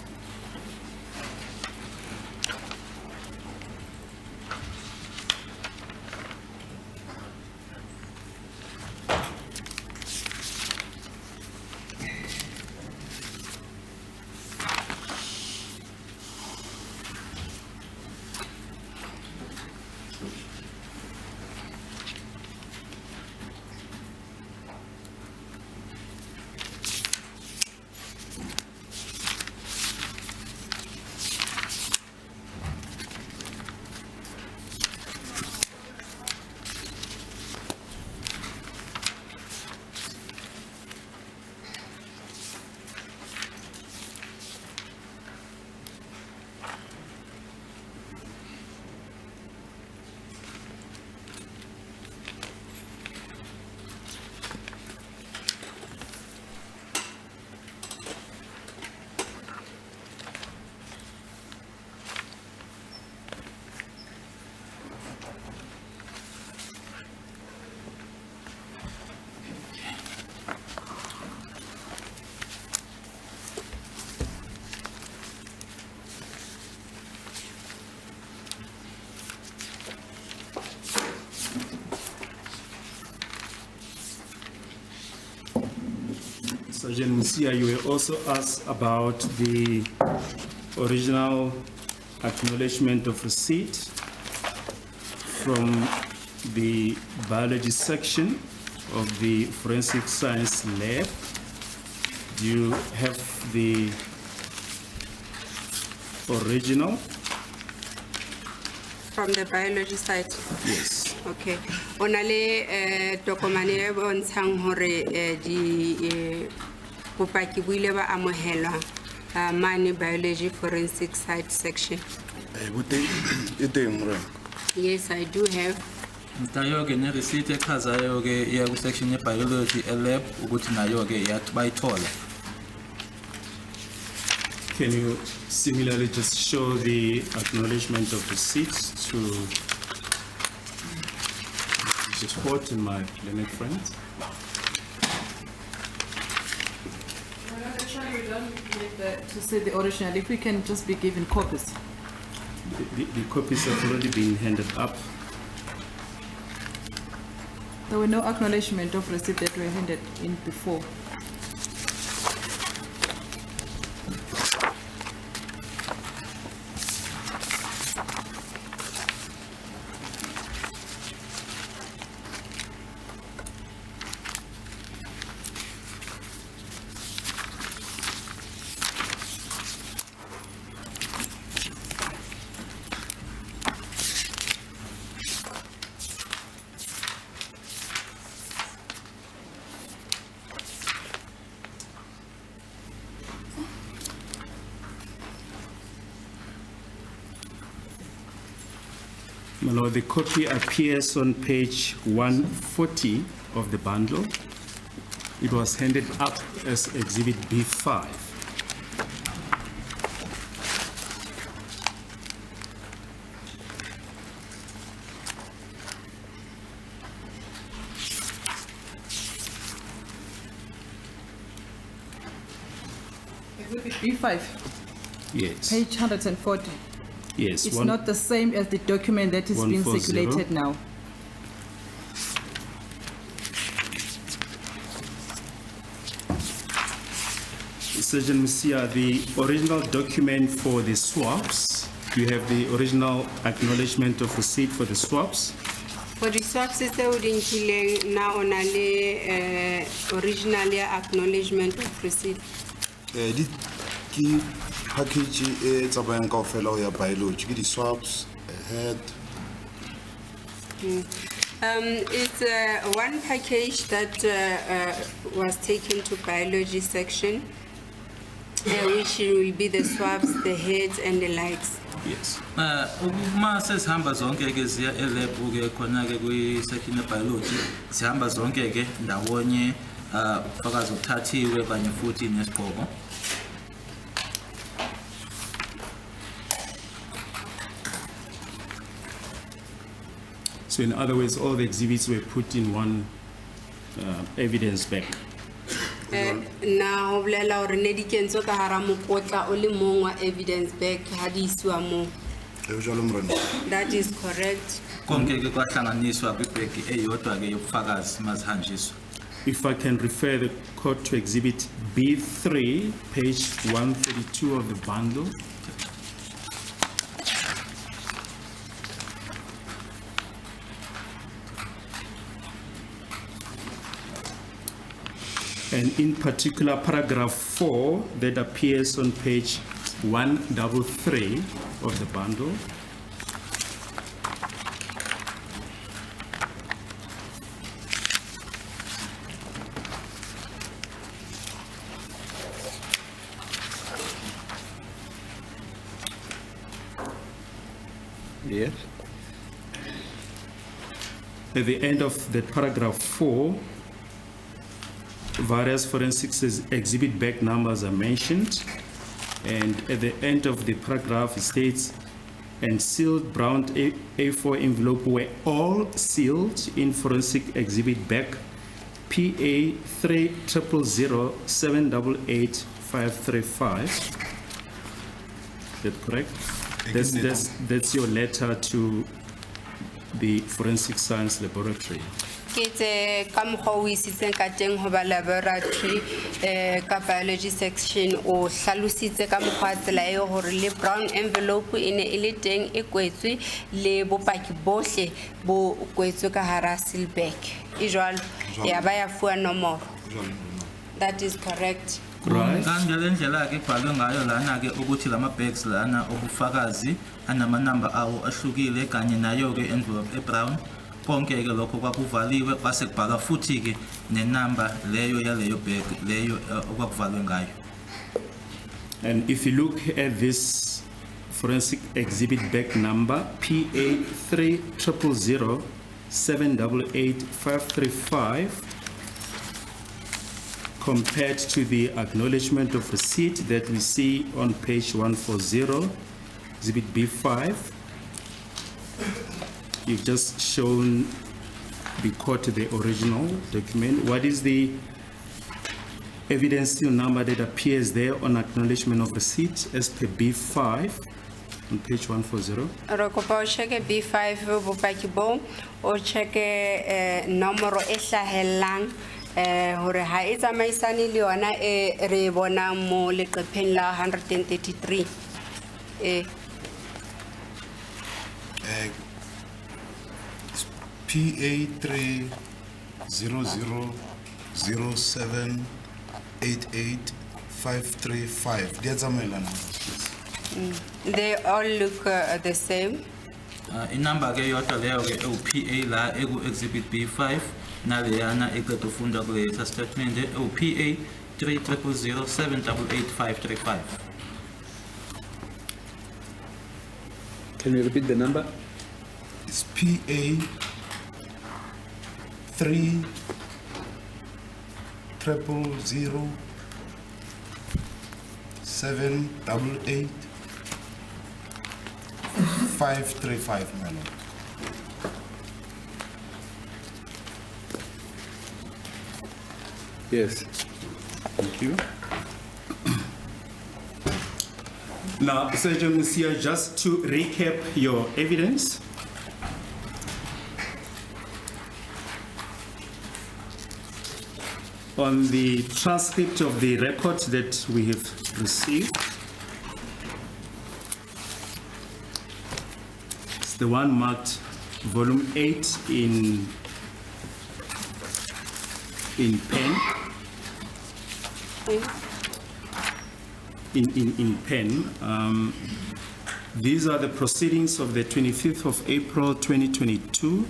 Sergeant Mosia, you were also asked about the original acknowledgement of receipt from the biology section of the forensic science lab. Do you have the original? From the biology side. Yes. Okay. Onale tokomane e bontshang hore di bopaki bo ile ba amohelwa mane biology forensic side section. E teng morena. Yes, I do have. Tayo ke ne receipt echazayo ke iya ku section ye biology lab ukuthi nayo ke yathi bayithola. Can you similarly just show the acknowledgement of receipts to the court and my learned friends? Actually, we don't need to see the original. If we can just be given copies. The copies have already been handed up. There were no acknowledgement of receipt that were handed in before. My Lord, the copy appears on page 140 of the bundle. It was handed up as Exhibit B5. Exhibit B5, Yes. page 140. Yes. It's not the same as the document that is being 140. circulated now. Sergeant Mosia, the original document for the swaps, you have the original acknowledgement of receipt for the swaps. For the swaps tse o di nkileng na o na le original acknowledgement of receipt. Di ki package e tsamayang kaofela ho ya biology ke di swaps, a head. It's one package that was taken to biology section, which will be the swabs, the heads, and the likes. Yes. Uma sesihamba zonke ke ziya elab ke khona ke kwi section biology sihamba zonke ke ndawonye ubufakazi obuthathiwe kanye futhi nesigqoko. So in other words, all the exhibits were put in one evidence bank. Na ho bolela hore ne di kentswe ka hara mokotla o le mong wa evidence bag ha di isiwa moo. E jalo Morena. That is correct. Konke ke kwahlanganiswa kwibhegi eyodwa ke yobufakazi mazihanjiswa. If I can refer the court to Exhibit B3, page 132 of the bundle. And in particular, paragraph 4 that appears on page 133 of the bundle. Yes. At the end of the paragraph 4, various forensics exhibit back numbers are mentioned, and at the end of the paragraph it states, and sealed brown A4 envelope were all sealed in forensic exhibit back PA 30007885535. Is that correct? That's your letter to the forensic science laboratory. Ke tse ka mokgwa o isitseng ka teng ho ba laboratory ka biology section o hlalositse ka mokgwa tsela e hore le brown envelope e ne e le teng e kwetswe le bopaki bohle bo kwetswe ka hara seal bag e jwalo ya ba ya fuwa nomoro. That is correct. Right. Ngale ndlela ke kubhalwe ngayo lana ke ukuthi lama bags lana obufakazi anama number awo ahlukile kanye nayo ke envelope e brown konke ke lokho kwakuvaliwe base kubhalwa futhi ke nenumber leyo yaleyo bag leyo okwakuvalwe ngayo. And if you look at this forensic exhibit back number PA 300078855 compared to the acknowledgement of receipt that we see on page 140, exhibit B5, you've just shown the court the original document. What is the evidence seal number that appears there on acknowledgement of receipt as per B5 on page 140? Re kopa o check B5 bopaki bo o check nomoro e hlahellang hore ha e tsamaisane le yona e re bona mo leqepheng la 133 PA 30007885535. Di a tsamaelana. they all look the same. Inamba ke yodwa leyo ke PA la eku exhibit B5 naleyana eqeda ufunda kule statement PA 30007885535. Can you repeat the number? It's PA 3 000 788 535, my lord. Yes. Thank you. Now, Sergeant Mosia, just to recap your evidence. On the transcript of the record that we have received, it's the one marked volume 8 in pen. In pen. These are the proceedings of the 25th of April 2022.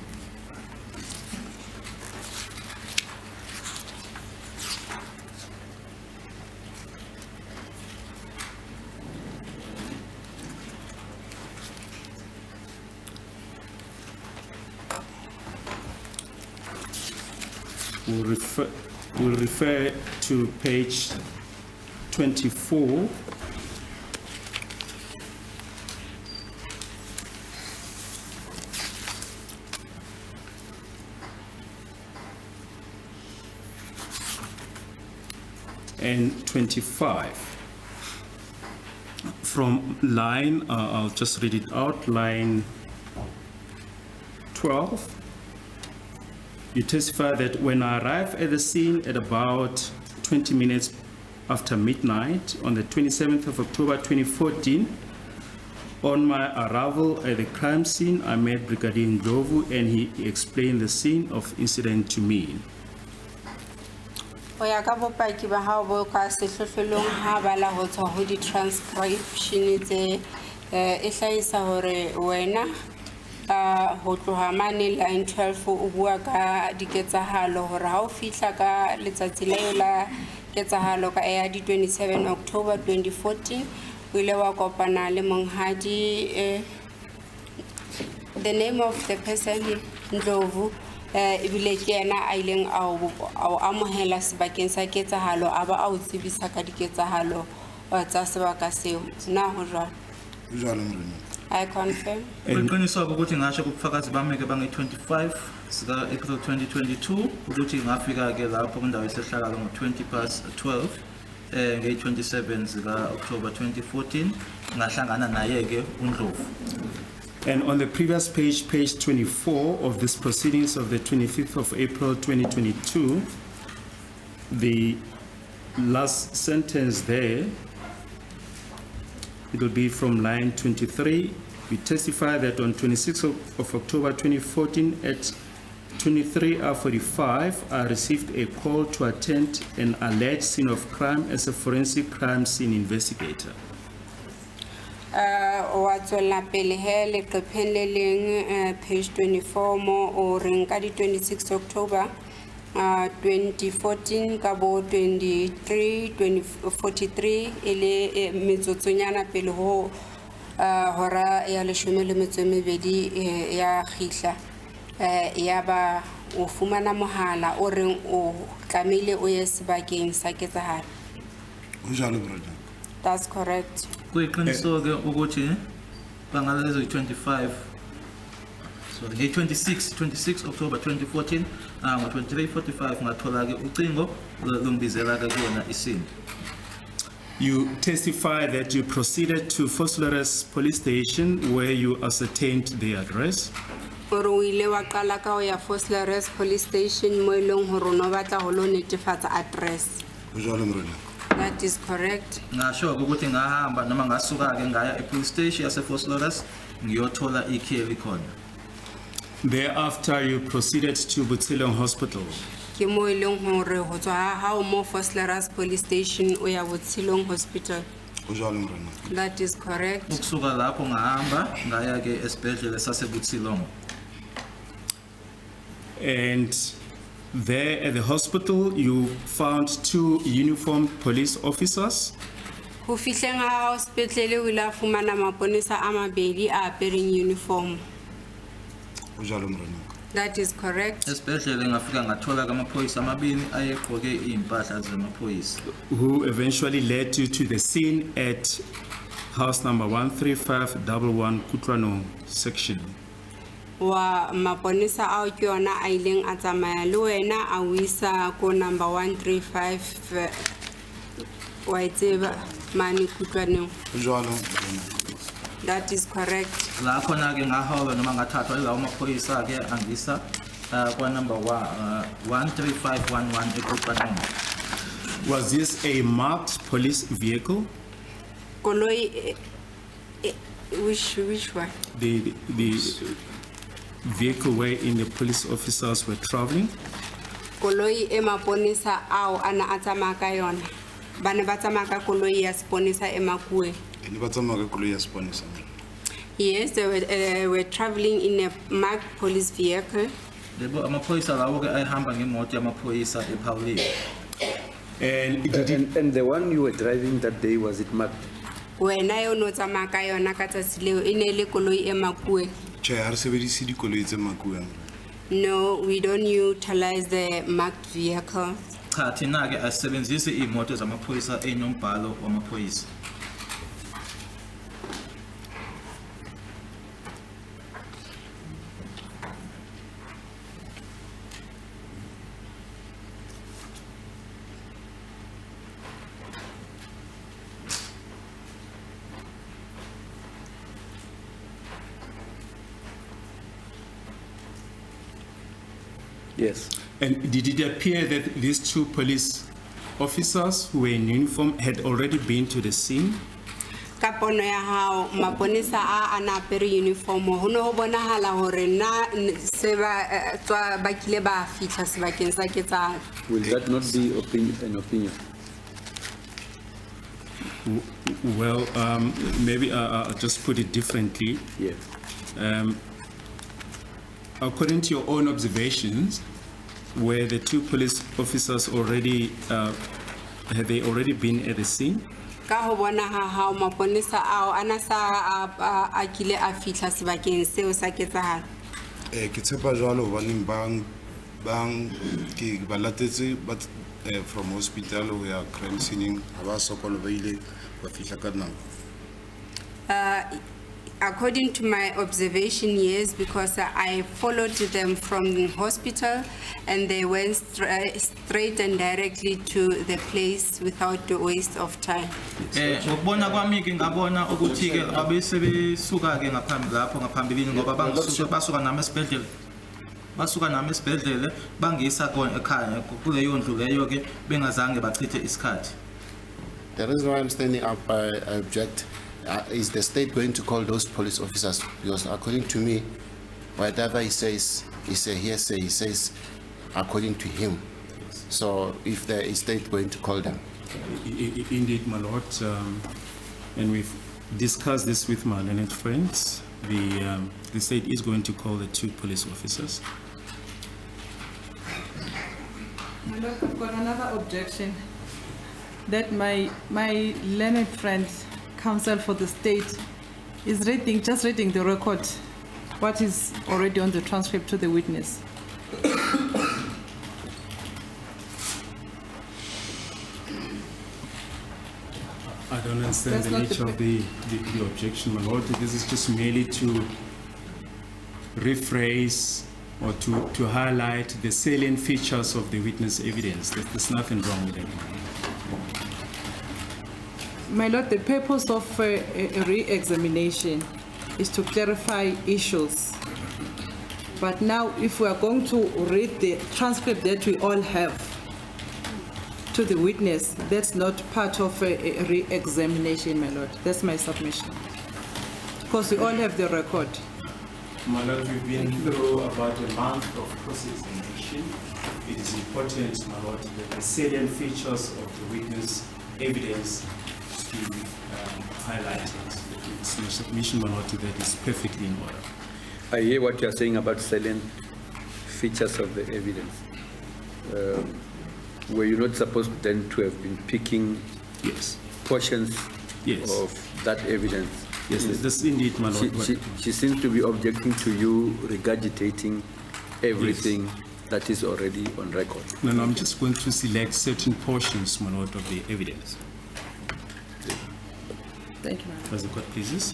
We'll refer to page 24. And 25. From line, I'll just read it out, line 12. You testify that when I arrived at the scene at about 20 minutes after midnight on the 27th of October 2014, on my arrival at the crime scene, I met Brigadier Ndlovu and he explained the scene of incident to me. Ho ya ka bopaki ba hao bo ka sehlohlolong ha bala ho tswa ho di transcription tse e hlahisa hore wena ho tloha mane line 12 o bua ka diketsahalo hore ha o fihla ka letsatsi leo la ketsahalo ka ya di 27 October 2014 o ile wa kopana le monghadi the name of the person Ndlovu ibile ke yena a ileng a amohela sebakeng sa ketsahalo aba a o tsebisa ka diketsahalo tsa sebaka seo na ho jwalo. I confirm. Uqiniswa ukuthi ngasho kubufakazi bami ke bange 25 sika April 2022 ukuthi ngafika ke lapho kundawo esehlakalo ngo 12 nge 27 sika October 2014 ngahlangana naye ke uNdlovu. And on the previous page, page 24 of this proceedings of the 25th of April 2022, the last sentence there, it will be from line 23. We testify that on 26th of October 2014 at 23:45, I received a call to attend an alleged scene of crime as a forensic crime scene investigator. Wa tswela pele he leqepheng le leng page 24 mo o reng ka di 26 October 2014 ka bo 2043 ele metsotsonyana pele ho hora ya 12 ya khihla ya ba o fumana mohala o reng o tlamile o ye sebakeng sa ketsahalo. Ho jalo brother. That's correct. Kuyiqiniso ke ukuthi bangalezo 25 sorry 26 October 2014 ngo 23:45 ngathola ke ucingo longibizela ke kuyona isini. You testify that you proceeded to Fosleres police station where you ascertained the address. Oro ile wa qala ka ho ya Fosleres police station mo ileng hore no batla ho lo netefatsa address. Ho jalo brother. That is correct. Ngasho ukuthi ngahamba noma ngasuka ke ngaya e-police station yase Fosleres ngiyothola ikheli khona. Thereafter, you proceeded to Butsilong Hospital. Ke mo ileng hore ho tswa ha o mo Fosleres police station o ya Butsilong hospital. Ho jalo brother. That is correct. Ukusuka lapho ngahamba ngaya ke esibhedlela sase Butsilong. And there at the hospital, you found 2 uniformed police officers. Ho fihleng ha hospital o ile a fumana maponesa a mabedi a apereng uniform. o jalo Morenaka. That is correct. esibhedlela ngafika ngathola amaphoyisa amabili ayegqoke impahla zamaphoyisa who eventually led you to the scene at house number 13511 Kutlwanong section. Wa maponisa ao ke yona a ileng a tsamaya le wena a o isa ko number 135 wa e tseba mane Kutlwanong. O jalo Morenaka. That is correct. la khona ke ngahoba noma ngathathwa ilawo amaphoyisa ke angisa kwa number 13511 eKutlwanong. Was this a marked police vehicle? Koloi which one? The vehicle wherein the police officers were traveling? Koloi e maponisa ao ana a tsamaya ka yona. Bane ba tsamaya ka koloi ya seponisa e Makue. Ene ba tsamaya ka koloi ya seponesa. Yes, they were traveling in a marked police vehicle. lebo amaphoyisa lawo ke ayihamba ngemoto yamaphoyisa ePauli. And the one you were driving that day, was it marked? Wena yo no tsamaya ka yona ka tsatsi leo e ne le koloi e Makue. Che ha re sebedise dikoloi tse Makueng. No, we don't utilize the marked vehicle. Cha thina ke asebenzise imoto zamaphoyisa enombhalo wamaphoyisa. Yes. And did it appear that these two police officers who were in uniform had already been to the scene? Ka pono ya hao maponisa a ana apere uniform ho no ho bonahala hore na se ba tswa ba kile ba fihla sebakeng sa ketsahalo. Will that not be an opinion? Well, maybe I'll just put it differently. Yes. According to your own observations, were the two police officers already, had they already been at the scene? Ka ho bona ha hao maponisa ao ana sa a kile a fihla sebakeng seo sa ketsahalo. Ke tshepa jwalo hobaneng bang ke ba latetse but from hospital ho ya crime scene ha ba sokola ba ile ba fihla ka nako. According to my observation, yes, because I followed them from the hospital and they went straight and directly to the place without the waste of time. Ngokubona kwami ke ngabona ukuthi ke abesebesuka ke ngaphambi lapho ngaphambilini ngoba basuka nami esibhedlela. Basuka nami esibhedlela bangisa ekhaya kuleyo ndlu leyo ke bengazange bachithe isikhathi. The reason why I'm standing up, I object. Is the state going to call those police officers? Because according to me, whatever he says, it's a hearsay. He says according to him. So if the state going to call them? Indeed, my lord, and we've discussed this with my learned friends. The state is going to call the two police officers. My lord, I've got another objection. That my learned friend, counsel for the state, is just reading the record, what is already on the transcript to the witness. I don't understand That's the not nature of the objection, my lord. This is just merely to rephrase or to highlight the salient features of the witness evidence. There's nothing wrong with it. My lord, the purpose of a re-examination is to clarify issues. But now, if we are going to read the transcript that we all have to the witness, that's not part of a re-examination, my lord. That's my submission. Because we all have the record. My lord, we've been through about a month of cross-examination. It is important, my lord, that the salient features of the witness evidence to highlight it. It's my submission, my lord, that is perfectly in order. I hear what you're saying about salient features of the evidence. Were you not supposed then to have been picking Yes. portions Yes. of that evidence Yes, this indeed, my lord. She seems to be objecting to you regurgitating everything that is already on record. No, I'm just going to select certain portions, my lord, of the evidence. Thank you, Madam. As the court pleases.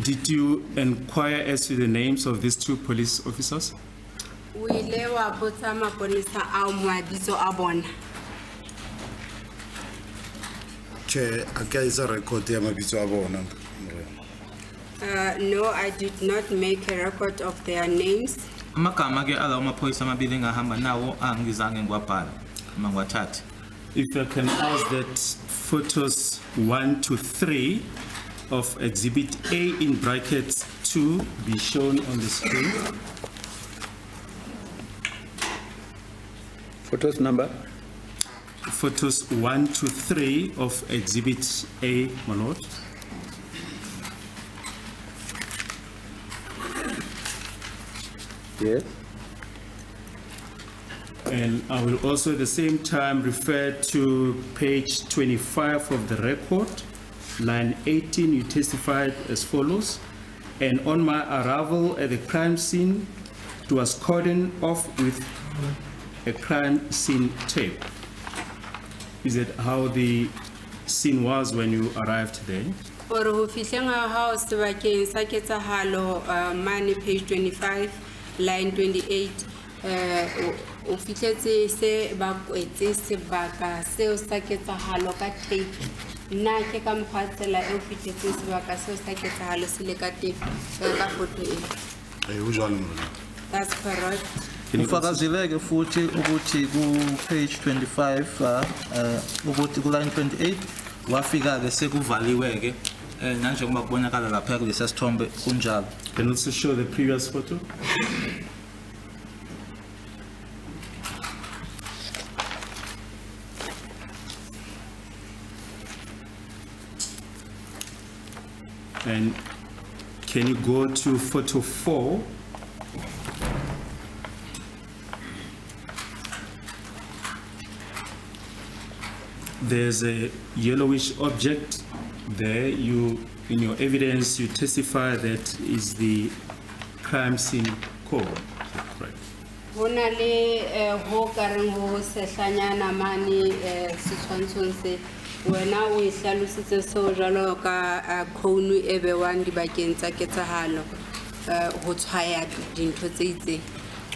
Did you inquire as to the names of these two police officers? O ile wa botsa maponesa a moabiso a bona. Chair, a ka isa record ya mabitso a bona. No, I did not make a record of their names. Amagama ke alawo maphoyisa amabili engahamba nawo angizange ngiwabhala noma ngiwathathe. If I can ask that photos 1 to 3 of exhibit A in brackets 2 be shown on the screen. Photos number? Photos 1 to 3 of exhibit A, my lord. Yes. And I will also at the same time refer to page 25 of the record, line 18, you testified as follows. And on my arrival at the crime scene, it was cordoned off with a crime scene tape. Is it how the scene was when you arrived there? Or ho fihleng ha hao sebakeng sa ketsahalo mane page 25 line 28 o fihletse se ba kwetse sebaka seo sa ketsahalo ka tape nna ke ka mokgwatsela e o fihletse sebaka seo sa ketsahalo se le ka tape ka photo e. Ho jwalo. That's correct. Ufakazileke futhi ukuthi ku page 25 ukuthi ku line 28 wafika ke sekuvaliwe ke nanjengoba kubonakala lapha kulesi sithombe kunjalo. Can also show the previous photo. And can you go to photo 4? There's a yellowish object there. You, in your evidence, you testify that is the crime scene code. Right. Hona le ho kareng ho sehlanyana mane setshwantshong se wena o ihlalositse so jalo ka khonu e bewang dibakeng tsa ketsahalo ho tshwaya dintho tse itseng.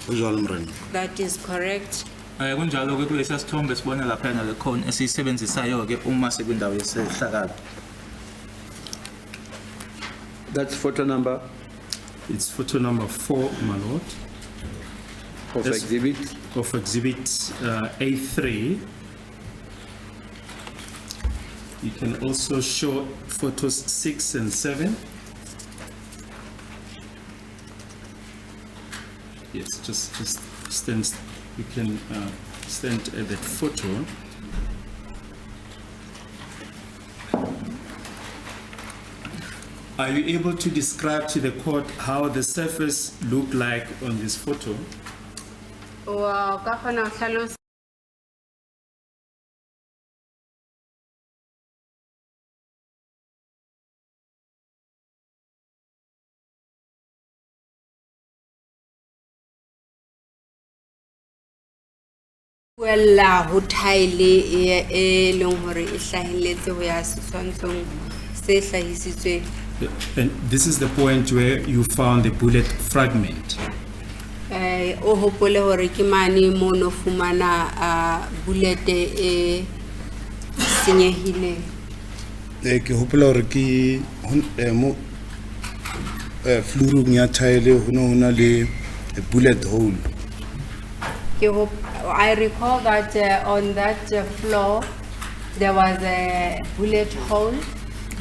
Ho jwalo morena. That is correct. Kunjalo ke kulesi sithombe sibona lapha na le cone esisebenzisayo ke uma sekwindawo yesehlakalo. That's photo number It's photo number 4, my lord, of Yes. exhibit. of exhibit A3. You can also show photos 6 and 7. Yes, just stand. You can stand at that photo. Are you able to describe to the court how the surface looked like on this photo? Wa ka khona ho hlalosa wella ho tile e leng hore e hlahelletse ho ya setshwantshong se hlahisitsweng. And this is the point where you found the bullet fragment. O hopole hore ke mane mo no fumana bullet e senyehileng. Ke hopola hore ke mo floorung ya tile ho na le a bullet hole. I recall that on that floor there was a bullet hole.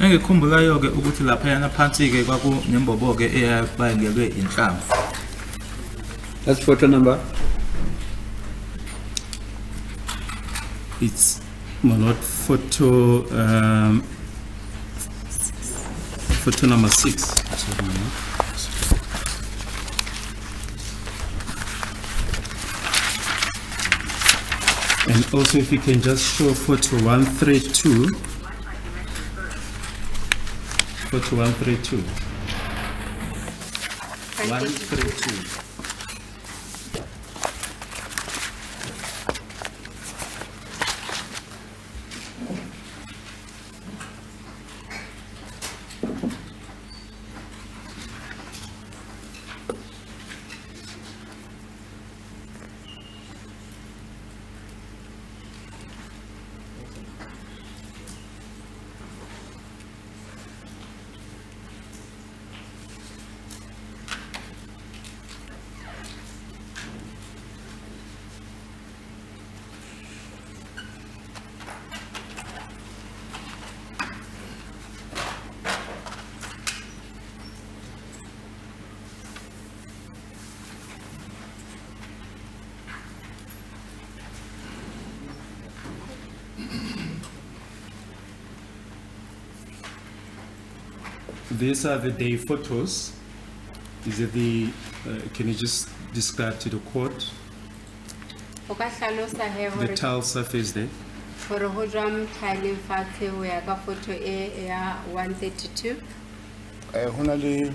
Engikhumbulayo ke ukuthi lapha yana phansi ke kwaku nembobo ke eyabangelwe inhlamvu. That's photo number. It's not photo photo number 6. Sorry, no. And also if you can just show photo 132. Photo 132. 132. 132. These are the day photos. Is it the, can you just describe to the court O ka hlalosa he the hore tile surface there? hore ho jwang tiling fatshe ho ya ka photo e ya 132. Hona le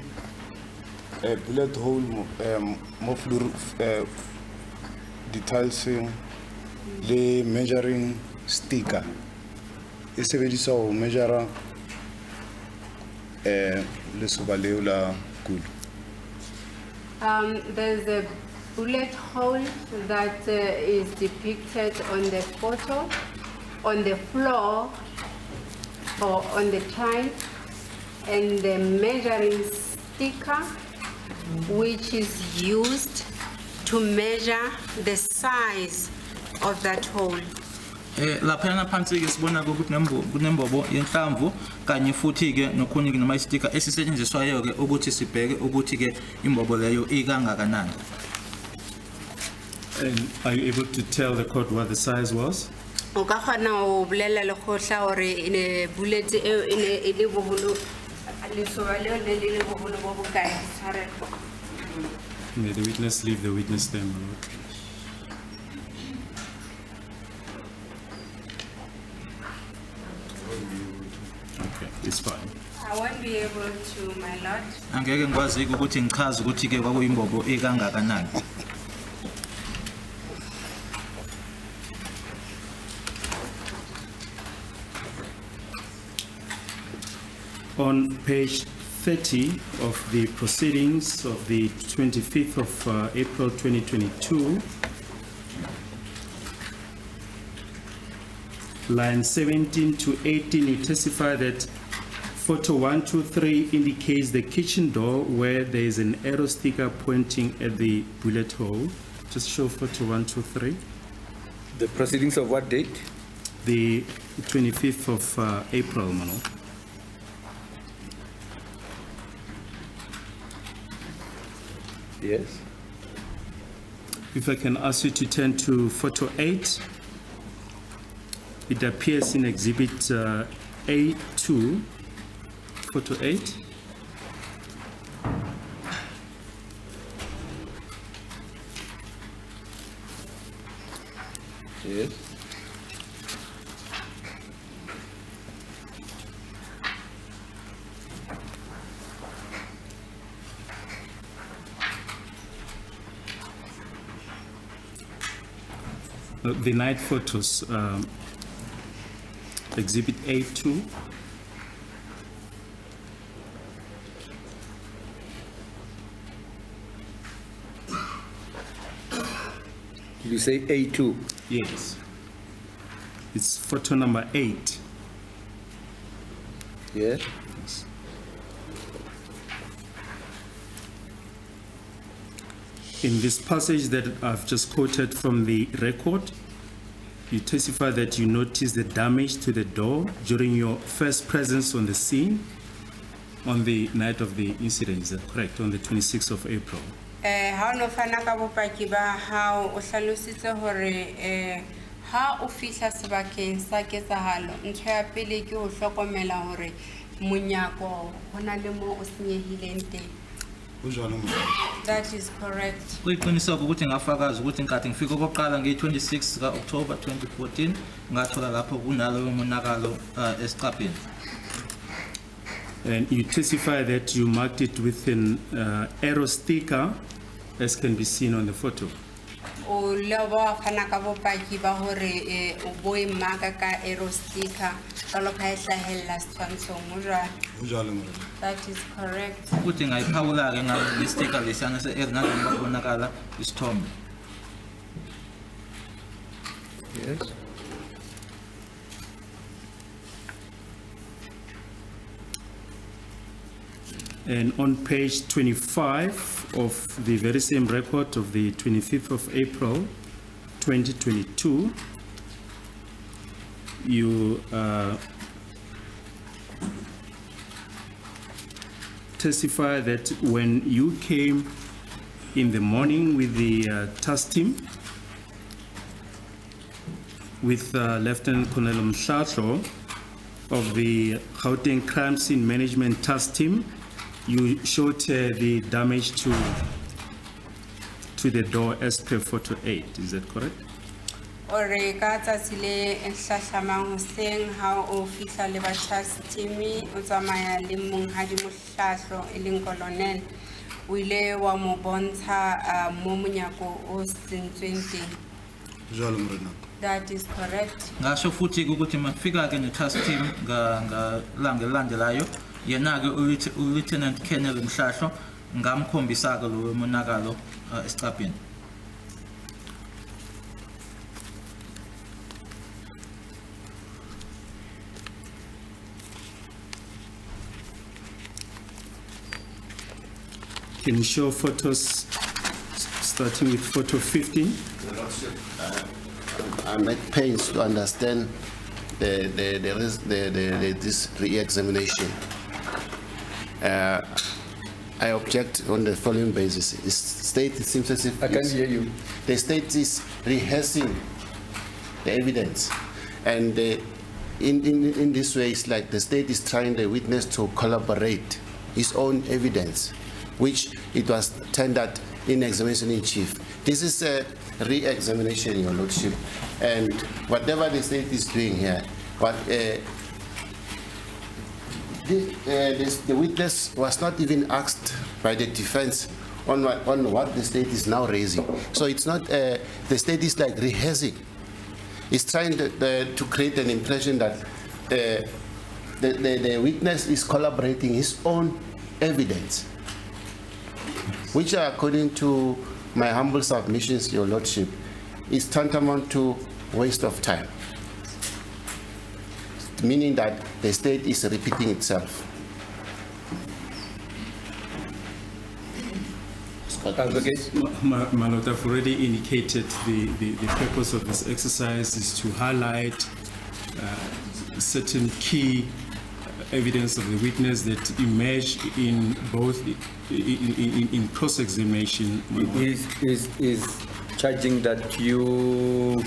bullet hole mo floor details le measuring sticker. E sebediswa ho measure le soba leo la kulo. There's a bullet hole that is depicted on the photo, on the floor or on the tile, and the measuring sticker which is used to measure the size of that hole. Laphana phansi ke sibona ukuthi kunembobo yenhlamvu kanye futhi ke nokhunye ke nama sticker esisetshenziswayo ke ukuthi sibheke ukuthi ke imbobo leyo ikangakanani. And are you able to tell the court what the size was? O ka kgona ho bolela le kgotla hore ne bullet eo e ne e le boholo lesoba leo le le boholo bo bokae tshware. May the witness leave the witness stand, my lord. Okay, it's fine. I won't be able to, my lord. Angeke ngikwazi ukuthi ngichaze ukuthi ke kwakuyimbobo ikangakanani. On page 30 of the proceedings of the 25th of April 2022, line 17 to 18, you testify that photo 123 indicates the kitchen door where there is an arrow sticker pointing at the bullet hole. Just show photo 123. The proceedings of what date? The 25th of April, Mano. Yes. If I can ask you to turn to photo 8. It appears in exhibit A2, photo 8. Yes. The night photos, exhibit A2. You say A2? Yes. It's photo number 8. Yes. In this passage that I've just quoted from the record, you testify that you noticed the damage to the door during your first presence on the scene on the night of the incident. Is that correct? On the 26th of April? Ha o no fana ka bopaki ba hao o hlalositse hore ha o fihla sebakeng sa ketsahalo ntho ya pele ke ho hlokomela hore monyako hona le mo o senyehileng teng. That is correct. Kuyiqiniseka ukuthi ngafakaza ukuthi inkathi ngifika okokuqala nge-26 ka-October 2014 ngathola lapho kunalo umonakalo esiqapheni. And you testify that you marked it with an arrow sticker, as can be seen on the photo. O le bo fana ka bopaki ba hore o bo e maka ka arrow sticker ka lo ka hlahella setshwantsho mo jwale. Ho jwalo morena. That is correct. futhi ngayiphawula-ke ngestika lesiyana njengoba kubonakala isithombe. Yes. And on page 25 of the very same record of the 25th of April, 2022, you testify that when you came in the morning with the task team, with Lieutenant Colonel Mhlatlo of the Gauteng Crime Scene Management Task Team, you showed the damage to the door as per photo 8. Is that correct? Ore ka tsatsi le hlahlamang hoseng ha o fihla le ba task team o tsamaya le monghadi Mohlahlo e leng colonel o ile wa mo bontsha mo monyako o sentsweng teng. Ho jwalo morena. That is correct. Ngasho futhi ukuthi mafika-ke ne-task team ngelanga elilandelayo, yena-ke u-Lieutenant Colonel Mhlahlo ngamkhombisa-ke lo monakalo esicabheni. Can you show photos starting with photo 15? I'm at pains to understand this re-examination. I object on the following basis. The state, it seems as if I can't hear you. the state is rehearsing the evidence, and in this way, it's like the state is trying the witness to collaborate his own evidence, which it was tendered in examination in chief. This is a re-examination, Your Lordship, and whatever the state is doing here, but the witness was not even asked by the defense on what the state is now raising. So it's not, the state is like rehearsing. It's trying to create an impression that the witness is collaborating his own evidence, which according to my humble submissions, Your Lordship, is tantamount to waste of time, meaning that the state is repeating itself. My Lord, I've already indicated the purpose of this exercise is to highlight certain key evidence of the witness that emerged in both in cross-examination. Is charging that you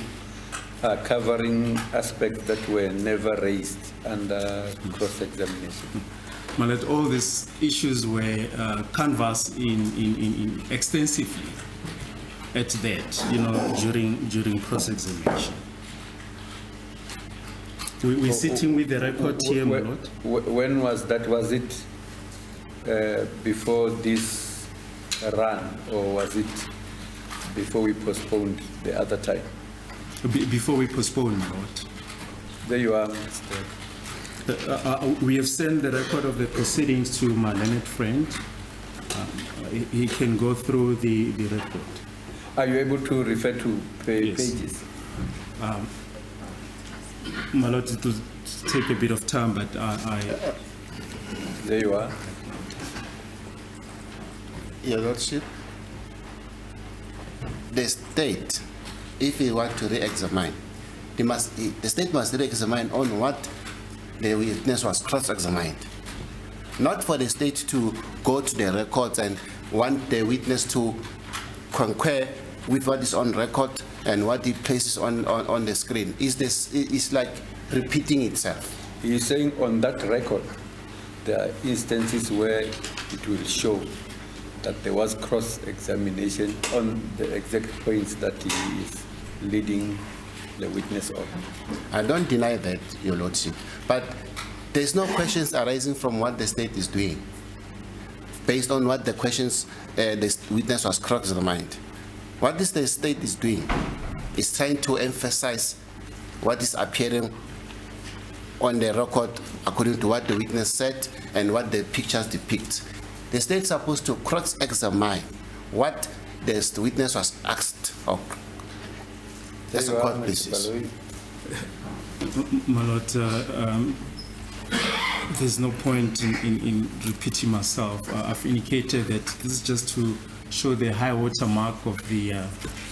are covering aspects that were never raised under cross-examination. My Lord, all these issues were canvassed in extensively at that, during cross-examination. We're sitting with the record here, my Lord. When was that? Was it before this run, or was it before we postponed the other time? Before we postpone, my Lord. There you are. We have sent the record of the proceedings to my learned friend. He can go through the record. Are you able to refer to Yes. pages? My Lord, it will take a bit of time, but There you are. Your Lordship, the state, if you want to re-examine, the state must re-examine on what the witness was cross-examined. Not for the state to go to the records and want the witness to concur with what is on record and what he places on the screen. It's like repeating itself. He's saying on that record, there are instances where it will show that there was cross-examination on the exact points that he is leading the witness on. I don't deny that, Your Lordship, but There's no questions arising from what the state is doing, based on what the questions the witness was cross-examined. What the state is doing is trying to emphasize what is appearing on the record according to what the witness said and what the pictures depict. The state is supposed to cross-examine what the witness was asked of. That's a court basis. My Lord, there's no point in repeating myself. I've indicated that this is just to show the high watermark of the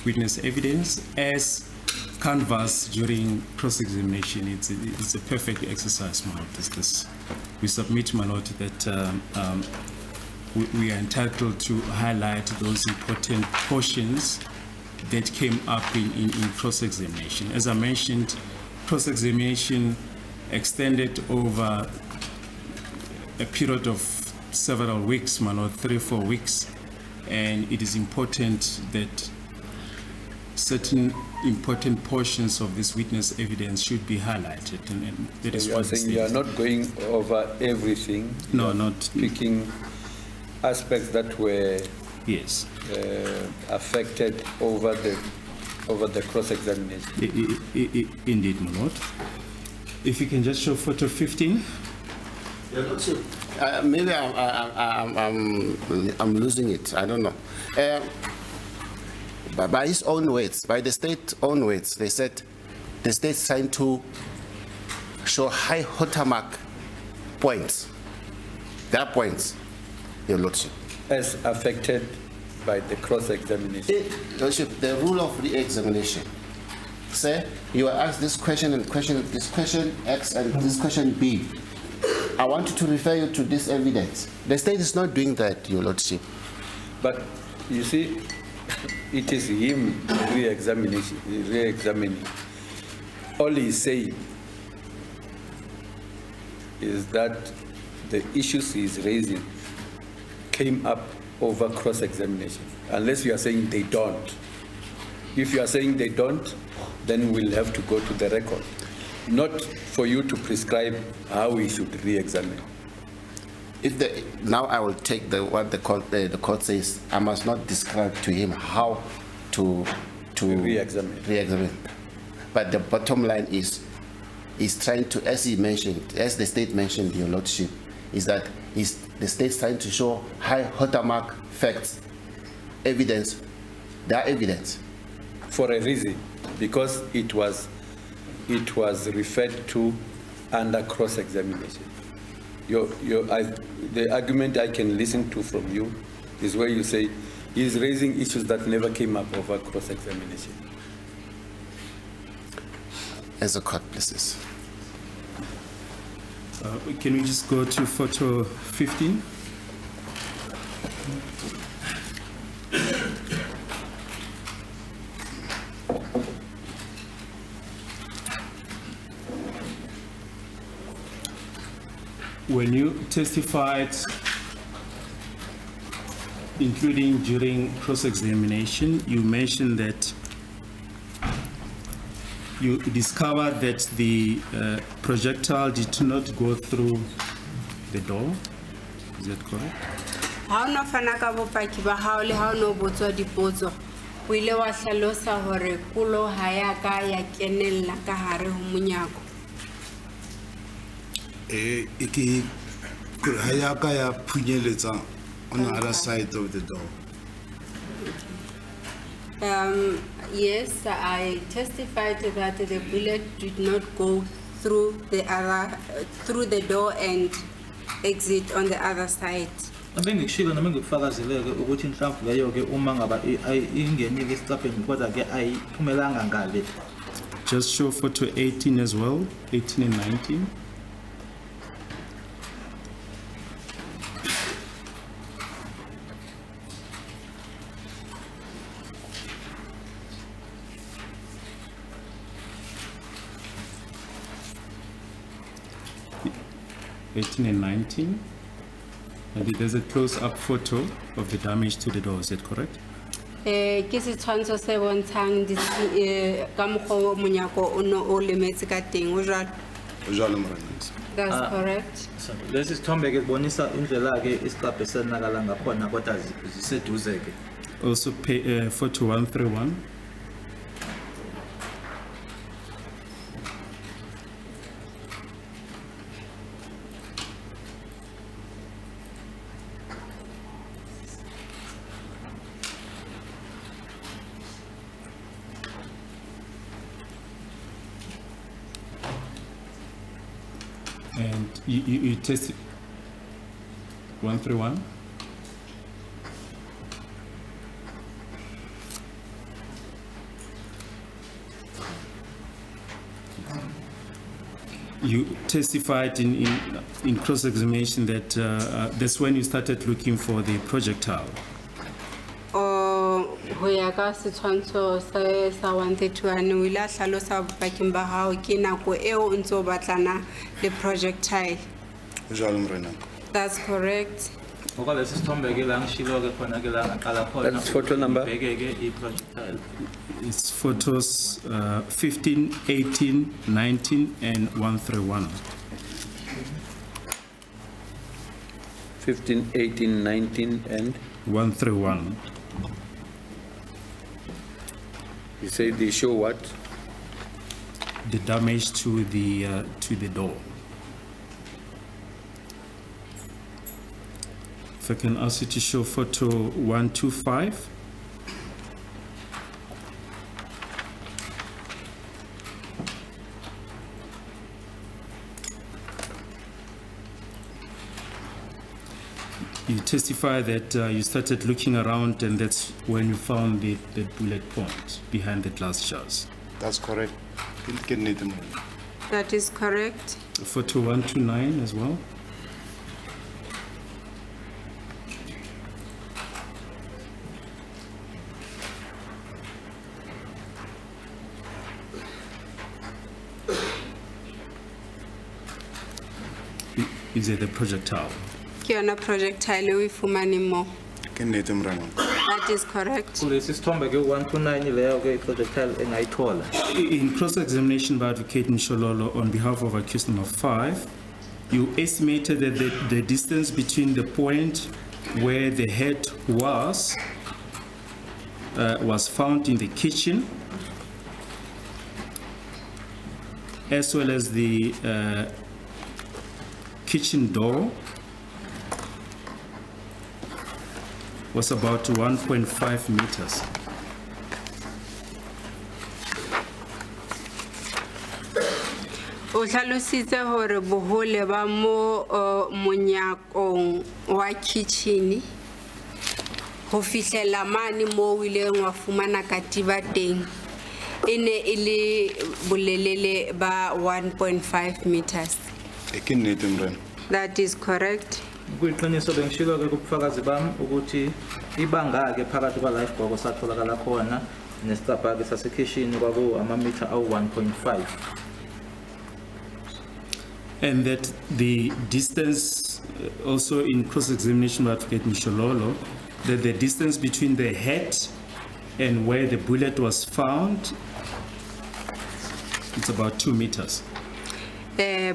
witness evidence as canvassed during cross-examination. It's a perfect exercise, my Lord. We submit, my Lord, that we are entitled to highlight those important portions that came up in cross-examination. As I mentioned, cross-examination extended over a period of several weeks, my Lord, 3-4 weeks, and it is important that certain important portions of this witness evidence should be highlighted, and that is You are what the saying you are state- not going over everything? No, You are not- picking aspects that were Yes. affected over the cross-examination. Indeed, my Lord. If you can just show photo 15. Maybe I'm losing it. I don't know. By his own words, by the state's own words, they said the state's trying to show high watermark points. There are points, Your Lordship. As affected by the cross-examination. Your Lordship, the rule of re-examination. Say, you are asked this question and this question X and this question B. I want you to refer you to this evidence. The state is not doing that, Your Lordship. But you see, it is him re-examining. All he's saying is that the issues he's raising came up over cross-examination, unless you are saying they don't. If you are saying they don't, then we'll have to go to the record, not for you to prescribe how we should re-examine. Now I will take what the court says. I must not describe to him how to re-examine. But the bottom line is trying to, as the state mentioned, Your Lordship, is that the state's trying to show high watermark facts, evidence, their evidence. For a reason, because it was referred to under cross-examination. The argument I can listen to from you is where you say he's raising issues that never came up over cross-examination. As a court places. Can we just go to photo 15? When you testified, including during cross-examination, you mentioned that you discovered that the projectile did not go through the door. Is that correct? Ha o no fana ka bopaki ba hao le ha o no botswa dipotso, o ile wa hlalosa hore kulo ha ya ka ya kenella ka hare ho monyako. Hayaka ya phunyeletsa on the other side of the door. Yes, I testified that the bullet did not go through the door and exit on the other side. Abengikushilo noma ngikufakazeleke ukuthi inhlamvu leyo ke uma ngaba ingenile esicapheni kodwa ke ayiphumelanga ngale. Just show photo 18 as well, 18 and 19. And 19. And there's a close-up photo of the damage to the door, is that correct? Ke setshwantsho se bontshang ka mokgwa o monyako o no o lemetse ka teng o jwalo. Jwalo Morena. That's correct. So, lesi sithombe ke bonisa indlela ke isicabha esenakala ngakhona kodwa ziseduze ke. Also photo 131. And you test 131. You testified in cross-examination that that's when you started looking for the projectile. Ho ya ka setshwantsho sa 131 o ile a hlalosa bakeng ba hao ke nako eo o ntse o batlana le projectile. Jalo Morena. That's correct. Ngoba lesi sithombe ke la ngishilo ke khona ke la ngaqala khona. That's photo number? Ubheke ke i-projectile. It's photos 15, 18, 19, and 131. 15, 18, 19, and 131. you say they show what? The damage to the door. If I can ask you to show photo 125. You testify that you started looking around and that's when you found the bullet point behind the glass shards. That's correct. Ke nnete Morena. That is correct. Photo 129 as well. Is it the projectile? Ke yona projectile o e fumaneng mo. Ke nnete Morena. That is correct. Kulesi sithombe ke 129 leyo ke i-projectile engayithola. In cross-examination by Advocate Nshololo on behalf of accused number 5, you estimated that the distance between the point where the head was found in the kitchen, as well as the kitchen door, was about 1.5 meters. O hlalositse hore bohole ba mo monyakong wa kitchen ho fihlela mane mo o ileng wa fumana katiba teng ene ile bolelele ba 1.5 meters. Ke nnete Morena. That is correct. Kuyiqiniso bengishilo ke kubufakazi bami ukuthi ibanga ke phakathi kwa life bhoko satholakala khona nesicabha ke sasekitchen kwaku amameter awu 1.5. And that the distance, also in cross-examination by Advocate Nshololo, that the distance between the head and where the bullet was found, it's about 2 meters.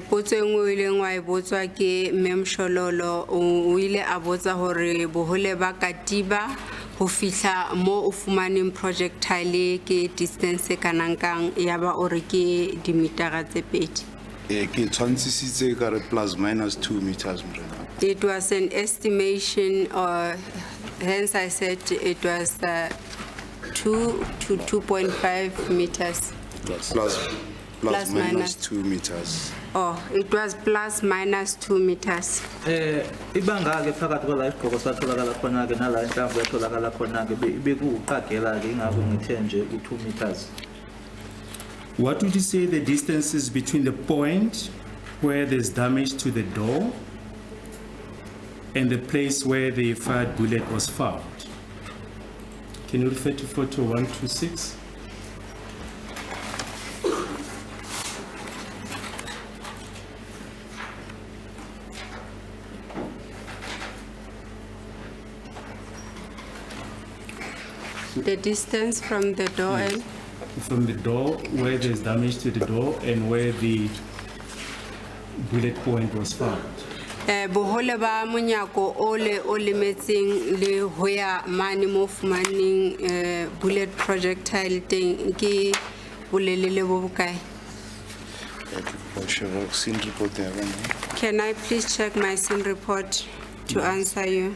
Potso e nngwe o ileng wa e botswa ke Mem Shololo o ile a botsa hore bohole ba katiba ho fihla mo o fumaneng projectile ke distance e kanang kang yaba o re ke dimetara tse pedi. Ke tshwantsisitse ka re plus minus 2 meters Morena. It was an estimation, hence I said it was 2 to 2.5 meters. Plus minus minus. 2 meters. Oh, it was plus minus 2 meters. Ibanga ke phakathi kwa life bhoko satholakala khona ke nala inhlamvu yatholakala khona ke bekuqagela ke ingakho ngithe nje u2 meters. What would you say the distance is between the point where there's damage to the door and the place where the fired bullet was found? Can you refer to photo 126? The distance from the door and From the door, where there's damage to the door and where the bullet point was found. Bohole ba monyako ole o lemetseng le ho ya mane mo fumaneng bullet projectile teng ke bolelele bo bokae? Scene report there, Can I please check my scene report to answer you?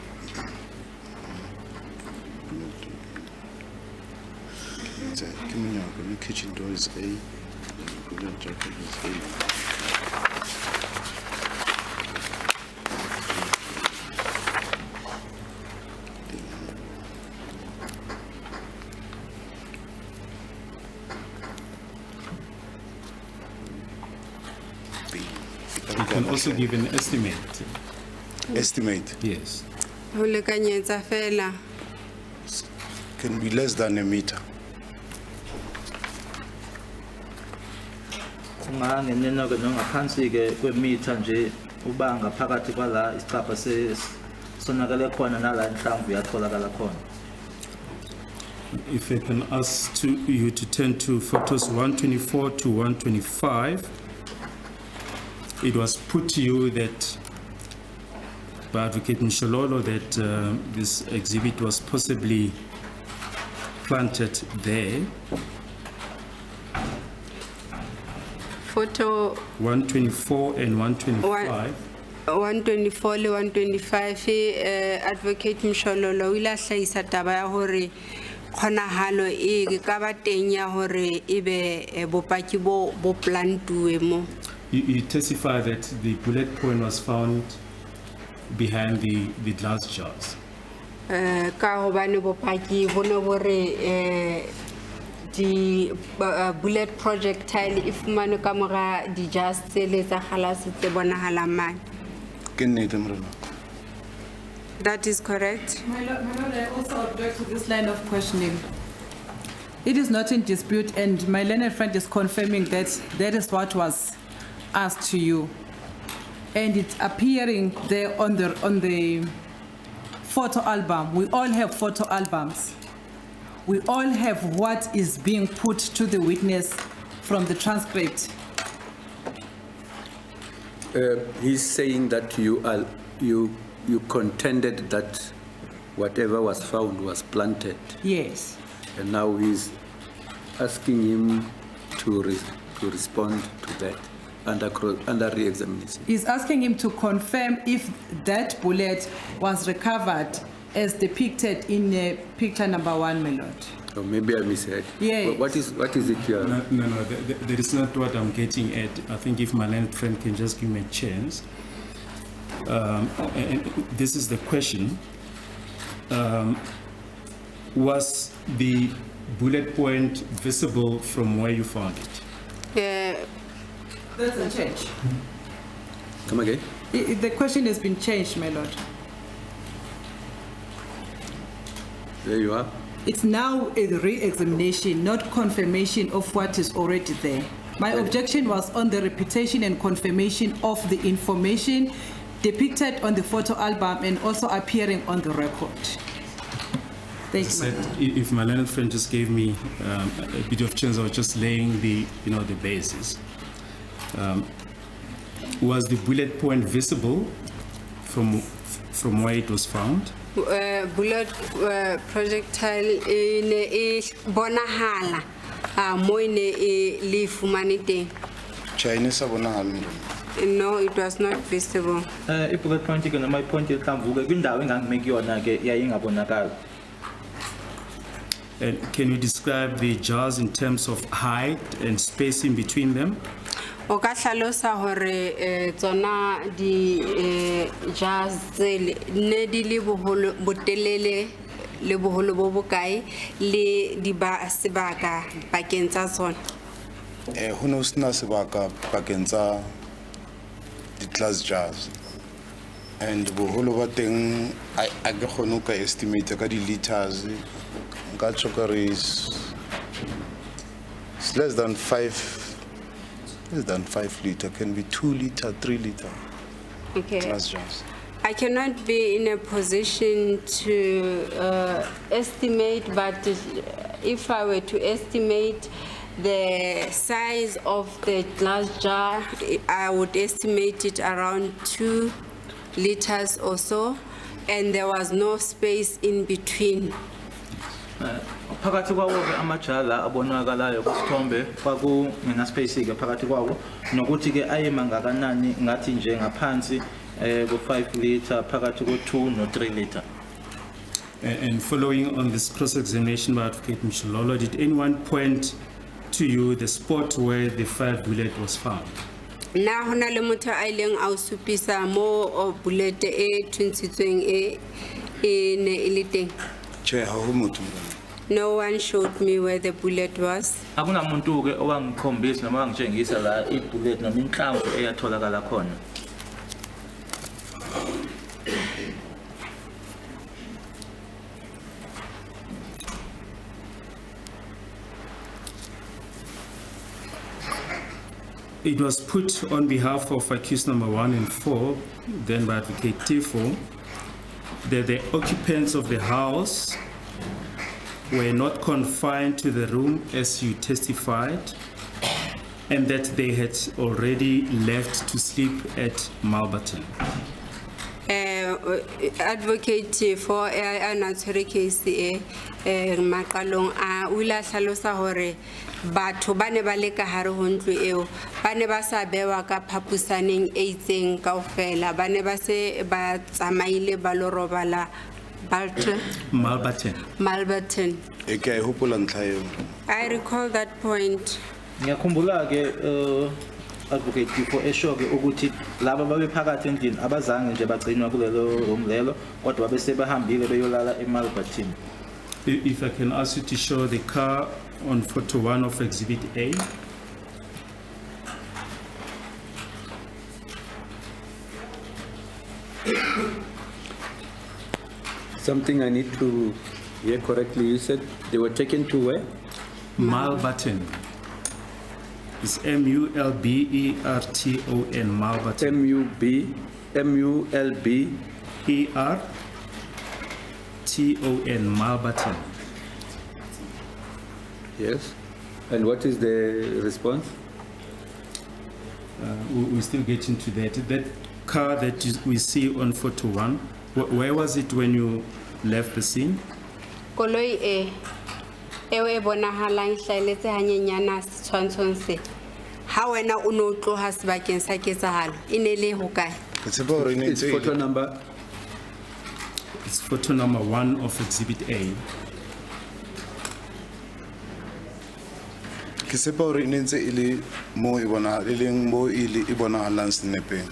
the kitchen door is A, bullet jacket is A. You can also give an estimate. Estimate Yes. Ho lekanyetsa fela. can be less than a meter. Ungangenena ke ngaphansi ke kwemitha nje ubanga phakathi kwala isicapha sonakale khona nala inhlamvu yatholakala khona. If I can ask you to turn to photos 124 to 125, it was put to you that by Advocate Nshololo that this exhibit was possibly planted there. Photo 124 and 125. 124 le 125 Advocate Mshololo o ila hlaisa taba ya hore khonahalo e ke ka ba teng ya hore ebe bopaki bo plantuwe mo. You testify that the bullet point was found behind the glass jars. Ka hobane bopaki bono bore di bullet projectile ifumane ka mora di jars tse tsa khalase tse bonahala mane. Ke nnete morena. That is correct. My lord, I also object to this line of questioning. It is not in dispute, and my learned friend is confirming that that is what was asked to you. And it's appearing there on the photo album. We all have photo albums. We all have what is being put to the witness from the transcript. He's saying that you contended that whatever was found was planted, Yes. and now he's asking him to respond to that under re-examination. He's asking him to confirm if that bullet was recovered as depicted in picture number 1, my lord. Or maybe I misheard. Yes. What is it you are? No, that is not what I'm getting at. I think if my learned friend can just give me a chance. And this is the question. Was the bullet point visible from where you found it? Doesn't change. Come again? The question has been changed, my lord. There you are. It's now a re-examination, not confirmation of what is already there. My objection was on the repetition and confirmation of the information depicted on the photo album and also appearing on the record. Thank you, my Said, lord. if my learned friend just gave me a bit of chance, I was just laying the basis. Was the bullet point visible from where it was found? Bullet projectile ne bonahala mo ne le fumane teng. Chinese abonahal. No, it was not visible. I-bullet point ke noma i-point yehlamvu ke kwindawo engangimeki yona ke yayingabonakala. And can you describe the jars in terms of height and spacing between them? O ka hlalosa hore tsona di jars tse ne di le botelele le boholo bo bokae le di ba sebaka pakeng tsa tsona. Ho no sena sebaka pakeng tsa di-glass jars. And boholo ba teng a ke kgone ka estimate ka di-liters. Nka tjho ka re it's less than 5 liter, can be 2 liter, 3 liter Okay. glass jars. I cannot be in a position to estimate, but if I were to estimate, The size of the glass jar, I would estimate it around 2 liters or so, and there was no space in between. Phakathi kwawo ke amajala abonakalayo kusithombe kwakungena space ke phakathi kwawo nokuthi ke ayema ngakanani ngathi nje ngaphansi ku5 liter phakathi ko2 no3 liter. And following on this cross-examination by Advocate Mshilolo, did anyone point to you the spot where the 5 bullet was found? Na hona le motho a ileng a o supisa mo bullet e thuntshitsweng e ne e le teng. Che, ha ho motho. No one showed me where the bullet was. Akunamuntu ke owangikhombisa noma wangitshengisa la ibullet noma inhlamvu eyatholakala khona. It was put on behalf of accused number 1 and 4, then by Advocate Tifo, that the occupants of the house were not confined to the room as you testified, and that they had already left to sleep at Malberton. Advocate for another case maqalong a ula hlalosa hore batho ba ne ba le ka hare ho ntlo eo ba ne ba sa bewa ka phapusaneng e itseng kaofela ba ne ba se ba tsamaile ba lo robala Malberton. Eke hopola ntlha eo. I recall that point. Ngiyakhumbula ke Advocate for esho ke ukuthi laba babe phakathi endlini abazange nje bagcinwa kulelo room lelo kodwa bese bahambile beyolala eMalberton. If I can ask you to show the car on photo 1 of Exhibit A. Something I need to hear correctly. You said they were taken to where? Malberton. It's Mulberton, Malberton. Mulberton, Malberton. Yes. And what is the response? We're still getting to that. That car that we see on photo 1, where was it when you left the scene? Koloi e bonahalang hlaeletse hanyenyana setshwantshong se. Ha wena o no tloha sebakeng sa ketsahalo e ne le hokae? It's photo number. It's photo number 1 of Exhibit A. Ke sepa hore e ntse e le mo e bona e leng mo e le e bonahalang snapeng.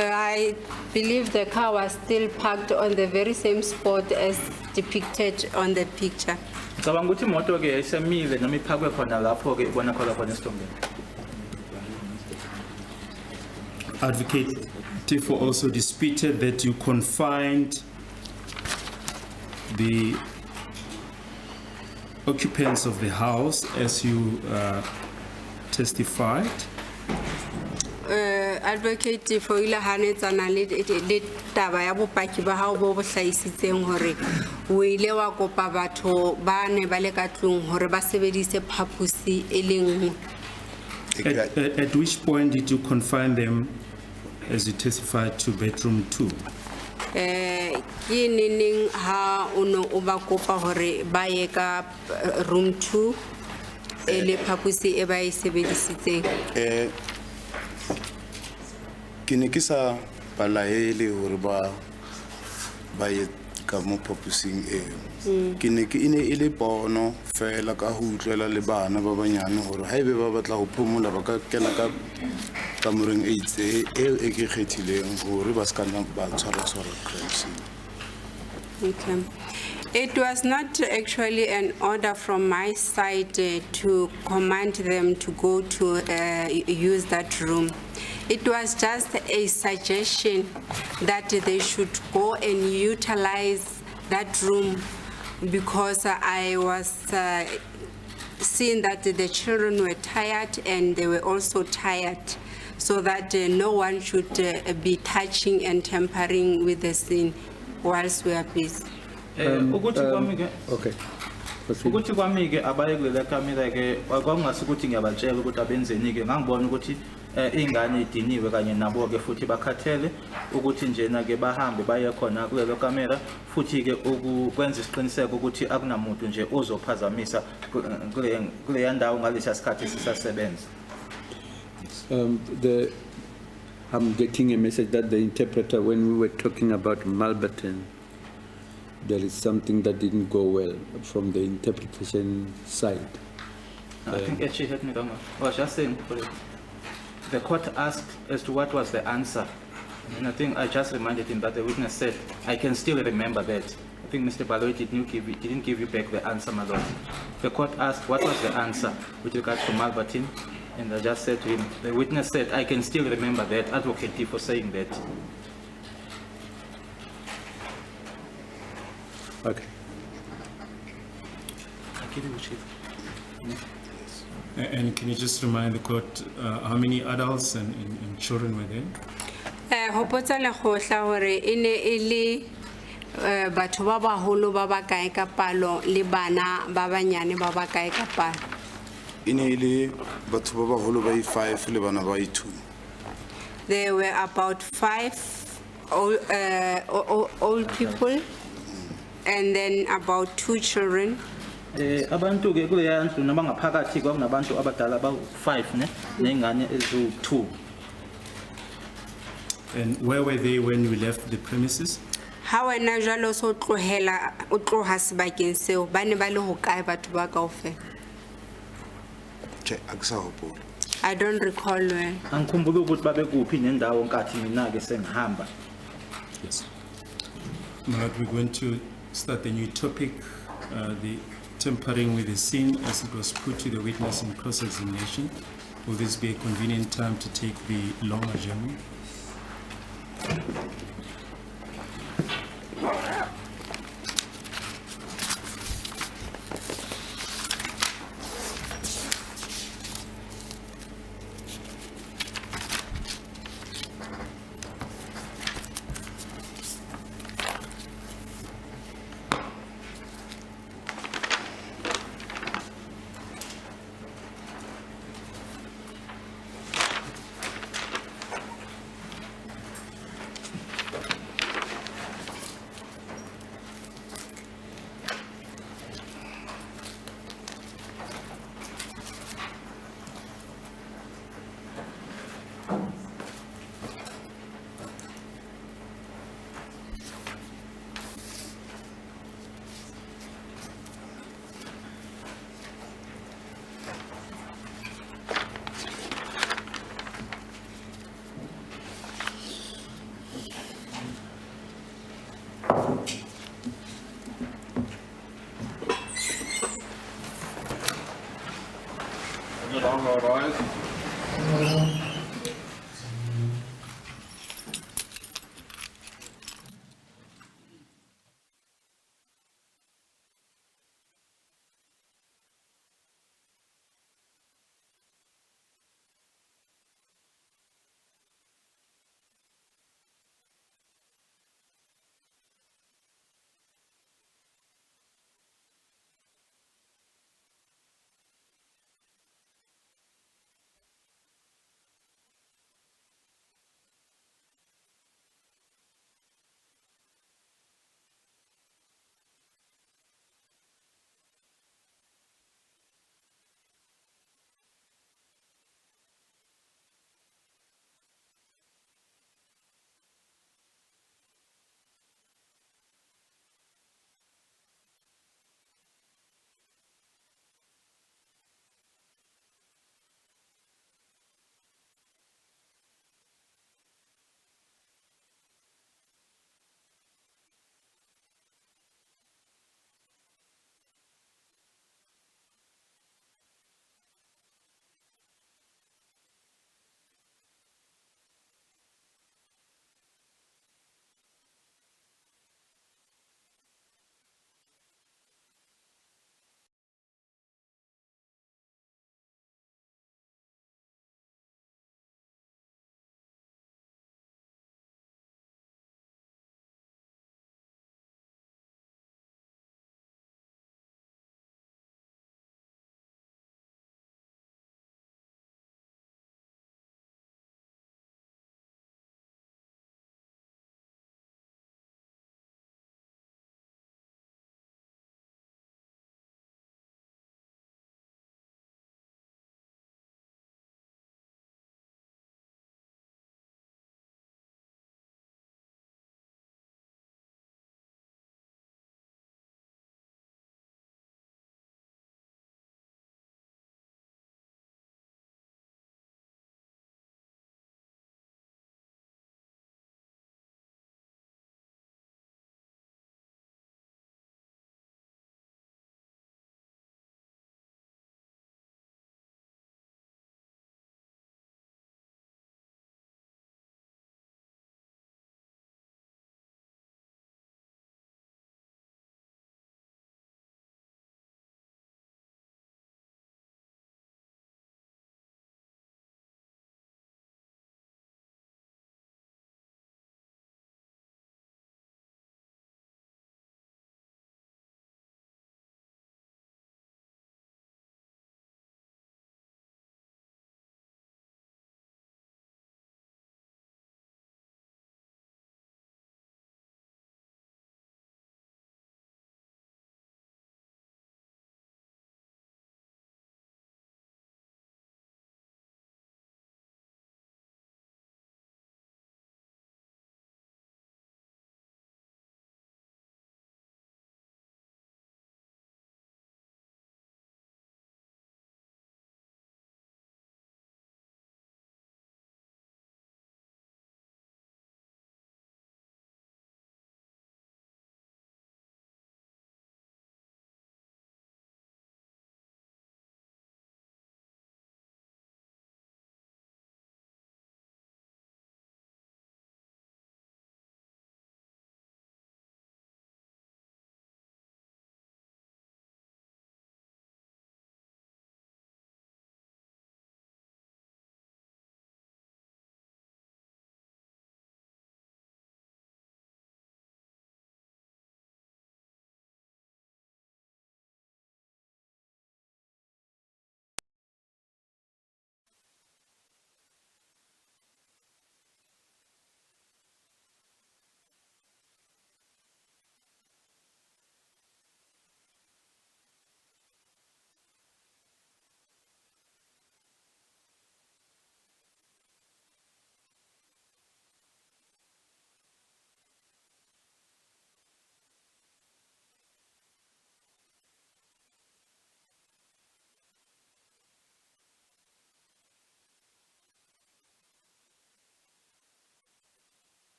I believe the car was still parked on the very same spot as depicted on the picture. Ngicabanga ukuthi imoto ke isemile noma iphakwe khona lapho ke ibonakala khona esithombeni. Advocate Tifo also disputed that you confined the occupants of the house as you testified. Advocate for ila hanetsana le taba ya bopaki ba hao bo hlaisitseng hore o ile wa kopa batho ba ne ba le ka tlung hore ba sebedise phapusi e le nngwe. At which point did you confine them as you testified to bedroom 2? Ke neneng ha o no o ba kopa hore ba ye ka room 2 e le phapusi e ba e sebedisitseng? Ke ne ke sa balaele hore ba ye ka mo phapusing eo. Ke ne ke ine e le pono fela ka ho utlwela le bana ba banyane hore haebe ba batla ho phomola ba ka kena ka kamoreng e itse eo e ke kgethileng hore ba ska nna ba tshwara crime scene. Okay. It was not actually an order from my side to command them to go to use that room. It was just a suggestion that they should go and utilize that room because I was seeing that the children were tired and they were also tired, so that no one should be touching and tampering with the scene whilst we are busy. Ukuthi kwami ke Okay. Proceed. ukuthi kwami ke abaye kulele kamera ke kwakungasi ukuthi ngiyabatshela ukuthi abenzeni ke ngangibona ukuthi ingane idiniwe kanye nabo ke futhi bakhathele ukuthi njena ke bahambe baye khona kulelo kamera futhi ke ukwenza isiqiniseko ukuthi akunamuntu nje ozophazamisa kule ndawo ngalesi sikhathi sisasebenza. I'm getting a message that the interpreter, when we were talking about Malberton, there is something that didn't go well from the interpretation side. I think Echi had me wrong. I was just saying, the court asked as to what was the answer. And I think I just reminded him that the witness said, I can still remember that. I think Mr. Baloy didn't give you back the answer, my lord. The court asked what was the answer with regards to Malberton, and I just said to him, the witness said, I can still remember that, advocate for saying that. Okay. And can you just remind the court how many adults and children were there? Hopotsa lekgotla hore e ne e le batho ba baholo ba ba kae ka palo le bana ba banyane ba ba kae ka palo. ine ile batho ba baholo ba i5 le bana ba i2. There were about 5 old people and then about 2 children. Abantu ke kule yandlu noma ngaphakathi kwakunabantu abadala ba5 ne nengane ezu2. And where were they when you left the premises? Ha wena jwalo so tlohela o tloha sebakeng seo ba ne ba le ho kae batho ba kaofela. Che akusahopola. I don't recall well. Angikhumbula ukuthi babe kuphi nendawo nkathi mina ke sengihamba. Yes. Now we're going to start a new topic, the tampering with the scene as it was put to the witness in cross-examination. Will this be a convenient time to take the long adjournment?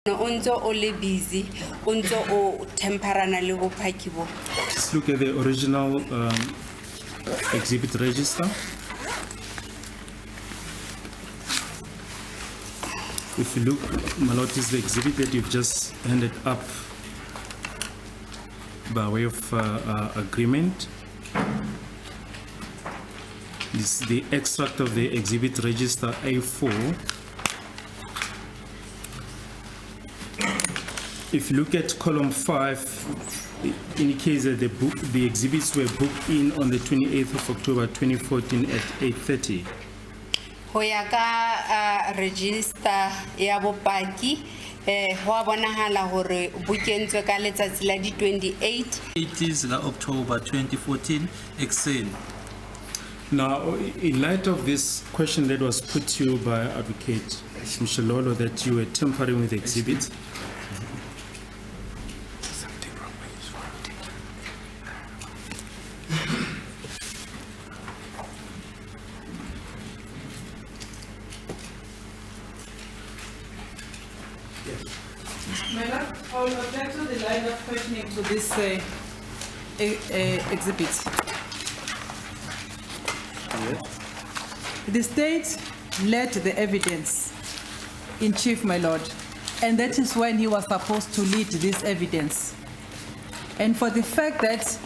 o ntse o le busy o ntse o temperana le bopaki bo. Let's look at the original exhibit register. If you look, my lord, is the exhibit that you've just handed up by way of agreement. This is the extract of the exhibit register A4. If you look at column 5, it indicates that the exhibits were booked in on the 28th of October 2014 at 8:30. Ho ya ka register ya bopaki ho a bonahala hore bokentswe ka letsatsi la di 28. It is October 2014 exen. Now, in light of this question that was put to you by Advocate Mshalolo that you were tampering with exhibits, My lord, I will object to the line of questioning to this exhibit. The state led the evidence in chief, my lord, and that is when he was supposed to lead this evidence. And for the fact that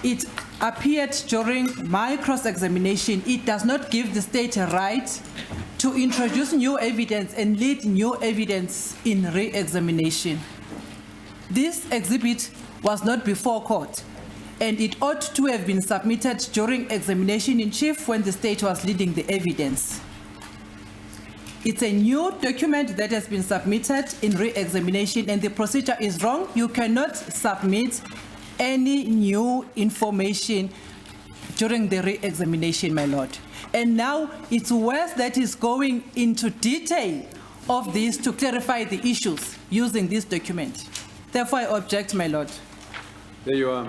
it appeared during my cross-examination, it does not give the state a right to introduce new evidence and lead new evidence in re-examination. This exhibit was not before court, and it ought to have been submitted during examination in chief when the state was leading the evidence. It's a new document that has been submitted in re-examination, and the procedure is wrong. You cannot submit any new information during the re-examination, my lord. And now it's worse that is going into detail of this to clarify the issues using this document. Therefore, I object, my lord. There you are.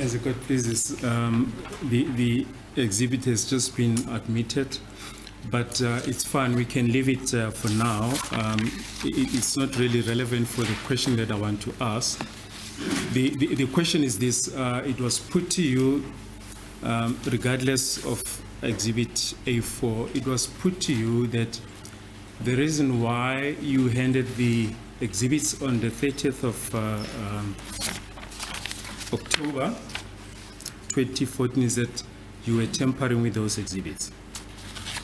as the court pleases, the exhibit has just been admitted, but it's fine. We can leave it for now. It's not really relevant for the question that I want to ask. The question is this: it was put to you, regardless of exhibit A4, it was put to you that the reason why you handed the exhibits on the 30th of October 2014 is that you were tampering with those exhibits.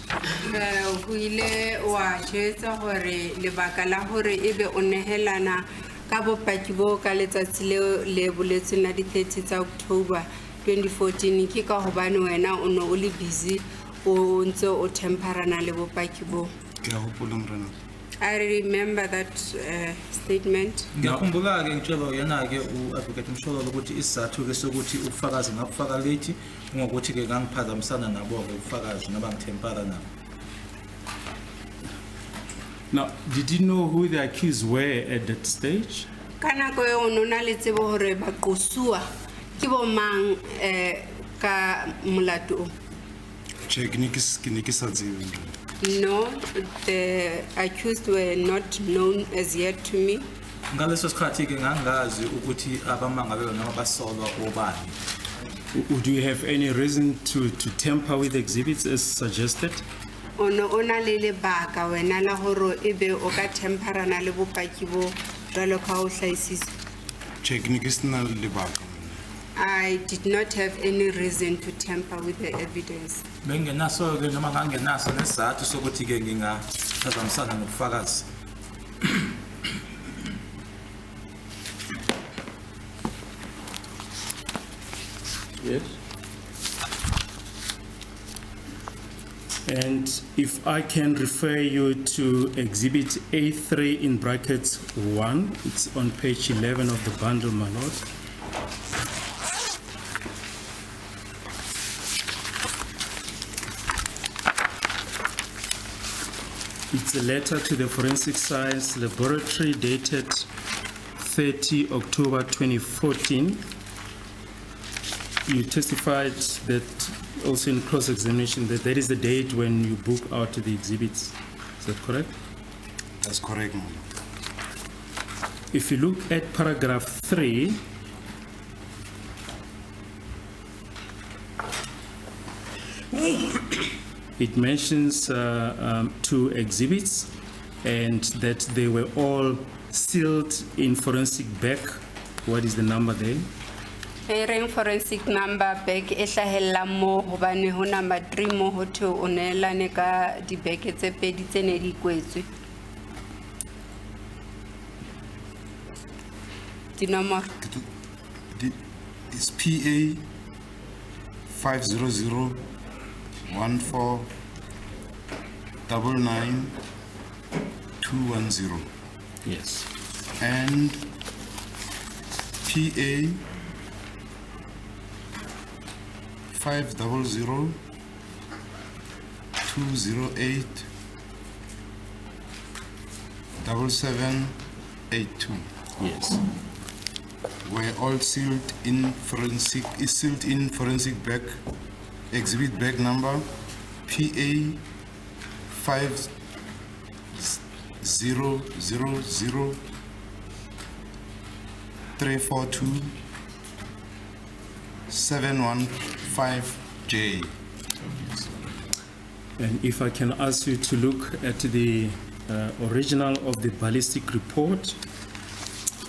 Ho ile wa jwetsa hore lebaka la hore ebe o nehelana ka bopaki bo ka letsatsi le boletsweng la di 30 tsa October 2014 ke ka hobane wena o no o le busy o ntse o temperana le bopaki bo. Ke a hopola morena. I remember that statement. Ngiyakhumbula ke ngitshela yena ke uadvocate Mshololo ukuthi isizathu ke sokuthi ufakazi ngakufaka late ngokuthi ke ngangiphazamisana nabo ke ufakazi naba ngithempara nabo. Now, did you know who the accused were at that stage? Kana ko e ono na le tsebo hore ba qosua ke bo mang ka molato. Che ke ne ke sa tsebe. No, the accused were not known as yet to me. Ngaleso sikhathi ke ngangazi ukuthi abamangabe noma basolwa obani. Would you have any reason to tamper with exhibits as suggested? Ono ona le lebaka wena la hore ebe o ka temperana le bopaki bo jwalo ka o hlaisisa. Che ke ne ke sena lebaka. I did not have any reason to tamper with the evidence. Bengenaso ke noma ngangenaso nesizathu sokuthi ke ngingaphazamisana nobufakazi. Yes. And if I can refer you to exhibit A3 in brackets 1, it's on page 11 of the bundle, my lord. It's a letter to the Forensic Science Laboratory dated 30 October 2014. You testified that also in cross-examination that is the date when you book out the exhibits. Is that correct? That's correct, ma'am. If you look at paragraph 3, it mentions 2 exhibits and that they were all sealed in forensic bag. What is the number there? Hearing forensic number bag e hlahella mo hobane ho number 3 mo ho thwe o neelane ka dibeke tse pedi tse ne di kwetswe. Dinomoro It's PA 500-14-99210 Yes. and PA 500-208-7782 Yes. were all sealed in forensic bag, exhibit bag number PA 50-00342-715J. And if I can ask you to look at the original of the ballistic report,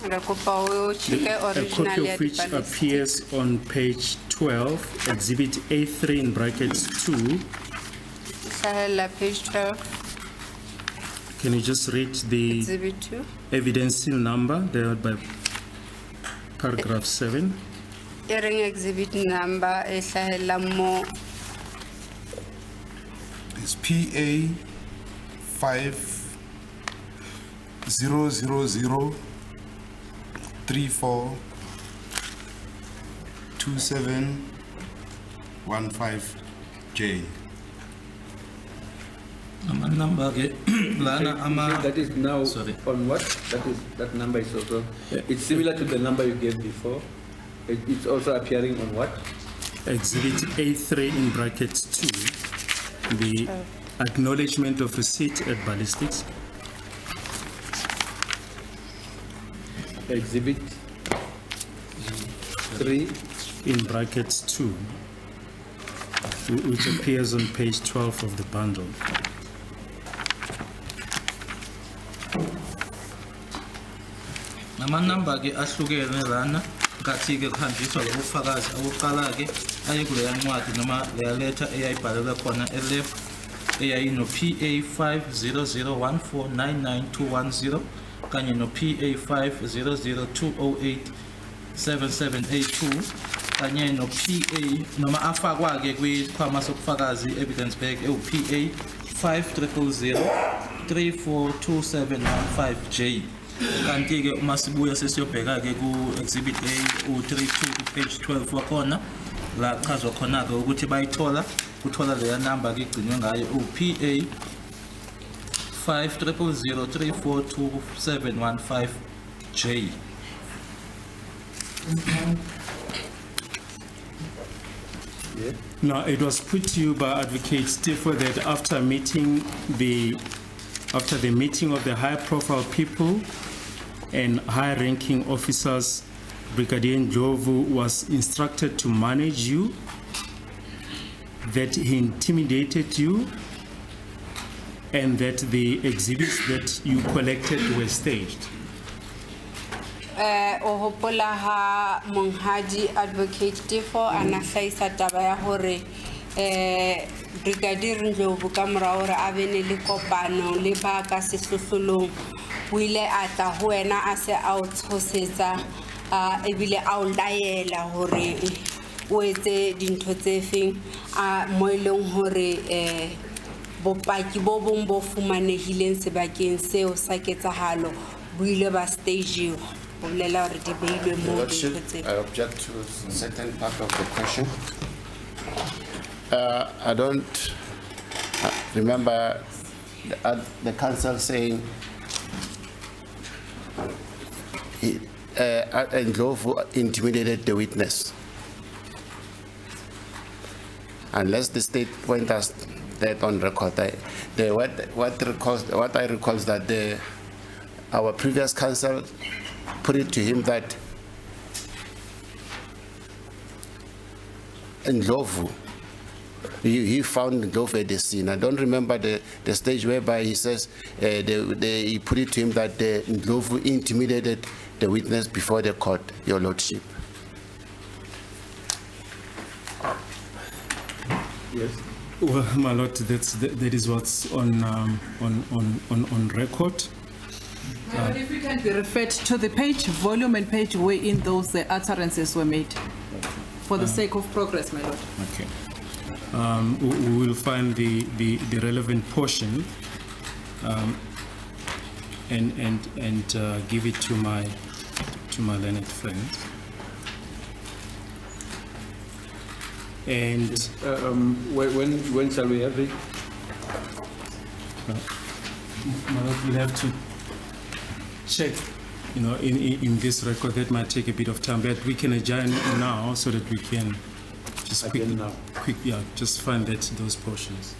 re kopa o check a original copy ya of which dipalesa. appears on page 12, exhibit A3 in brackets 2. Hlahella page 12 Can you just read the exhibit 2 evidence seal number there by paragraph 7? hearing exhibit number e hlahella mo It's PA 500-34-2715J. Number lana ama That is now Sorry. on what? That number is also, it's similar to the number you gave before. It's also appearing on what? Exhibit A3 in brackets 2, the acknowledgement of receipt at ballistics. Exhibit 3. In brackets 2, which appears on page 12 of the bundle. nama number ke ahlukene lana ngathi ke kuhanjiswa ubufakazi obuqala ke aye kule yancwadi noma leya letter eyayibhalelwe khona eleft eyayino PA 50014999210 kanye no PA 500208778 kanye no PA noma afakwa ke kwikhwama sokufakazi evidence bag ewu PA 500-342715J. Kanti ke uma sibuya sesiyobheka ke ku exhibit A u32 ku page 12 wakhona la chazwa khona ke ukuthi bayithola uthola leya number ke igcinwe ngayo uPA 500-342715J. Now, it was put to you by Advocate Stiffer that after the meeting of the high-profile people and high-ranking officers, Brigadier Ndlovu was instructed to manage you, that he intimidated you, and that the exhibits that you collected were staged. o hopola ha monghadi Advocate Tifo ana hlaisa taba ya hore Brigadier Ndlovu ka morao hore a bene le kopano le ba ka sehlohlolong o ile a tla ho wena a se a o tshosetsa ebile a o laela hore o etse dintho tse feng mo ileng hore bopaki bo bong bo fumanehileng sebakeng seo sa ketsahalo bo ile ba stagiwa. Your Lordship, I object to a certain part of the question. I don't remember the counsel saying Ndlovu intimidated the witness. Unless the state point us that on record. What I recall is that our previous counsel put it to him that Ndlovu, he found Ndlovu at the scene. I don't remember the stage whereby he says he put it to him that Ndlovu intimidated the witness before the court, Your Lordship. Yes. Well, my lord, that is what's on record. My lord, if we can be referred to the page, volume and page wherein those utterances were made, for the sake of progress, my lord. Okay. We will find the relevant portion and give it to my learned friend. And When shall we have it? my lord, we'll have to check, in this record. That might take a bit of time, but we can adjourn now so that we can just Adjourn now. just find those portions.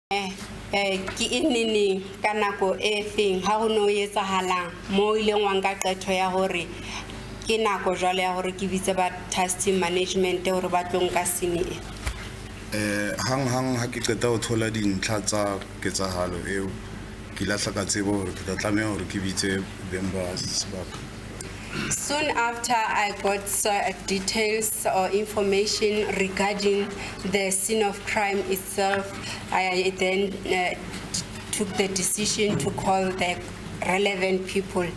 Ki inini kanako e feng ha ho no etsahalang mo ileng wa nka qetho ya hore ke nako jwale ya hore ke bitse ba task team management hore ba tlo nka sini hang ha ke qeta ho thola dintlha tsa ketsahalo eo ke lahla ka tsebo hore ke tla tlameha hore ke bitse members ba. Soon after I got details or information regarding the scene of crime itself, I then took the decision to call the relevant people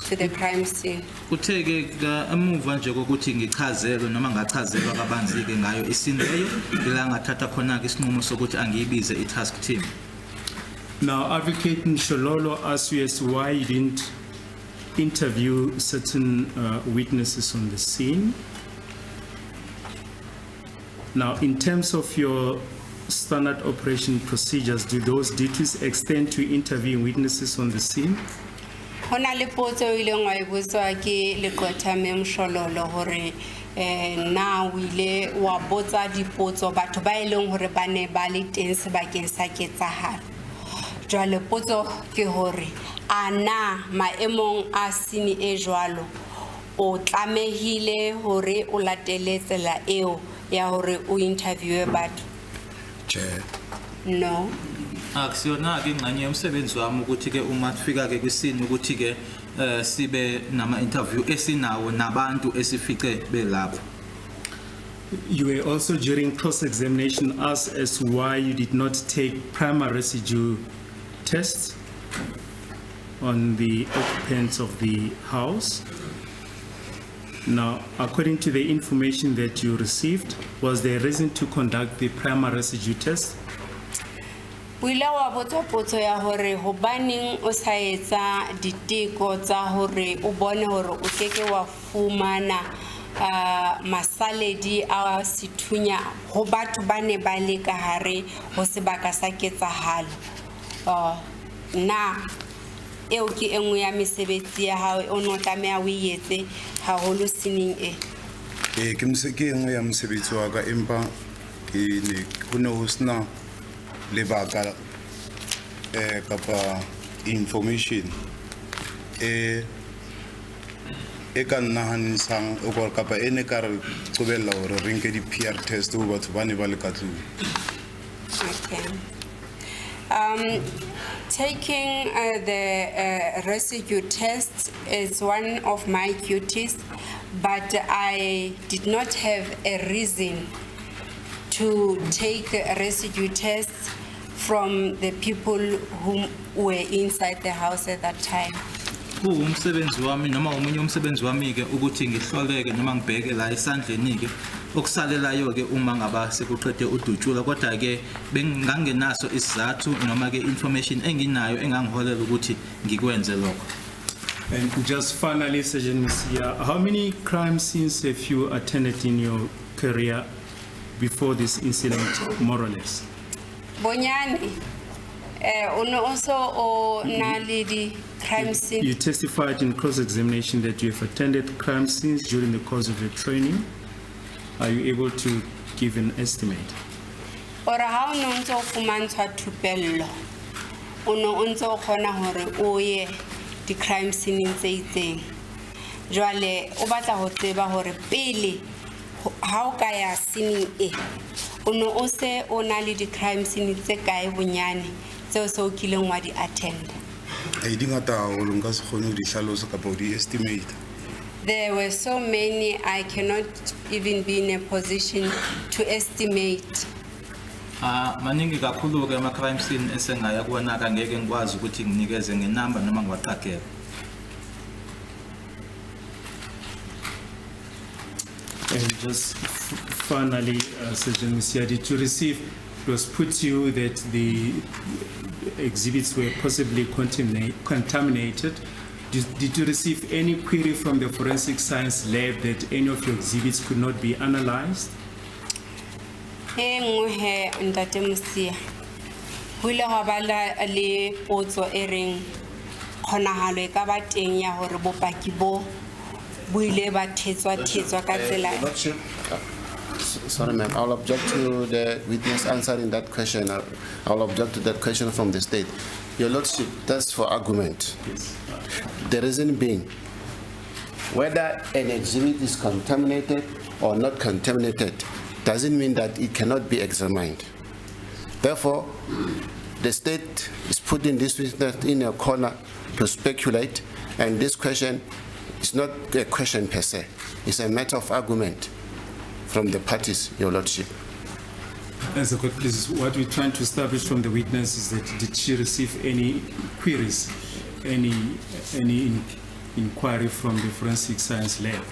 to the crime scene. Kutheke ka emuva nje kokuthi ngichazelwe noma ngachazelwa kabanzi ke ngayo isini leyo ila ngathatha khona ke isinqumo sokuthi angiyibize i-task team. Now, Advocate Nshololo asked you as to why you didn't interview certain witnesses on the scene. Now, in terms of your standard operation procedures, do those duties extend to interviewing witnesses on the scene? Hona le potso e ileng wa e botswa ke lekgotha Mshololo hore na o ile wa botsa dipotso batho ba ileng hore ba ne ba le teng sebakeng sa ketsahalo. Jwale potso ke hore ana maemong a sini e jwalo o tlamehile hore o latele tsela eo ya hore o interviewe batho? No. Akusiyona ke ingxenye yomsebenzi wami ukuthi ke uma sifika ke kwisini ukuthi ke sibe nama interview esinawo nabantu esifice belapho. You were also during cross-examination asked as to why you did not take primary residue tests on the occupants of the house. Now, according to the information that you received, was there a reason to conduct the primary residue test? Wila wa potso ya hore hobaneng o sa etsa diteko tsa hore o bone hore o keke wa fumana masaledi a situnya ho batho ba ne ba le ka hare ho sebaka sa ketsahalo. Na eo ke enngwe ya mesebetsi ya hao o no tlameha o etse haholo sining e? Ke enngwe ya mosebetsi wa ka empa ke ne ho ne ho sena lebaka kapa information e ka nnahanisang o ka kapa ene ka re qobella hore re nke di PR test ho batho ba ne ba le ka tlung. Okay. Taking the residue test is one of my duties, but I did not have a reason to take residue tests from the people who were inside the house at that time. Umsebenzi wami noma umunye umsebenzi wami ke ukuthi ngihloleke noma ngibheke la esandleni ke okusalelayo ke uma ngaba sekuqede udutshula kodwa ke bengangenaso isizathu noma ke information enginayo engangiholela ukuthi ngikwenze lokho. And just finally, Sergeant Mosia, how many crime scenes have you attended in your career before this incident, more or less? Bonyane, also o na le di crime scene. You testified in cross-examination that you have attended crime scenes during the course of your training. Are you able to give an estimate? Ora ha o no ntse o fumantshwa thupello, o no o ntse o kgona hore o ye di crime scene tse itseng. Jwale o batla ho tseba hore pele ha o ka ya scene e o no o se o na le di crime scene tse kae bonyane tseo se o kileng wa di attend? Di ngata haholo nka se kgone ho di hlalosa kapa ho di estimate. There were so many I cannot even be in a position to estimate. Maningi kakhulu ke ama crime scene esengaya kuwona ka ngeke ngikwazi ukuthi nginikeze ngenamba noma ngiwaqhaqele. And just finally, Sergeant Mosia, did you receive, it was put to you that the exhibits were possibly contaminated. Did you receive any query from the forensic science lab that any of your exhibits could not be analyzed? Ngwe ntate Mosia. Ho ile ha ba le potso e reng khonahalo e ka ba teng ya hore bopaki bo buile ba thetswa ka tsela. Sorry, ma'am. I'll object to the witness answering that question. I'll object to that question from the state. Your Lordship, that's for argument. Yes. The reason being, whether an exhibit is contaminated or not contaminated doesn't mean that it cannot be examined. Therefore, the state is putting this witness in a corner to speculate, and this question is not a question per se. It's a matter of argument from the parties, Your Lordship. As a court, please, what we're trying to establish from the witness is that did she receive any queries, any inquiry from the forensic science lab?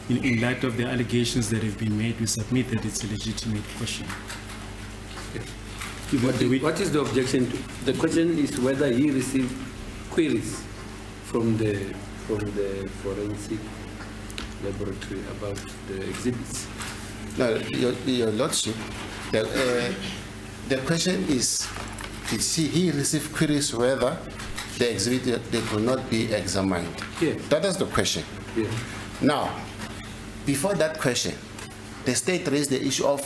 In light of the allegations that have been made, we submit that it's a legitimate question. What is the objection to? The question is whether he received queries from the forensic laboratory about the exhibits. No, Your Lordship, the question is, did he receive queries whether the exhibit they could not be examined? Yes. That is the question. Yes. Now, before that question, the state raised the issue of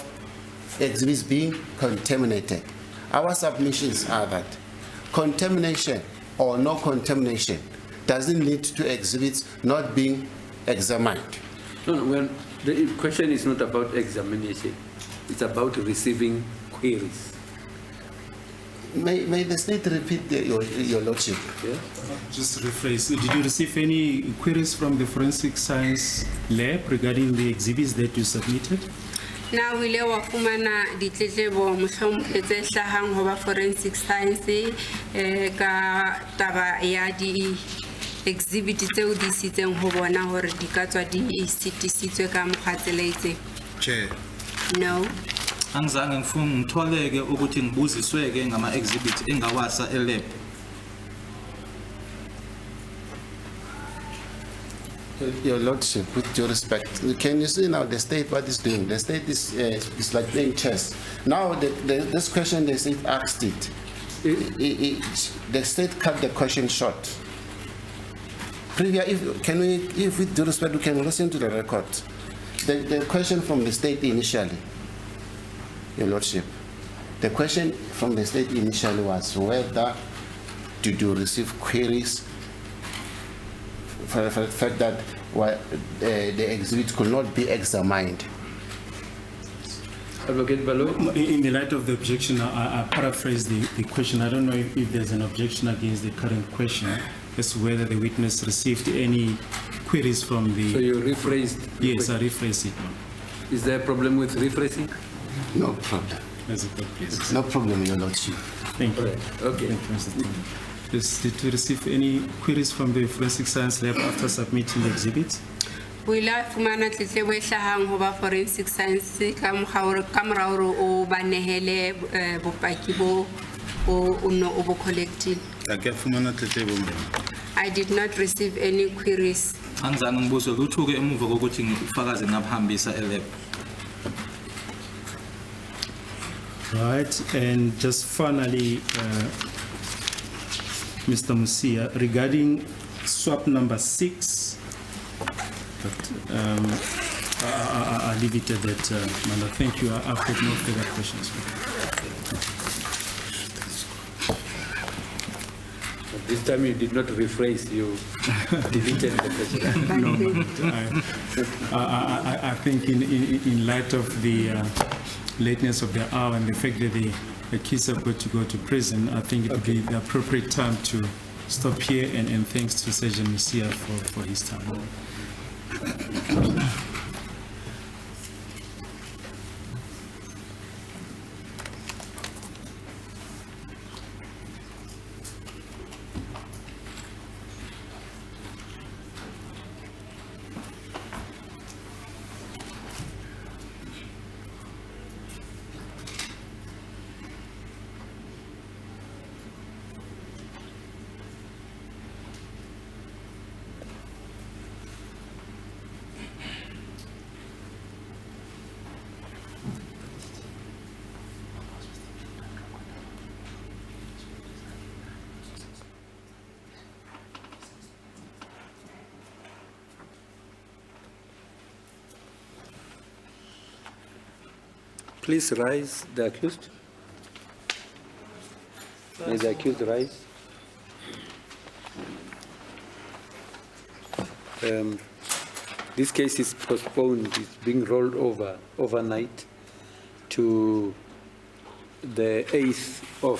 exhibits being contaminated. Our submissions are that contamination or no contamination doesn't lead to exhibits not being examined. No, well, the question is not about examination. It's about receiving queries. May the state repeat your Lordship? Yeah? Just rephrase. Did you receive any queries from the forensic science lab regarding the exhibits that you submitted? Na wile wa fumana ditletlebo mohlomong tse hlahang ho ba forensic science ka taba ya di exhibit tseo di sitseng ho bona hore di ka tswa di sitisitswe ka mokgatseleitse. Chair. No. Angizange ngitholeke ukuthi ngibuzisweke ngama exhibit engawasa elab. Your Lordship, with due respect, can you see now the state what is doing? The state is like playing chess. Now this question the state asked it. The state cut the question short. If with due respect, we can listen to the record. The question from the state initially, Your Lordship, the question from the state initially was whether did you receive queries for the fact that the exhibit could not be examined. Advocate Balo? In the light of the objection, I paraphrase the question. I don't know if there's an objection against the current question as to whether the witness received any queries from the... So you rephrased? Yes, I rephrased it. Is there a problem with rephrasing? No problem. As a court, please. No problem, Your Lordship. Thank you. All right. Okay. Thank you, Mr. Chairman. Did you receive any queries from the forensic science lab after submitting the exhibit? Wila fumana tletlebo e hlahang ho ba forensic science ka mora hore o ba nehele bopaki bo o no o bo collected. I did not receive any queries. Angizange ngibuzwe lutho ke emuva kokuthi ngifakaze ngabahambisa elab. Right, and just finally, Mr. Mosia, regarding swap number 6, but I'll leave it at that, Manda. Thank you. I've got no further questions. This time you did not rephrase, you deleted the question. No, I think in light of the lateness of the hour and the fact that the kids have got to go to prison, I think it would be the appropriate time to stop here, and thanks to Sergeant Mosia for his time. Please rise, the accused. May the accused rise. This case is postponed, it's being rolled over overnight to the 8th of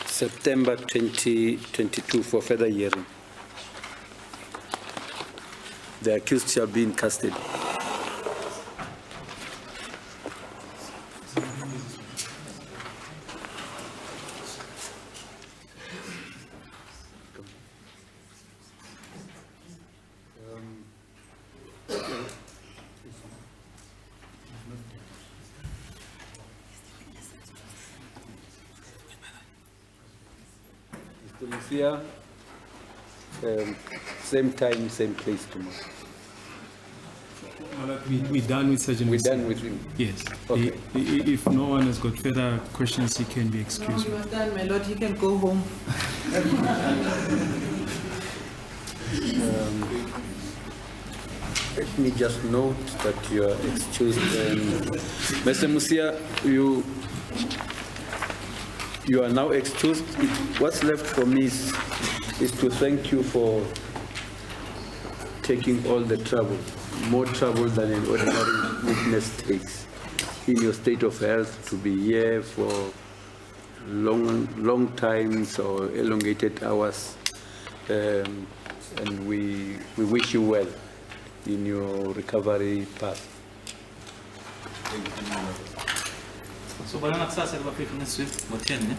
September 2022 for further hearing. The accused shall be in custody. Mr. Mosia, same time, same place tomorrow. We're done with Sergeant We're Mosia. done with him. Yes. Okay. If no one has got further questions, he can be No, excused. he was done, my lord, he can go home. Let me just note that you are excused. Mr. Mosia, you are now excused. What's left for me is to thank you for taking all the trouble, more trouble than an ordinary witness takes. In your state of health, to be here for long times or elongated hours, and we wish you well in your recovery path. So balana kusasa libafika next ngo-10 ne?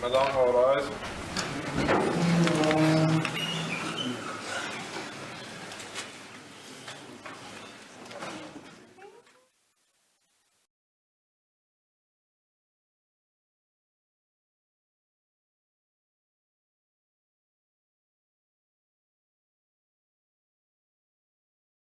Madame, all rise.